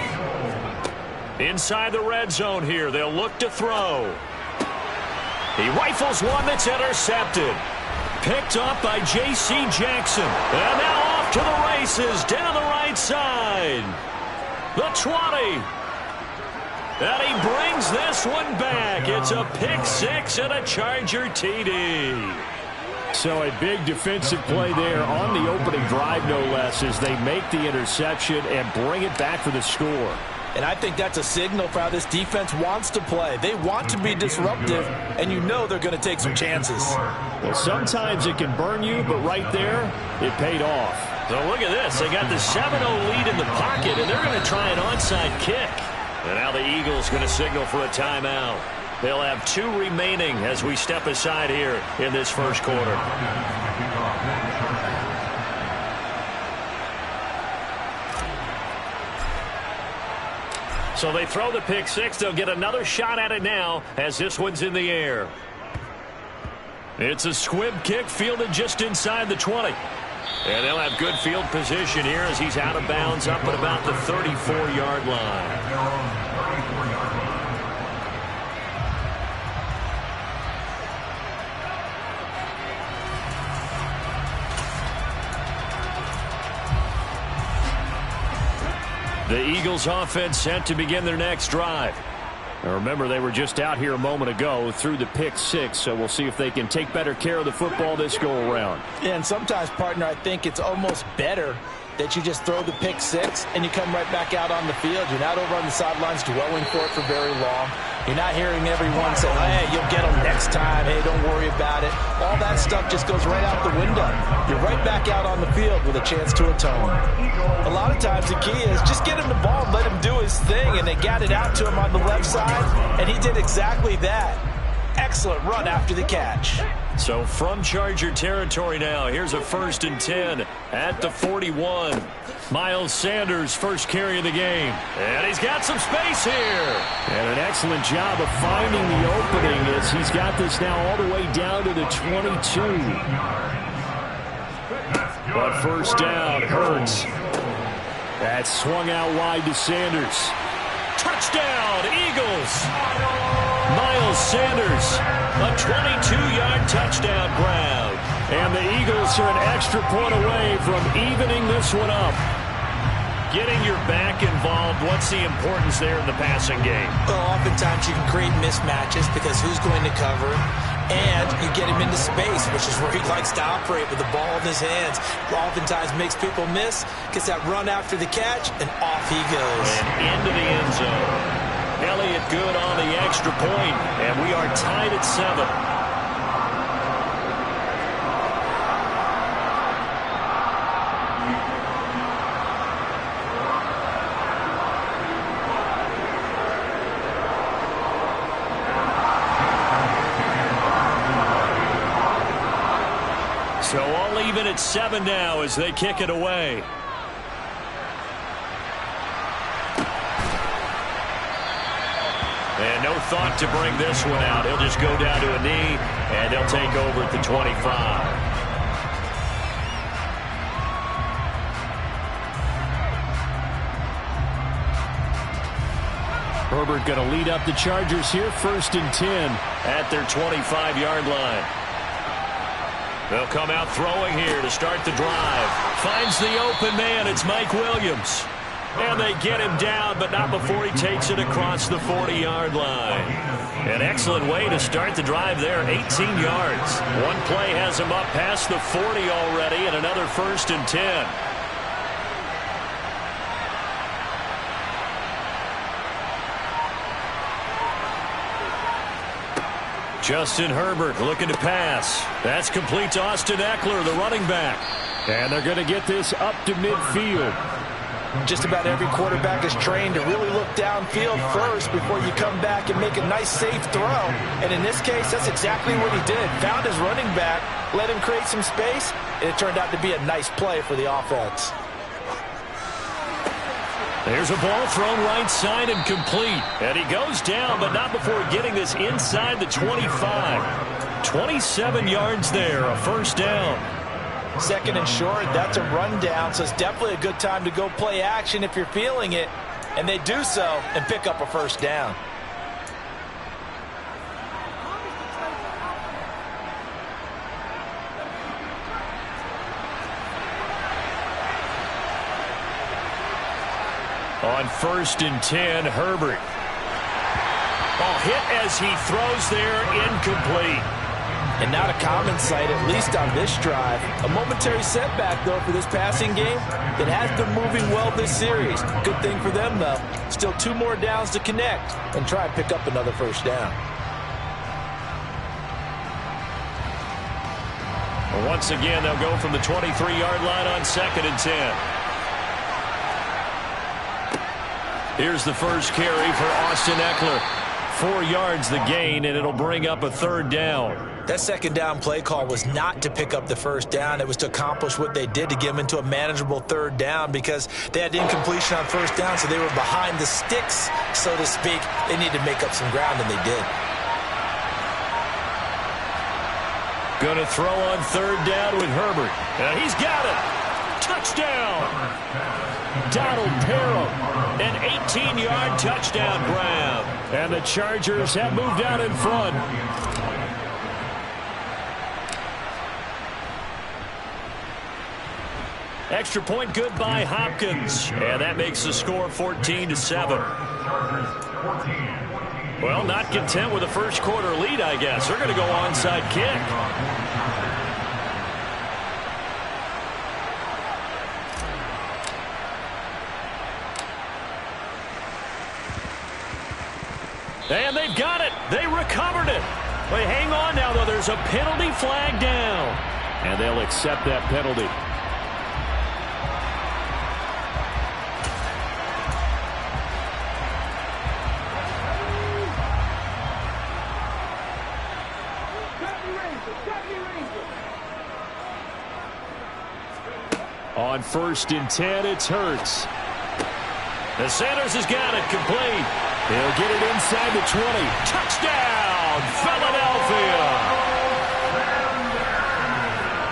Inside the red zone here, they'll look to throw. He rifles one that's intercepted. Picked up by J.C. Jackson. And now off to the races down the right side. The 20. And he brings this one back. It's a pick six and a Charger TD. So a big defensive play there on the opening drive, no less, as they make the interception and bring it back for the score. And I think that's a signal for how this defense wants to play. They want to be disruptive, and you know they're going to take some chances. Well, sometimes it can burn you, but right there, it paid off. So look at this. They got the 7-0 lead in the pocket, and they're going to try an onside kick. And now the Eagles going to signal for a timeout. They'll have 2 remaining as we step aside here in this first quarter. So they throw the pick six. They'll get another shot at it now as this one's in the air. It's a squib kick fielded just inside the 20. And they'll have good field position here as he's out of bounds up at about the 34-yard line. The Eagles offense set to begin their next drive. Now remember, they were just out here a moment ago through the pick six, so we'll see if they can take better care of the football this go-around. Yeah, and sometimes, partner, I think it's almost better that you just throw the pick six and you come right back out on the field. You're not over on the sidelines dwelling for it for very long. You're not hearing everyone say, hey, you'll get them next time. Hey, don't worry about it. All that stuff just goes right out the window. You're right back out on the field with a chance to atone. A lot of times the key is just get him the ball and let him do his thing, and they got it out to him on the left side, and he did exactly that. Excellent. excellent run after the catch. So from Charger territory now, here's a 1st and 10 at the 41. Miles Sanders, first carry of the game. And he's got some space here. And an excellent job of finding the opening as he's got this now all the way down to the 22. But first down, Hurts. That swung out wide to Sanders. Touchdown, Eagles. Miles Sanders, a 22-yard touchdown grab. And the Eagles are an extra point away from evening this one up. Getting your back involved, what's the importance there in the passing game? Well, oftentimes you can create mismatches because who's going to cover, and you get him into space, which is where he likes to operate with the ball in his hands. Oftentimes makes people miss, gets that run after the catch, and off he goes. And into the end zone. Elliott good on the extra point, and we are tied at 7. So all even at 7 now as they kick it away. And no thought to bring this one out. He'll just go down to a knee, and they'll take over at the 25. Herbert going to lead up the Chargers here, 1st and 10 at their 25-yard line. They'll come out throwing here to start the drive. Finds the open man. It's Mike Williams. And they get him down, but not before he takes it across the 40-yard line. An excellent way to start the drive there, 18 yards. One play has him up past the 40 already, and another 1st and 10. Justin Herbert looking to pass. That's complete to Austin Eckler, the running back. And they're going to get this up to midfield. Just about every quarterback is trained to really look downfield first before you come back and make a nice, safe throw. And in this case, that's exactly what he did. Found his running back, let him create some space, and it turned out to be a nice play for the offense. There's a ball thrown right side and complete. And he goes down, but not before getting this inside the 25. 27 yards there, a 1st down. 2nd and short, that's a rundown, so it's definitely a good time to go play action if you're feeling it. And they do so and pick up a 1st down. On 1st and 10, Herbert. Oh, hit as he throws there, incomplete. And not a common sight, at least on this drive. A momentary setback, though, for this passing game that has been moving well this series. Good thing for them, though. Still 2 more downs to connect and try and pick up another 1st down. Well, once again, they'll go from the 23-yard line on 2nd and 10. Here's the first carry for Austin Eckler. 4 yards the gain, and it'll bring up a 3rd down. That 2nd down play call was not to pick up the 1st down. It was to accomplish what they did to get them into a manageable 3rd down because they had incompletion on 1st down, so they were behind the sticks, so to speak. They needed to make up some ground, and they did. Going to throw on 3rd down with Herbert. And he's got it. Touchdown. Donald Parham. An 18-yard touchdown grab. And the Chargers have moved out in front. Extra point good by Hopkins. And that makes the score 14-7. Well, not content with a first quarter lead, I guess. They're going to go onside kick. And they've got it. They recovered it. They hang on now, though. There's a penalty flag down. And they'll accept that penalty. On 1st and 10, it's Hurts. The Sanders has got it complete. He'll get it inside the 20. Touchdown, Philadelphia.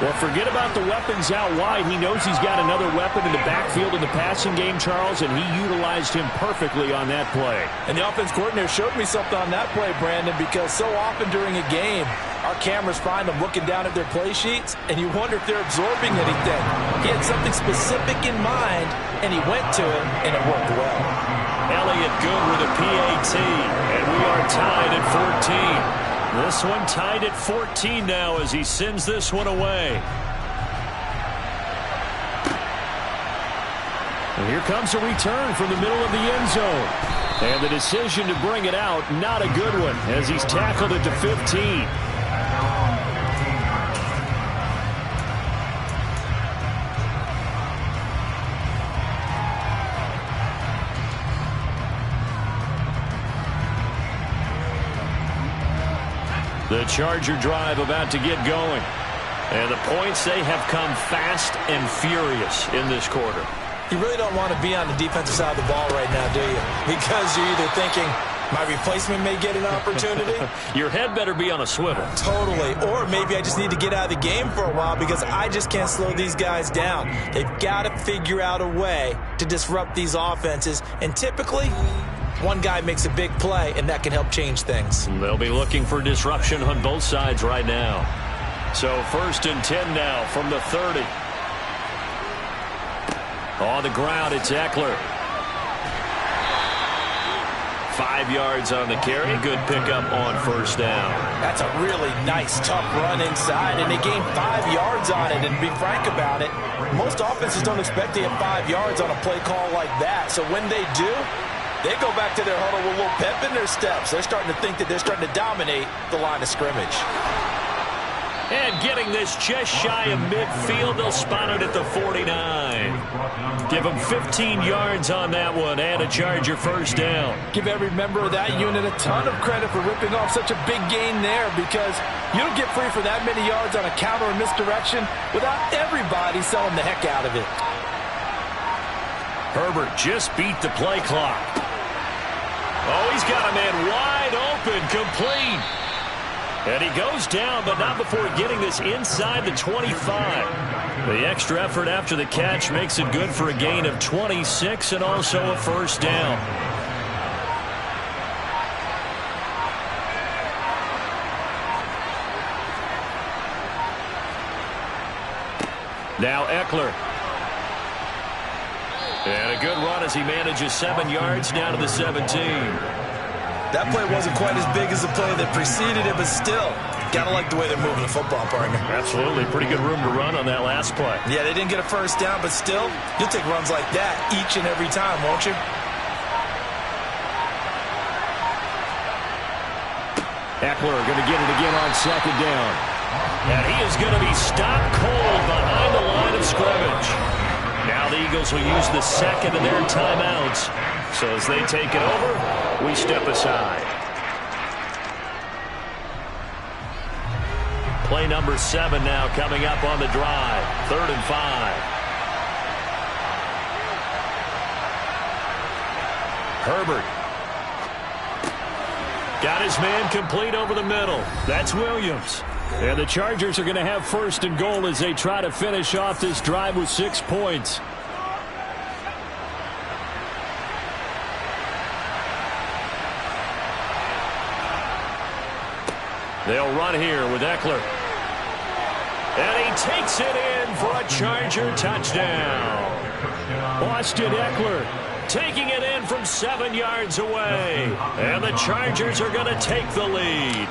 Well, forget about the weapons out wide. He knows he's got another weapon in the backfield in the passing game, Charles, and he utilized him perfectly on that play. And the offense coordinator showed me something on that play, Brandon, because so often during a game, our cameras find them looking down at their play sheets, and you wonder if they're absorbing anything. He had something specific in mind, and he went to it, and it worked well. Elliott good with a PAT, and we are tied at 14. This one tied at 14 now as he sends this one away. And here comes a return from the middle of the end zone. And the decision to bring it out, not a good one, as he's tackled it to 15. The Charger drive about to get going. And the points, they have come fast and furious in this quarter. You really don't want to be on the defensive side of the ball right now, do you? Because you're either thinking, my replacement may get an opportunity. Your head better be on a swivel. Totally. Or maybe I just need to get out of the game for a while because I just can't slow these guys down. They've got to figure out a way to disrupt these offenses. And typically, one guy makes a big play, and that can help change things. They'll be looking for disruption on both sides right now. So 1st and 10 now from the 30. On the ground, it's Eckler. 5 yards on the carry. Good pickup on 1st down. That's a really nice, tough run inside, and they gained 5 yards on it. And to be frank about it, most offenses don't expect to get 5 yards on a play call like that. So when they do, they go back to their huddle with a little pep in their steps. They're starting to think that they're starting to dominate the line of scrimmage. And getting this just shy of midfield, they'll spot it at the 49. Give them 15 yards on that one and a Charger 1st down. Give every member of that unit a ton of credit for ripping off such a big gain there because you don't get free for that many yards on a counter or misdirection without everybody selling the heck out of it. Herbert just beat the play clock. Oh, he's got a man wide open, complete. And he goes down, but not before getting this inside the 25. The extra effort after the catch makes it good for a gain of 26 and also a 1st down. Now Eckler. And a good run as he manages 7 yards down to the 17. That play wasn't quite as big as the play that preceded it, but still, gotta like the way they're moving the football, partner. Absolutely. Pretty good room to run on that last play. Yeah, they didn't get a 1st down, but still, you'll take runs like that each and every time, won't you? Eckler going to get it again on 2nd down. And he is going to be stopped cold behind the line of scrimmage. Now the Eagles will use the 2nd of their timeouts. So as they take it over, we step aside. Play number 7 now coming up on the drive. 3rd and 5. Herbert. Got his man complete over the middle. That's Williams. And the Chargers are going to have 1st and goal as they try to finish off this drive with 6 points. They'll run here with Eckler. And he takes it in for a Charger touchdown. Austin Eckler taking it in from 7 yards away. And the Chargers are going to take the lead.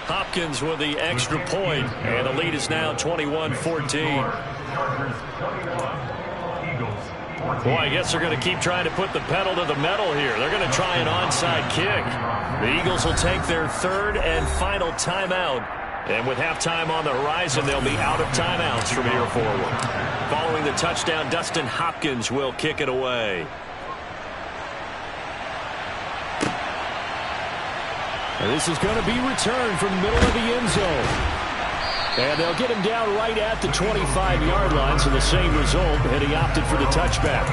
Hopkins with the extra point, and the lead is now 21-14. Boy, I guess they're going to keep trying to put the pedal to the metal here. They're going to try an onside kick. The Eagles will take their 3rd and final timeout. And with halftime on the horizon, they'll be out of timeouts from here forward. Following the touchdown, Dustin Hopkins will kick it away. And this is going to be returned from the middle of the end zone. And they'll get him down right at the 25-yard line, so the same result, and he opted for the touchback.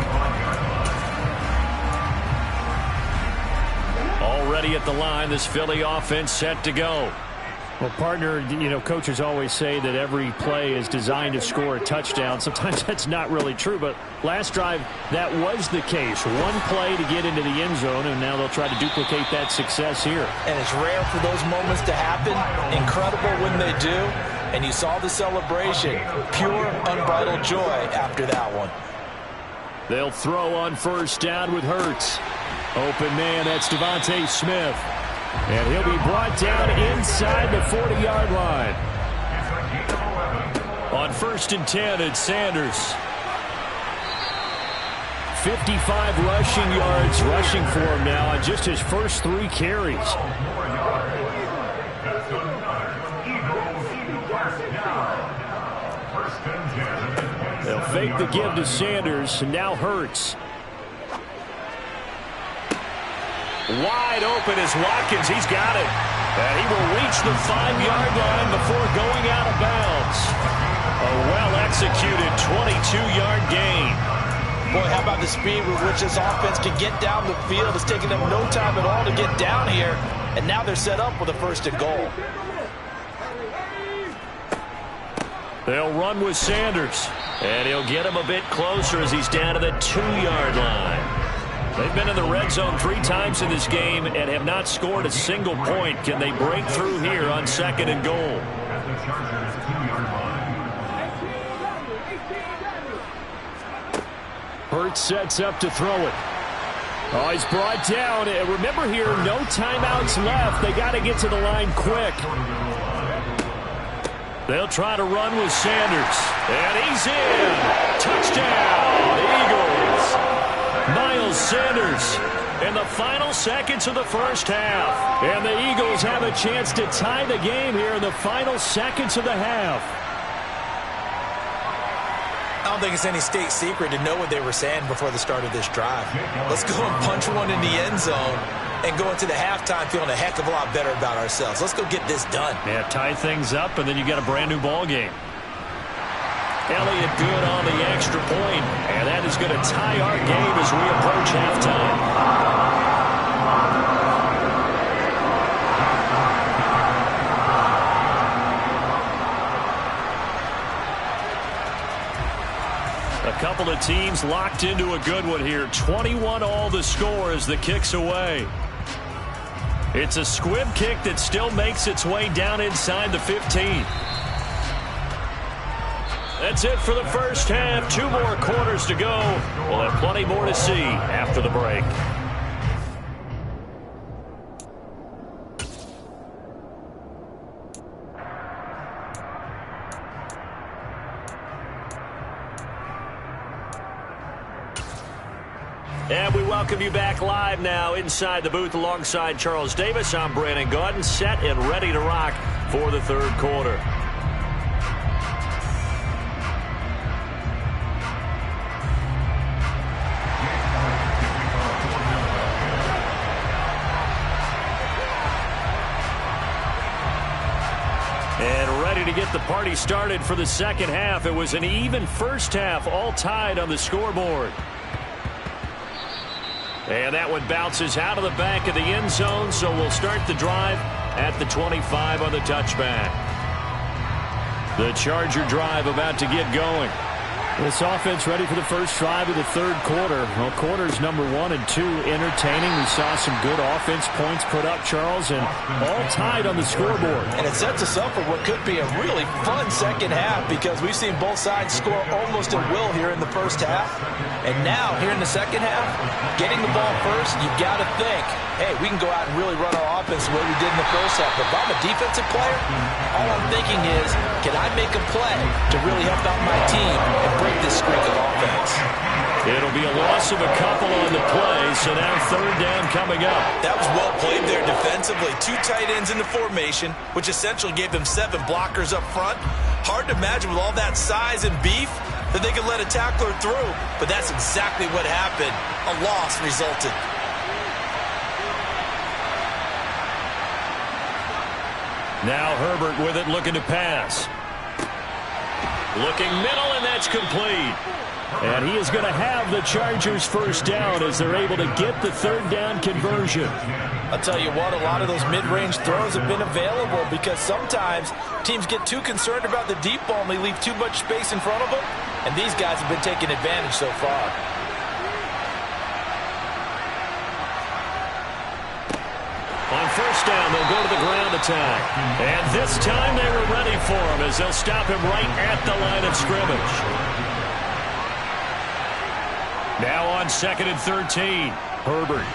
Already at the line, this Philly offense set to go. Well, partner, coaches always say that every play is designed to score a touchdown. Sometimes that's not really true, but last drive, that was the case. One play to get into the end zone, and now they'll try to duplicate that success here. And it's rare for those moments to happen. Incredible when they do. And you saw the celebration. Pure, unbridled joy after that one. They'll throw on first down with Hurts. Open man, that's Devontae Smith. And he'll be brought down inside the 40-yard line. On 1st and 10, it's Sanders. 55 rushing yards rushing for him now on just his first 3 carries. They'll fake the give to Sanders, and now Hurts. Wide open is Watkins. He's got it. And he will reach the 5-yard line before going out of bounds. A well-executed 22-yard gain. Boy, how about the speed with which this offense can get down the field? It's taking them no time at all to get down here. And now they're set up with a 1st and goal. They'll run with Sanders. And he'll get him a bit closer as he's down to the 2-yard line. They've been in the red zone 3 times in this game and have not scored a single point. Can they break through here on 2nd and goal? Hurts sets up to throw it. Oh, he's brought down. And remember here, no timeouts left. They got to get to the line quick. They'll try to run with Sanders. And he's in. Touchdown, Eagles. Miles Sanders in the final seconds of the first half. And the Eagles have a chance to tie the game here in the final seconds of the half. I don't think it's any state secret to know what they were saying before the start of this drive. Let's go and punch one in the end zone and go into the halftime feeling a heck of a lot better about ourselves. Let's go get this done. Yeah, tie things up, and then you got a brand-new ball game. Elliott good on the extra point, and that is going to tie our game as we approach halftime. A couple of teams locked into a good one here. 21-all the score as the kick's away. It's a squib kick that still makes its way down inside the 15. That's it for the first half. 2 more quarters to go. We'll have plenty more to see after the break. And we welcome you back live now inside the booth alongside Charles Davis. I'm Brandon Gaudin, set and ready to rock for the 3rd quarter. And ready to get the party started for the 2nd half. It was an even first half, all tied on the scoreboard. And that one bounces out of the back of the end zone, so we'll start the drive at the 25 on the touchback. The Charger drive about to get going. This offense ready for the first drive of the 3rd quarter. Well, quarters number 1 and 2 entertaining. We saw some good offense points put up, Charles, and all tied on the scoreboard. And it sets us up for what could be a really fun 2nd half because we've seen both sides score almost at will here in the first half. And now, here in the 2nd half, getting the ball first, you've got to think, hey, we can go out and really run our offense the way we did in the first half. But if I'm a defensive player, all I'm thinking is, can I make a play to really help out my team and break this streak of offense? It'll be a loss of a couple on the play, so now 3rd down coming up. That was well played there defensively. 2 tight ends in the formation, which essentially gave them 7 blockers up front. Hard to imagine with all that size and beef that they could let a tackler through, but that's exactly what happened. A loss resulted. Now Herbert with it, looking to pass. Looking middle, and that's complete. And he is going to have the Chargers first down as they're able to get the third down conversion. I'll tell you what, a lot of those mid-range throws have been available because sometimes teams get too concerned about the deep ball and they leave too much space in front of them. And these guys have been taking advantage so far. On first down, they'll go to the ground attack. And this time they were ready for him as they'll stop him right at the line of scrimmage. Now on 2nd and 13, Herbert.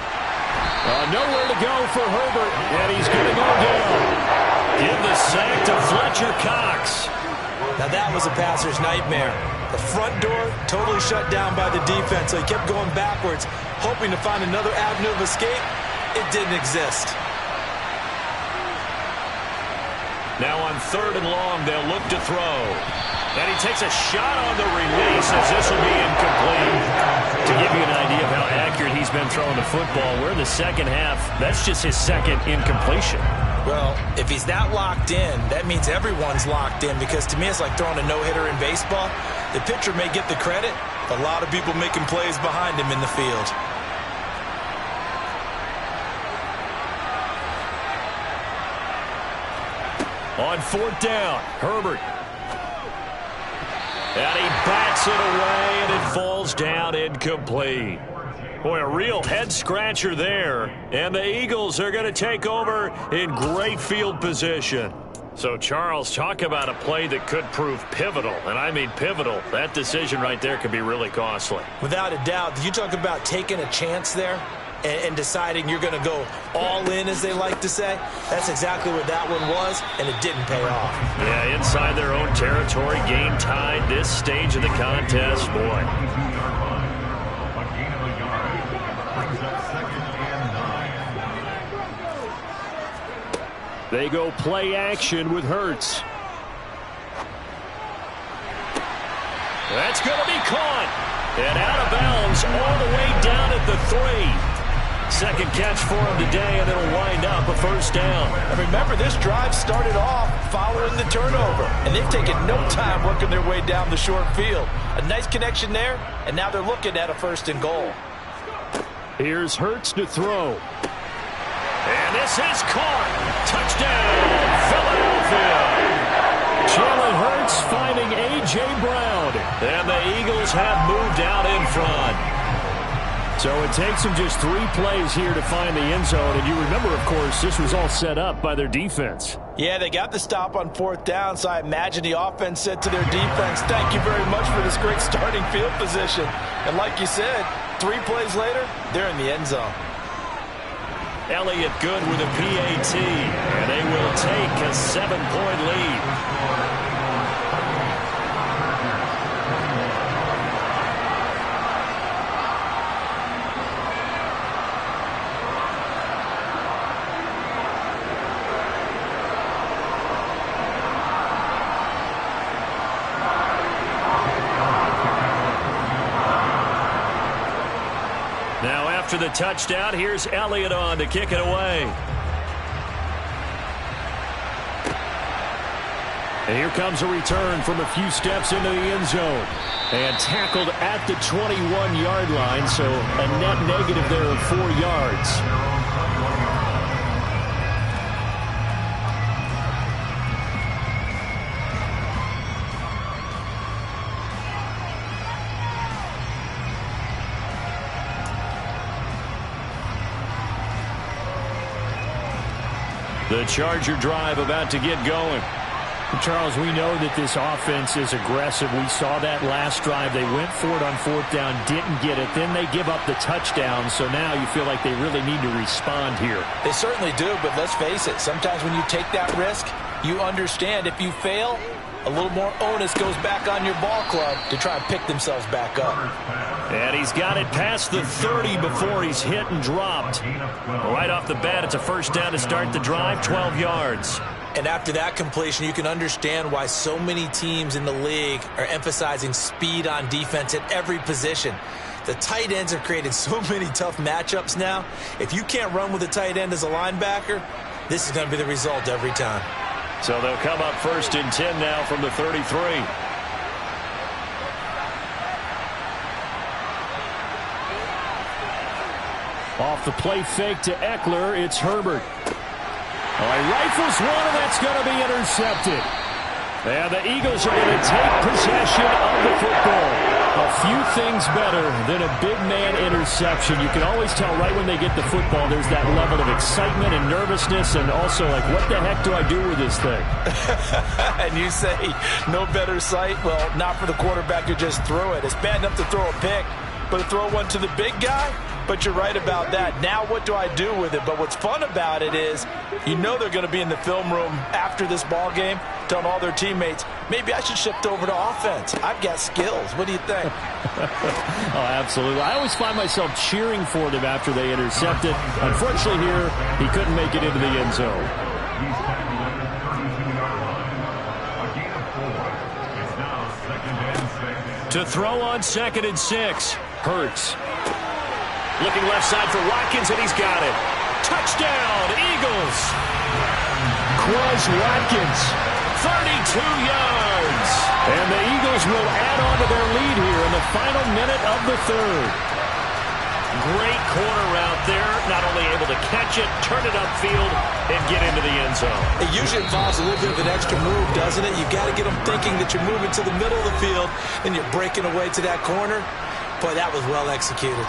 Nowhere to go for Herbert, and he's going to go down. Give the sack to Fletcher Cox. Now that was a passer's nightmare. The front door totally shut down by the defense, so he kept going backwards, hoping to find another avenue of escape. It didn't exist. Now on 3rd and long, they'll look to throw. And he takes a shot on the release as this will be incomplete. To give you an idea of how accurate he's been throwing the football, we're in the second half. That's just his second incompletion. Well, if he's that locked in, that means everyone's locked in, because to me it's like throwing a no-hitter in baseball. The pitcher may get the credit, a lot of people making plays behind him in the field. On 4th down, Herbert. And he bats it away, and it falls down incomplete. Boy, a real head-scratcher there. And the Eagles are going to take over in great field position. So, Charles, talk about a play that could prove pivotal. And I mean pivotal. That decision right there could be really costly. Without a doubt. You talk about taking a chance there and deciding you're going to go all in, as they like to say. That's exactly what that one was, and it didn't pay off. Yeah, inside their own territory, game tied this stage of the contest. Boy. They go play action with Hurts. That's going to be caught. And out of bounds all the way down at the 3. Second catch for him today, and it'll wind up a first down. And remember, this drive started off following the turnover, and they've taken no time working their way down the short field. A nice connection there, and now they're looking at a 1st and goal. Here's Hurts to throw. And this is caught. Touchdown, Philadelphia. Jalen Hurts finding A.J. Brown. And the Eagles have moved out in front. So it takes them just 3 plays here to find the end zone. And you remember, of course, this was all set up by their defense. Yeah, they got the stop on 4th down, so I imagine the offense said to their defense, thank you very much for this great starting field position. And like you said, 3 plays later, they're in the end zone. Elliott good with a PAT, and they will take a 7-point lead. After the touchdown, here's Elliott on to kick it away. And here comes a return from a few steps into the end zone. And tackled at the 21-yard line, so a net negative there of 4 yards. The Charger drive about to get going. Charles, we know that this offense is aggressive. We saw that last drive. They went for it on 4th down, didn't get it. Then they give up the touchdown, so now you feel like they really need to respond here. They certainly do, but let's face it. Sometimes when you take that risk, you understand if you fail, a little more onus goes back on your ball club to try and pick themselves back up. And he's got it past the 30 before he's hit and dropped. Right off the bat, it's a first down to start the drive, 12 yards. And after that completion, you can understand why so many teams in the league are emphasizing speed on defense at every position. The tight ends have created so many tough matchups now. If you can't run with a tight end as a linebacker, this is going to be the result every time. So they'll come up 1st and 10 now from the 33. Off the play fake to Eckler, it's Herbert. All right, rifles one, and that's going to be intercepted. And the Eagles are going to take possession of the football. A few things better than a big man interception. You can always tell right when they get the football, there's that level of excitement and nervousness, and also like, what the heck do I do with this thing? And you say no better sight? Well, not for the quarterback who just threw it. It's bad enough to throw a pick, but to throw one to the big guy? But you're right about that. Now what do I do with it? But what's fun about it is you know they're going to be in the film room after this ball game telling all their teammates, maybe I should shift over to offense. I've got skills. What do you think? Oh, absolutely. I always find myself cheering for them after they intercept it. Unfortunately here, he couldn't make it into the end zone. To throw on 2nd and 6. Hurts. Looking left side for Watkins, and he's got it. Touchdown, Eagles. Quez Watkins, 32 yards. And the Eagles will add on to their lead here in the final minute of the 3rd. Great corner route there. Not only able to catch it, turn it upfield, and get into the end zone. It usually involves a little bit of an extra move, doesn't it? You've got to get them thinking that you're moving to the middle of the field, and you're breaking away to that corner. Boy, that was well executed.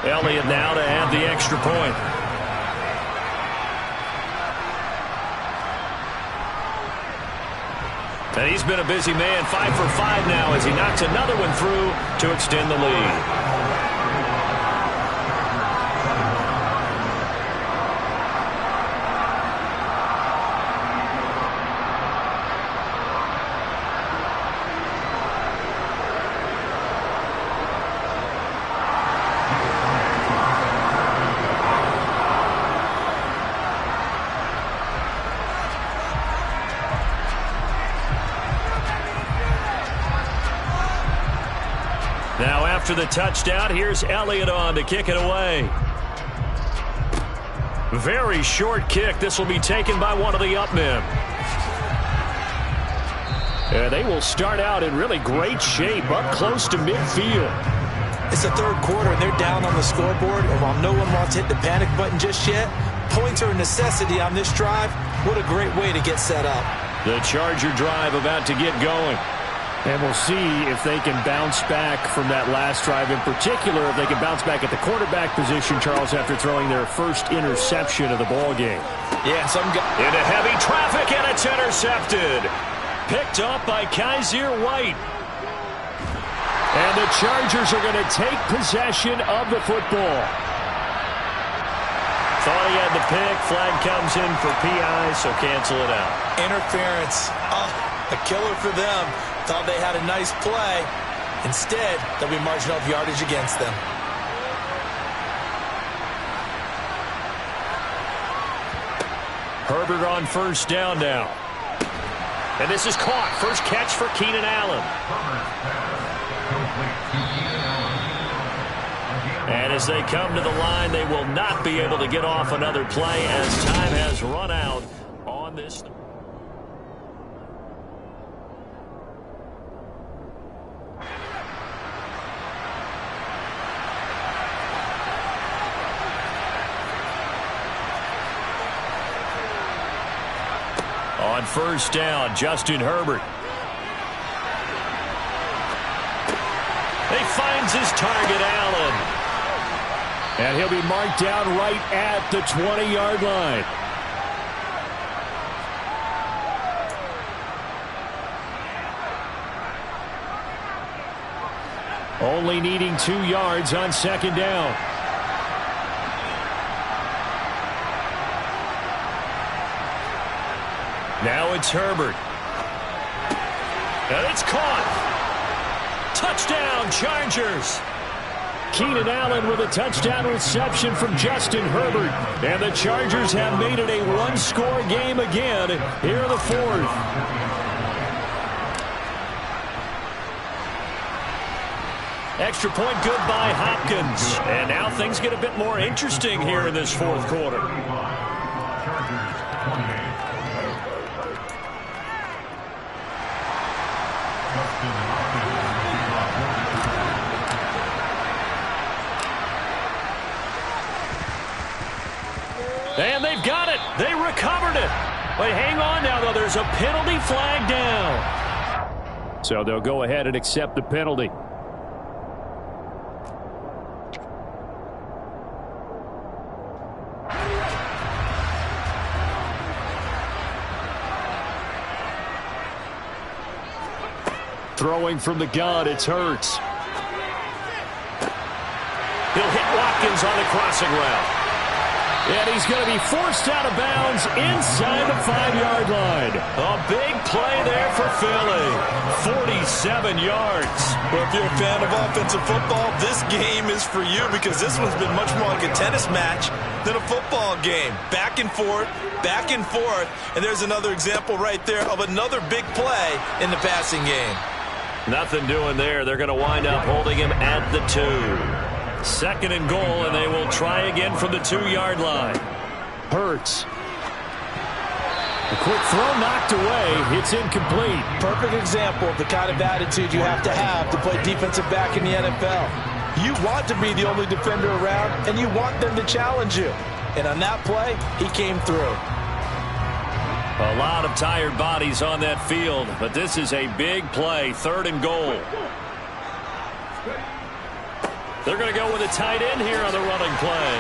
Elliott now to add the extra point. And he's been a busy man, 5 for 5 now as he knocks another one through to extend the lead. Now after the touchdown, here's Elliott on to kick it away. Very short kick. This will be taken by one of the up men. And they will start out in really great shape up close to midfield. It's the 3rd quarter, and they're down on the scoreboard. And while no one wants to hit the panic button just yet, points are a necessity on this drive. What a great way to get set up. The Charger drive about to get going. And we'll see if they can bounce back from that last drive. In particular, if they can bounce back at the quarterback position, Charles, after throwing their first interception of the ball game. Yeah, into heavy traffic, and it's intercepted. Picked up by Kaiser White. And the Chargers are going to take possession of the football. Thought he had the pick. Flag comes in for PI, so cancel it out. Interference. A killer for them. Thought they had a nice play. Instead, there'll be marginal yardage against them. Herbert on 1st down now. And this is caught. First catch for Keenan Allen. And as they come to the line, they will not be able to get off another play as time has run out on this. On 1st down, Justin Herbert. He finds his target, Allen. And he'll be marked down right at the 20-yard line. Only needing 2 yards on 2nd down. Now it's Herbert. And it's caught. Touchdown, Chargers. Keenan Allen with a touchdown reception from Justin Herbert. And the Chargers have made it a one-score game again here in the 4th. Extra point good by Hopkins. And now things get a bit more interesting here in this fourth quarter. And they've got it. They recovered it. But hang on now, though. There's a penalty flag down. So they'll go ahead and accept the penalty. Throwing from the gun, it's Hurts. He'll hit Watkins on the crossing route. And he's going to be forced out of bounds inside the 5-yard line. A big play there for Philly. 47 yards. Well, if you're a fan of offensive football, this game is for you because this one's been much more like a tennis match than a football game. Back and forth, and there's another example right there of another big play in the passing game. Nothing doing there. They're going to wind up holding him at the 2. Second and goal, and they will try again from the 2-yard line. Hurts. A quick throw knocked away. It's incomplete. Perfect example of the kind of attitude you have to play defensive back in the NFL. You want to be the only defender around, and you want them to challenge you. And on that play, he came through. A lot of tired bodies on that field, but this is a big play. Third and goal. They're going to go with a tight end here on the running play.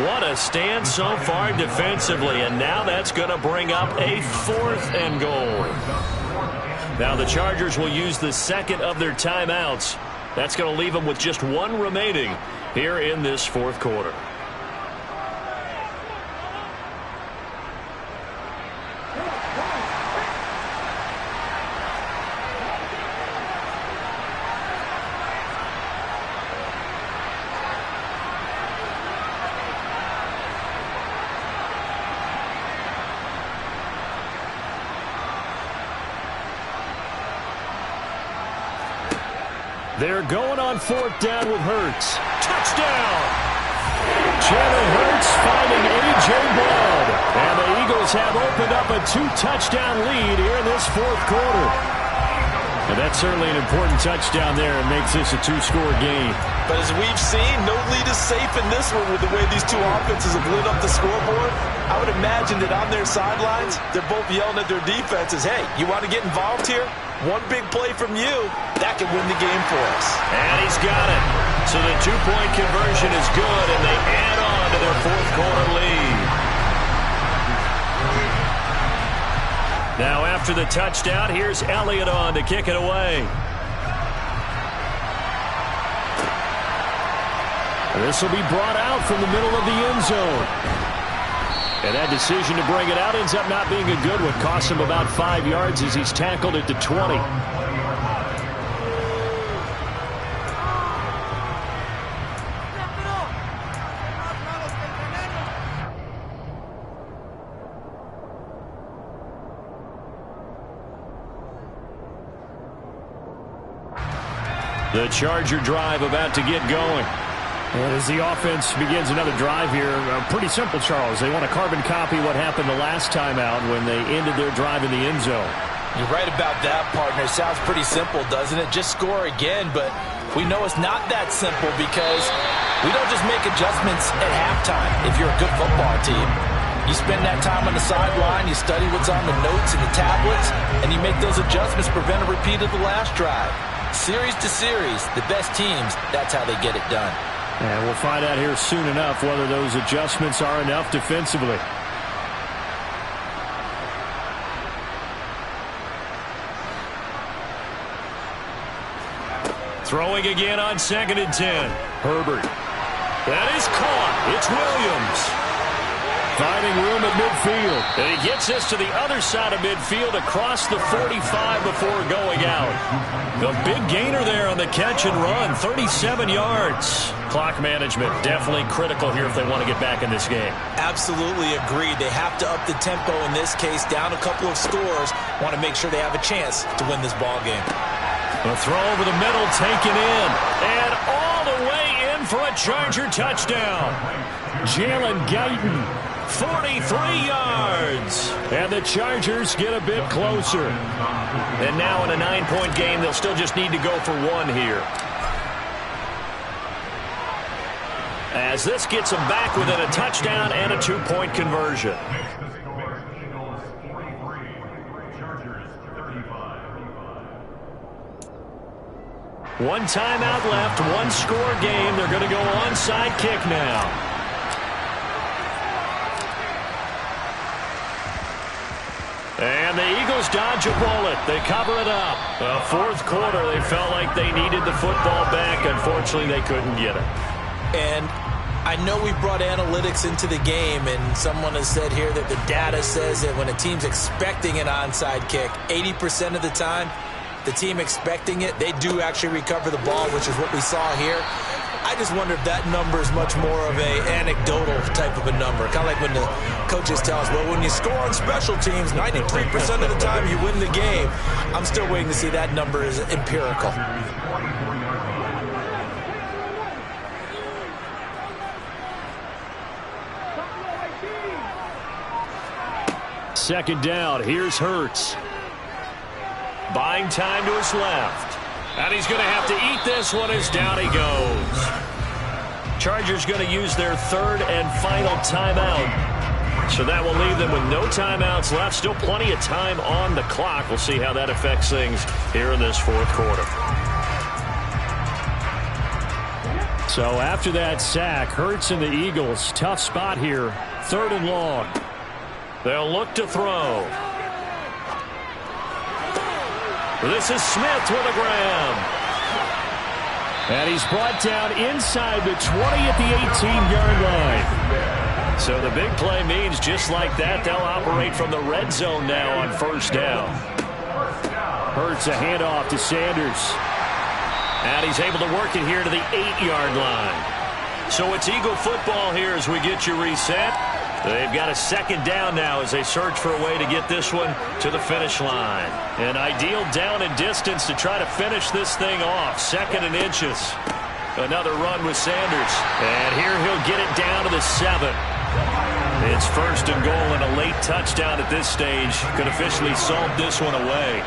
What a stand so far defensively, and now that's going to bring up a 4th and goal. Now the Chargers will use the second of their timeouts. That's going to leave them with just 1 remaining here in this fourth quarter. They're going on 4th down with Hurts. Touchdown! Jalen Hurts finding A.J. Brown. And the Eagles have opened up a 2-touchdown lead here in this fourth quarter. And that's certainly an important touchdown there. It makes this a 2-score game. But as we've seen, no lead is safe in this one with the way these two offenses have lit up the scoreboard. I would imagine that on their sidelines, they're both yelling at their defenses, hey, you want to get involved here? One big play from you, that can win the game for us. And he's got it. So the 2-point conversion is good, and they add on to their fourth quarter lead. Now after the touchdown, here's Elliott on to kick it away. This will be brought out from the middle of the end zone. And that decision to bring it out ends up not being a good one. Costs him about 5 yards as he's tackled at the 20. The Charger drive about to get going. And as the offense begins another drive here, pretty simple, Charles. They want to carbon copy what happened the last time out when they ended their drive in the end zone. You're right about that, partner. Sounds pretty simple, doesn't it? Just score again, but we know it's not that simple because we don't just make adjustments at halftime if you're a good football team. You spend that time on the sideline, you study what's on the notes and the tablets, and you make those adjustments, prevent a repeat of the last drive. Series to series, the best teams, that's how they get it done. And we'll find out here soon enough whether those adjustments are enough defensively. Throwing again on 2nd and 10. Herbert. That is caught. It's Williams. Finding room at midfield. And he gets this to the other side of midfield across the 45 before going out. The big gainer there on the catch and run. 37 yards. Clock management definitely critical here if they want to get back in this game. Absolutely agreed. They have to up the tempo in this case. Down a couple of scores. Want to make sure they have a chance to win this ball game. A throw over the middle, taken in. And all the way in for a Charger touchdown. Jalen Guyton, 43 yards. And the Chargers get a bit closer. And now in a 9-point game, they'll still just need to go for one here. As this gets them back within a touchdown and a 2-point conversion. One timeout left, one score game. They're going to go onside kick now. And the Eagles dodge a bullet. They cover it up. The fourth quarter, they felt like they needed the football back. Unfortunately, they couldn't get it. And I know we brought analytics into the game, and someone has said here that the data says that when a team's expecting an onside kick, 80% of the time, the team expecting it, they do actually recover the ball, which is what we saw here. I just wonder if that number is much more of a anecdotal type of a number. Kind of like when the coaches tell us, well, when you score on special teams, 93% of the time you win the game. I'm still waiting to see that number is empirical. Second down, here's Hurts. Buying time to his left. And he's going to have to eat this one as down he goes. Chargers going to use their third and final timeout. So that will leave them with no timeouts left. Still plenty of time on the clock. We'll see how that affects things here in this fourth quarter. So after that sack, Hurts and the Eagles, tough spot here. Third and long. They'll look to throw. This is Smith with a grab. And he's brought down inside the 20 at the 18-yard line. So the big play means just like that, they'll operate from the red zone now on first down. Hurts a handoff to Sanders. And he's able to work it here to the 8-yard line. So it's Eagle football here as we get you reset. They've got a second down now as they search for a way to get this one to the finish line. An ideal down and distance to try to finish this thing off. 2nd and inches. Another run with Sanders. And here he'll get it down to the 7. It's 1st and goal, and a late touchdown at this stage could officially solve this one away.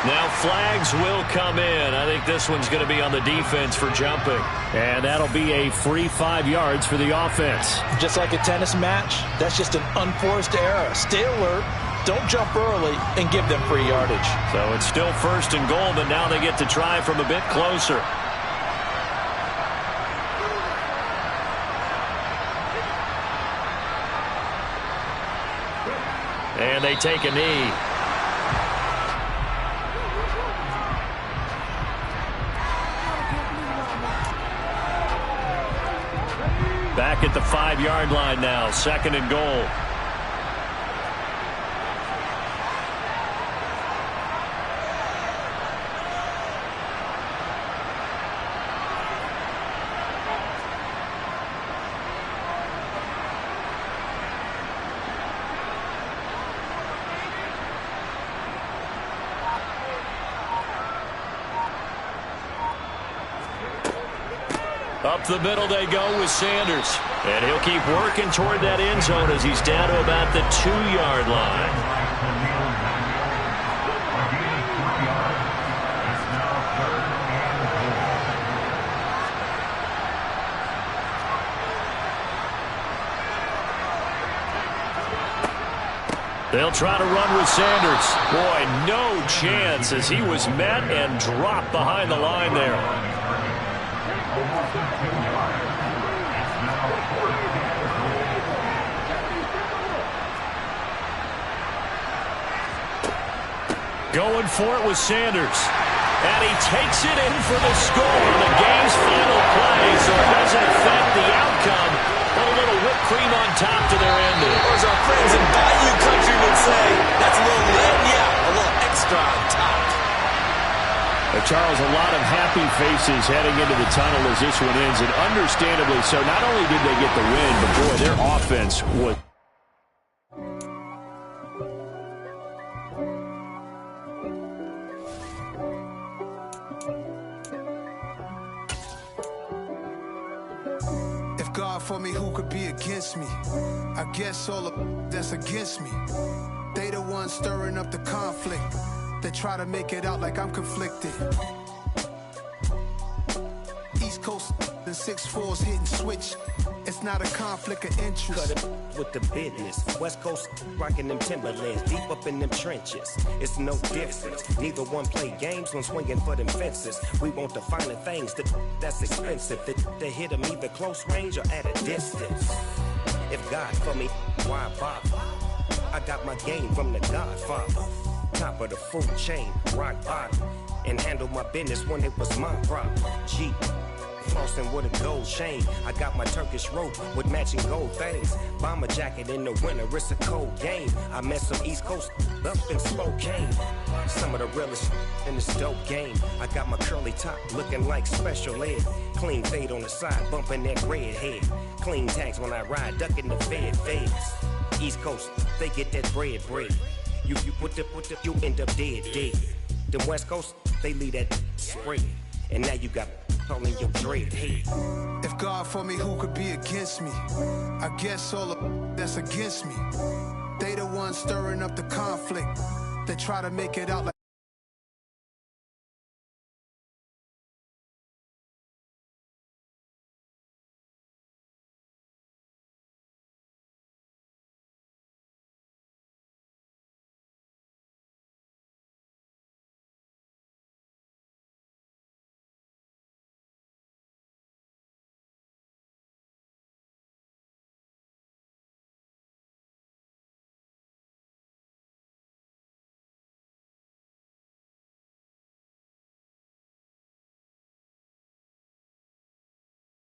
Now flags will come in. I think this one's going to be on the defense for jumping. And that'll be a free 5 yards for the offense. Just like a tennis match, that's just an unforced error. Stay alert, don't jump early, and give them free yardage. So it's still 1st and goal, but now they get to try from a bit closer. And they take a knee. Back at the 5-yard line now, 2nd and goal. Up the middle they go with Sanders. And he'll keep working toward that end zone as he's down to about the 2-yard line. They'll try to run with Sanders. Boy, no chance as he was met and dropped behind the line there. Going for it with Sanders. And he takes it in for the score on the game's final play, so it doesn't affect the outcome, but a little whipped cream on top to their ending. Or as our friends in Bayou Country would say, that's a little a little extra on top. Charles, a lot of happy faces heading into the tunnel as this one ends, and understandably so. Not only did they get the win, but boy, their offense was... for me, who could be against me? I guess all of that's against me. They the ones stirring up the conflict. They try to make it out like I'm conflicted. East Coast and 6'4's hitting switch. It's not a conflict of interest. Cut it with the business. West Coast rocking them Timberlands, deep up in them trenches. It's no difference. Neither one play games when swinging for them fences. We want the finer things that's expensive. That hit them either close range or at a distance. If God for me, why bother? I got my game from the Godfather. Top of the food chain, rock bottom. And handle my business when it was my problem. G. Flossing with a gold chain. I got my Turkish rope with matching gold things. Bomber jacket in the winter, it's a cold game. I met some East Coast up in Spokane. Some of the realest in this dope game. I got my curly top looking like special ed. Clean fade on the side, bumping that red head. Clean tags when I ride, ducking the feds. East Coast, they get that bread. You you end up dead. Then West Coast, they leave that spread. And now you got all in your dread head. If God for me, who could be against me? I guess all of that's against me. They the ones stirring up the conflict. They try to make it out like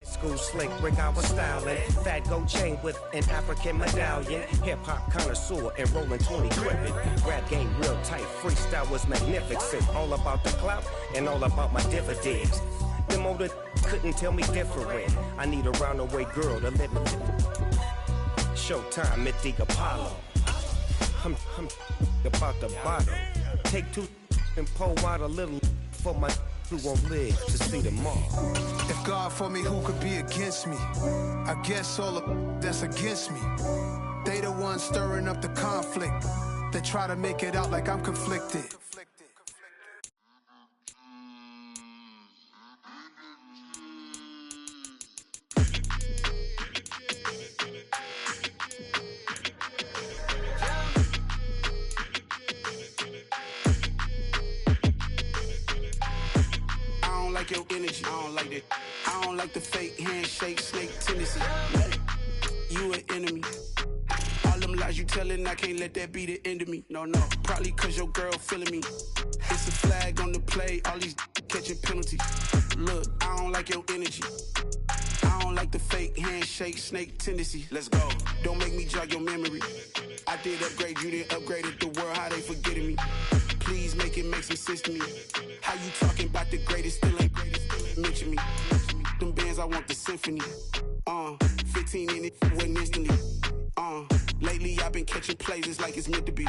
School slick, brick I was styling. Fat gold chain with an African medallion. Hip-hop connoisseur and rolling 20 crippin'. Rap game real tight, freestyle was magnificent. All about the clout and all about my dividends. Them older couldn't tell me different. I need a roundaway girl to let me Showtime at the Apollo. I'm about the bottom. Take two and pour out a little for my who won't live to see tomorrow. if God for me, who could be against me? I guess all of that's against me. They the ones stirring up the conflict. They try to make it out like I'm conflicted. Your energy, I don't like that. I don't like the fake handshake, snake tendency. You an enemy. All them lies you telling, I can't let that be the end of me. No, probably cause your girl feeling me. It's a flag on the play, all these catching penalties. Look, I don't like your energy. I don't like the fake handshake, snake tendency. Let's go. Don't make me jog your memory. I did upgrade, you didn't upgrade it. The world, how they forgetting me. Please make it make some sense to me. How you talking about the greatest, still ain't greatest, mention me. Them bands, I want the symphony. 15 in it, wasn't instantly. Lately I've been catching plays, it's like it's meant to be.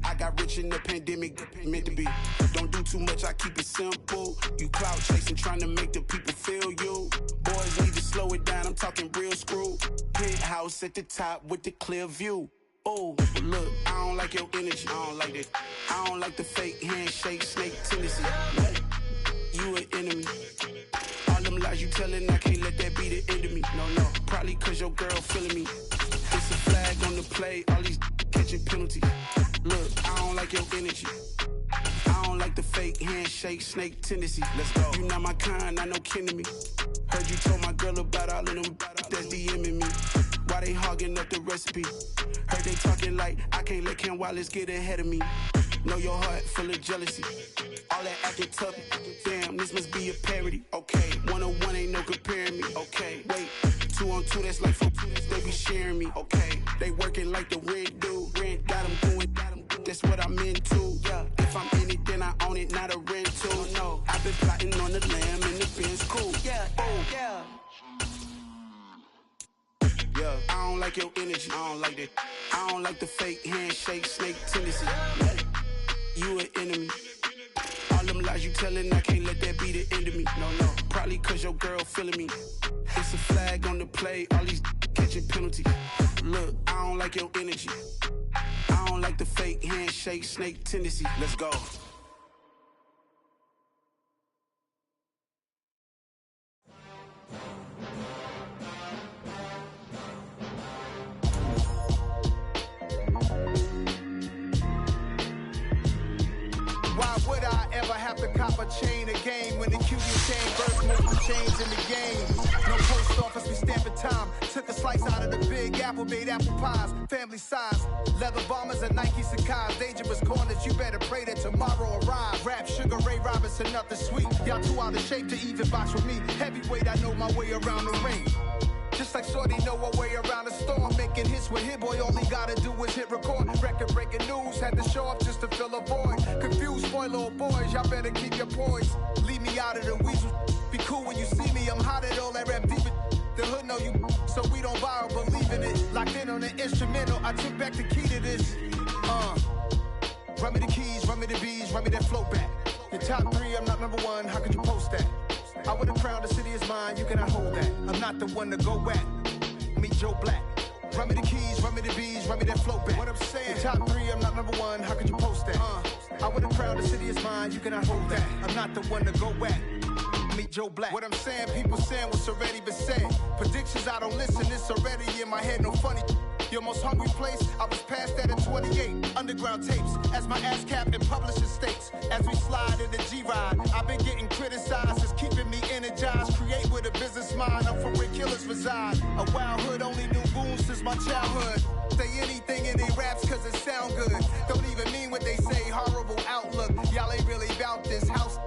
I got rich in the pandemic, meant to be. Don't do too much, I keep it simple. You clout chasing, trying to make the people feel you. Boys need to slow it down, I'm talking real screw. Penthouse at the top with the clear view. Oh, look, I don't like your energy. I don't like that. I don't like the fake handshake, snake tendency. You an enemy. All them lies you telling, I can't let that be the end of me. No, probably cause your girl feeling me. It's a flag on the play, all these catching penalties. Look, I don't like your energy. I don't like the fake handshake, snake tendency. Let's go. You not my kind, not no kin to me. Heard you told my girl about all of them that's DMing me. Why they hogging up the recipe? Heard they talking like I can't let Ken Wallace get ahead of me. Know your heart full of jealousy. All that acting tough. Damn, this must be a parody. Okay, 101 ain't no comparing me. Okay, wait, 2 on 2 that's like 4 they be sharing me. Okay, they working like the rent do. Rent got them going. That's what I'm into. Yeah, if I'm in it, then I own it, not a rental. No, I've been plotting on the lamb and the Benz cool. Yeah, oh yeah. Yeah, I don't like your energy. I don't like that. I don't like the fake handshake, snake tendency. You an enemy. All them lies you telling, I can't let that be the end of me. No, probably Probably cause your girl feeling me. It's a flag on the play, all these catching penalties. Look, I don't like your energy. I don't like the fake handshake, snake tendency. Let's go. Why would I ever have to cop a chain a game when the QB chain birth multiple chains in the game? No post office, we stamping time. Took a slice out of the big apple, made apple pies, family size. Leather bombers and Nike Sacai's. Dangerous corners, you better pray that tomorrow arrives. Rap, Sugar Ray Robinson, nothing sweet. Y'all too out of shape to even box with me. Heavyweight, I know my way around the ring. Just like Shorty know her way around the storm. Making hits with Hit Boy, all he gotta do is hit record. Record breaking news, had to show up just to fill a void. Confused boy, little boys, y'all better keep your poise. Leave me out of the weasel. Be cool when you see me, I'm hot at all that rap deep. The hood know you, so we don't borrow, believe in it. Locked in on the instrumental, I took back the key to this. Run me the keys, run me the bees, run me that flow back. Your top 3, I'm not number 1, how could you post that? I would have crowned the city is mine, you cannot hold that. I'm not the one to go at. Meet Joe Black. Run me the keys, run me the bees, run me that flow back. What I'm saying, your top 3, I'm not number 1, how could you post that? I would have crowned the city is mine, you cannot hold that. I'm not the one to go at. Meet Joe Black. What I'm saying, people saying what's already been said. Predictions, I don't listen, it's already in my head, no funny. Your most hungry place, I was past that at 28. Underground tapes, as my ass cap in publishing states. As we slide in the G-Ride, I've been getting criticized, it's keeping me energized. Create with a business mind, I'm from where killers reside. A wild hood, only knew goons since my childhood. Say anything in they raps cause it sound good. Don't even mean what they say, horrible outlook. Y'all ain't really about this house.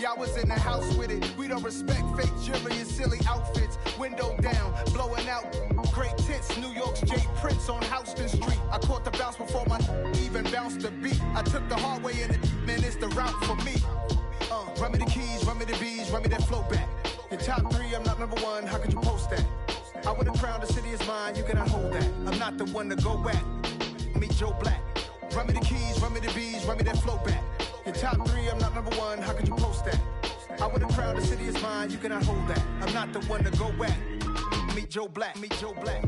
Y'all was in the house with it. We don't respect fake jewelry and silly outfits. Window down, blowing out great tits. New York's Jay Prince on Houston Street. I caught the bounce before my even bounced the beat. I took the hard way in it, man, it's the route for me. Run me the keys, run me the bees, run me that flow back. Your top 3, I'm not number 1, how could you post that? I would have crowned the city is mine, you cannot hold that. I'm not the one to go at. Meet Joe Black. Run me the keys, run me the bees, run me that flow back. Your top 3, I'm not number 1, how could you post that? I would have crowned the city is mine, you cannot hold that. I'm not the one to go at. Meet Joe Black, meet Joe Black.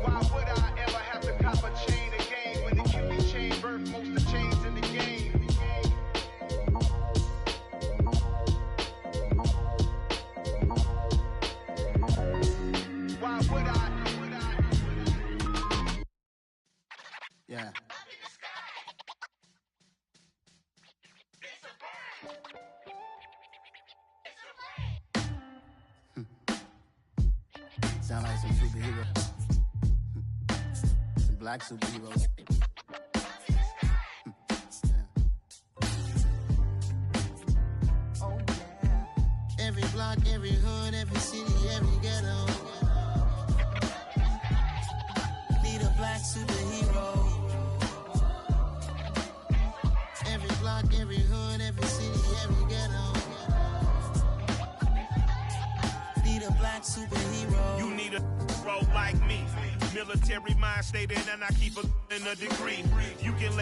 Why would I ever have to cop a chain a game when the QB chain birth most of the chains in the game? Why would I? Yeah. Sound like some superheroes. Some black superheroes. Oh, yeah. Every block, every hood, every city, every ghetto. Need a black superhero. Every block, every hood, every city, every ghetto. Need a black superhero. You need a bro like me. Military mind stated, and I keep a degree. You can label